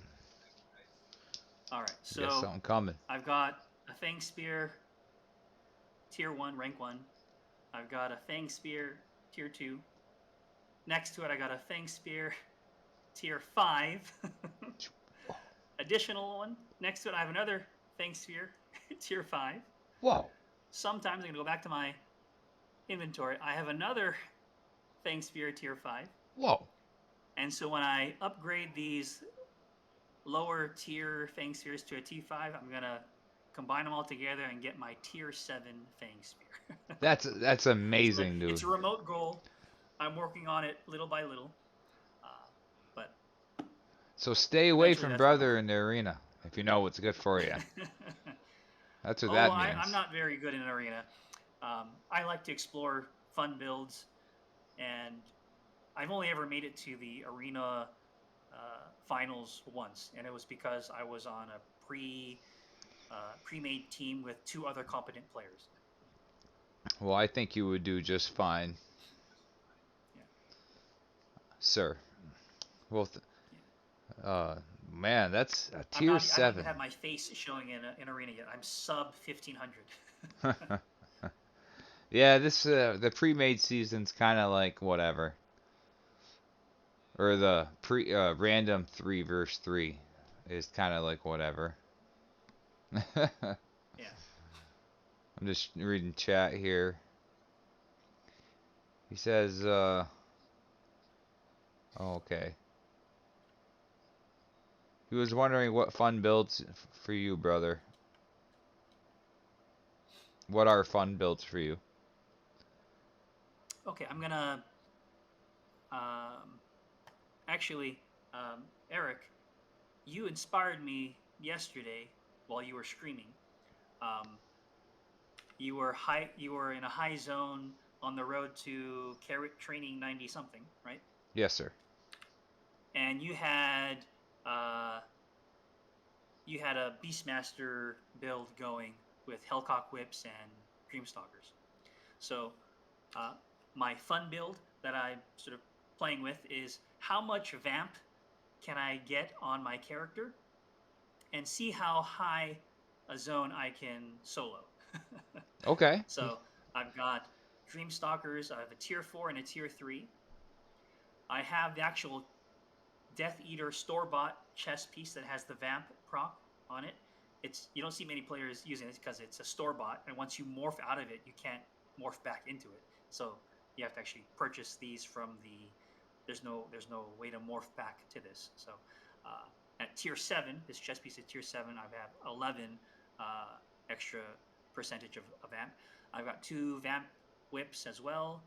All right. Got So something coming. I've got a Fang Spear, Tier 1, Rank 1. I've got a Fang Spear, Tier 2. Next to it, I got a Fang Spear, Tier 5. Additional one. Next to it, I have another Fang Spear, Tier 5. Whoa. Sometimes I'm going to go back to my inventory. I have another Fang Spear, Tier 5. Whoa. And so when I upgrade these lower tier Fang Spheres to a T5, I'm going to combine them all together and get my Tier 7 Fang Spear. That's amazing, dude. It's a remote goal. I'm working on it little by little. But So stay away eventually from that's brother in the arena if you know what's good for you. That's what that means. I'm not very good in an arena. I like to explore fun builds, and I've only ever made it to the arena finals once, and it was because I was on a pre-made team with two other competent players. Well, I think you would do just fine, Yeah. sir. Well, Yeah. man, that's a I tier don't 7. even have my face showing in arena yet. I'm sub 1500. Yeah, this the pre-made season's kind of like whatever, or the random 3 versus 3 is kind of like whatever. I'm Yeah. just reading chat here. He says, oh, okay. He was wondering what fun builds for you, brother. What are fun builds for you? Okay, I'm gonna actually, Eric, you inspired me yesterday while you were streaming. Um, you were in a high zone on the road to carrot training 90 something, right? Yes, sir. And you had a Beastmaster build going with Hellcock Whips and Dreamstalkers. So my fun build that I'm sort of playing with is how much vamp can I get on my character and see how high a zone I can solo. Okay. So I've got Dreamstalkers, I have a tier 4 and a tier 3. I have the actual Death Eater store bought chess piece that has the vamp proc on it. It's you don't see many players using it because it's a store bought, and once you morph out of it, you can't morph back into it. So you have to actually purchase these from the. There's no way to morph back to this. So at tier 7, this chess piece at tier 7, I have 11 extra percentage of vamp. I've got 2 vamp whips as well.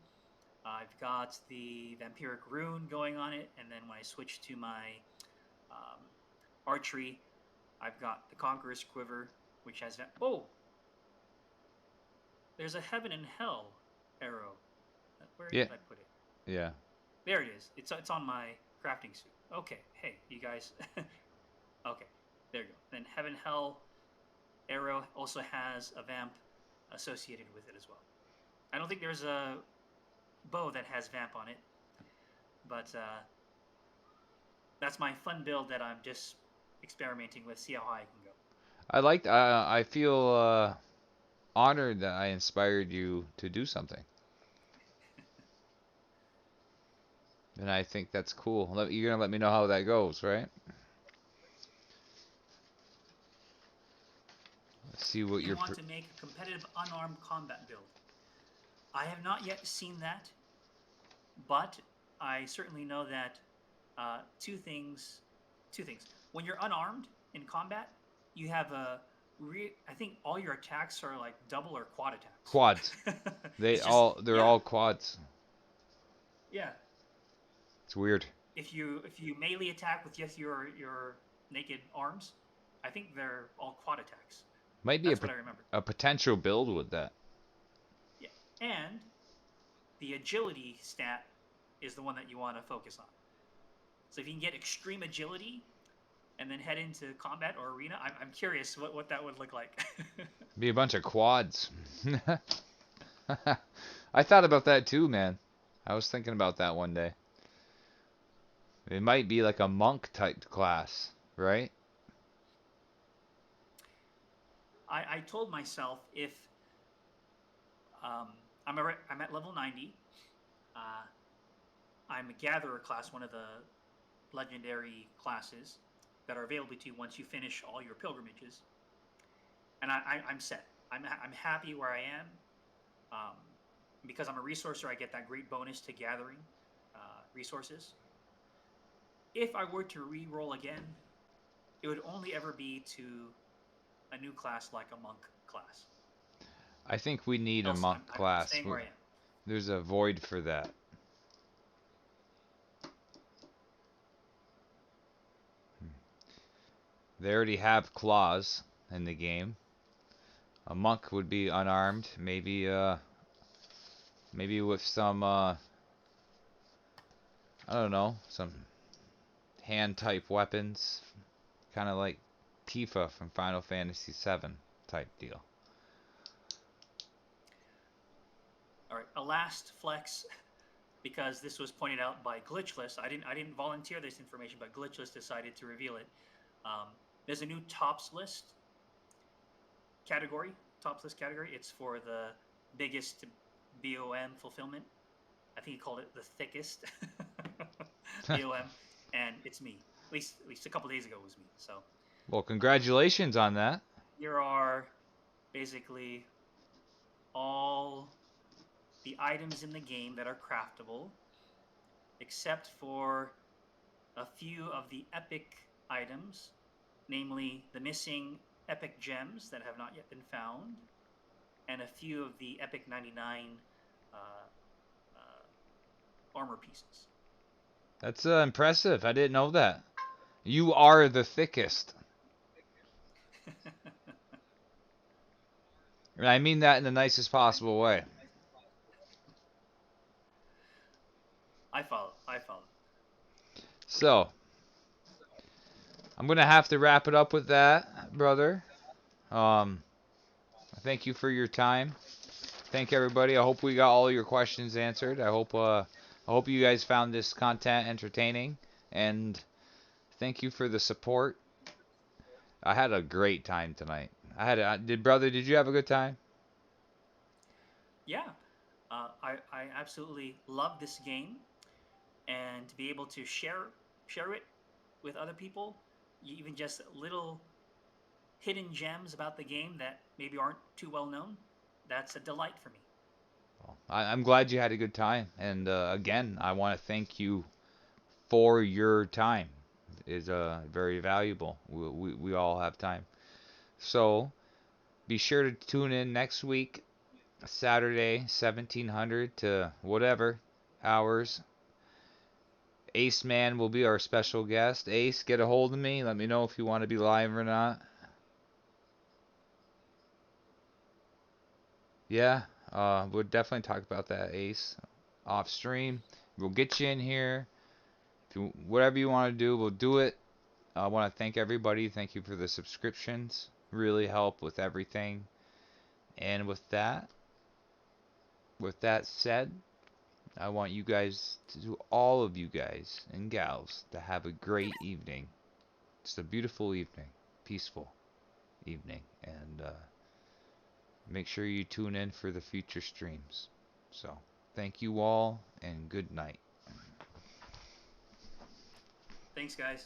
I've got the Vampiric Rune going on it, and then when I switch to my um, archery, I've got the Conqueror's Quiver, which has oh, there's a Heaven and Hell arrow. Where Yeah. did I put it? Yeah. There it is. It's on my crafting suit. Okay, hey you guys. Okay, there you go. Then Heaven Hell arrow also has a vamp associated with it as well. I don't think there's a bow that has vamp on it, but that's my fun build that I'm just experimenting with, see how high I can go. I feel honored that I inspired you to do something. And I think that's cool. You're gonna let me know how that goes, right? Let's see what You you're. want to make a competitive unarmed combat build. I have not yet seen that, but I certainly know that two things. Two things. When you're unarmed in combat, you have I think all your attacks are like double or quad Quads. attacks. They It's just all they're yeah, all quads. yeah. It's weird. If you melee attack with just your naked arms, I think they're all quad attacks. Might be That's what I remember. a potential build with that. Yeah, and the agility stat is the one that you want to focus on. So if you can get extreme agility and then head into combat or arena, I'm curious what that would look like. Be a bunch of quads. I thought about that too, man. I was thinking about that one day. It might be like a monk type class, right? I told myself if um, I'm at level 90, uh, I'm a gatherer class, one of the legendary classes that are available to you once you finish all your pilgrimages, and I'm set. I'm happy where I am. Um, because I'm a resourcer, I get that great bonus to gathering resources. If I were to re-roll again, it would only ever be to a new class like a monk class. I think we need a Else, monk I'm class. staying where I am. There's a void for that. They already have claws in the game. A monk would be unarmed, maybe with some I don't know, some hand type weapons, kind of like Tifa from Final Fantasy VII type deal. All right, a last flex because this was pointed out by Glitchless. I didn't volunteer this information, but Glitchless decided to reveal it. Um, there's a new tops list category. Tops list category. It's for the biggest BOM fulfillment. I think he called it the thickest BOM, and it's me. At least a couple days ago it was me. So Well, um, congratulations on that. here are basically all the items in the game that are craftable, except for a few of the epic items, namely the missing epic gems that have not yet been found, and a few of the epic 99 uh, armor pieces. That's impressive. I didn't know that. You are the thickest. And I mean that in the nicest possible way. I follow. I follow. So, I'm going to have to wrap it up with that, brother. Um, thank you for your time. thank everybody. I hope we got all your questions answered. I hope you guys found this content entertaining, and thank you for the support. I had a great time tonight. Did you have a good time? Yeah, I absolutely love this game, and to be able to share it with other people, even just little hidden gems about the game that maybe aren't too well known, that's a delight for me. I'm glad you had a good time, and again, I want to thank you for your time. Is very valuable. We all have time, so be sure to tune in next week, Saturday, 1700 to whatever hours. Ace Man will be our special guest. Ace, get a hold of me. Let me know if you want to be live or not. Yeah, we'll definitely talk about that, Ace, off stream. We'll get you in here. If you, whatever you want to do, we'll do it. I want to thank everybody. Thank you for the subscriptions. Really help with everything. And with that said, I want you guys all of you guys and gals, to have a great evening. It's a beautiful evening, peaceful evening, and make sure you tune in for the future streams. So, thank you all, and good night. Thanks, guys.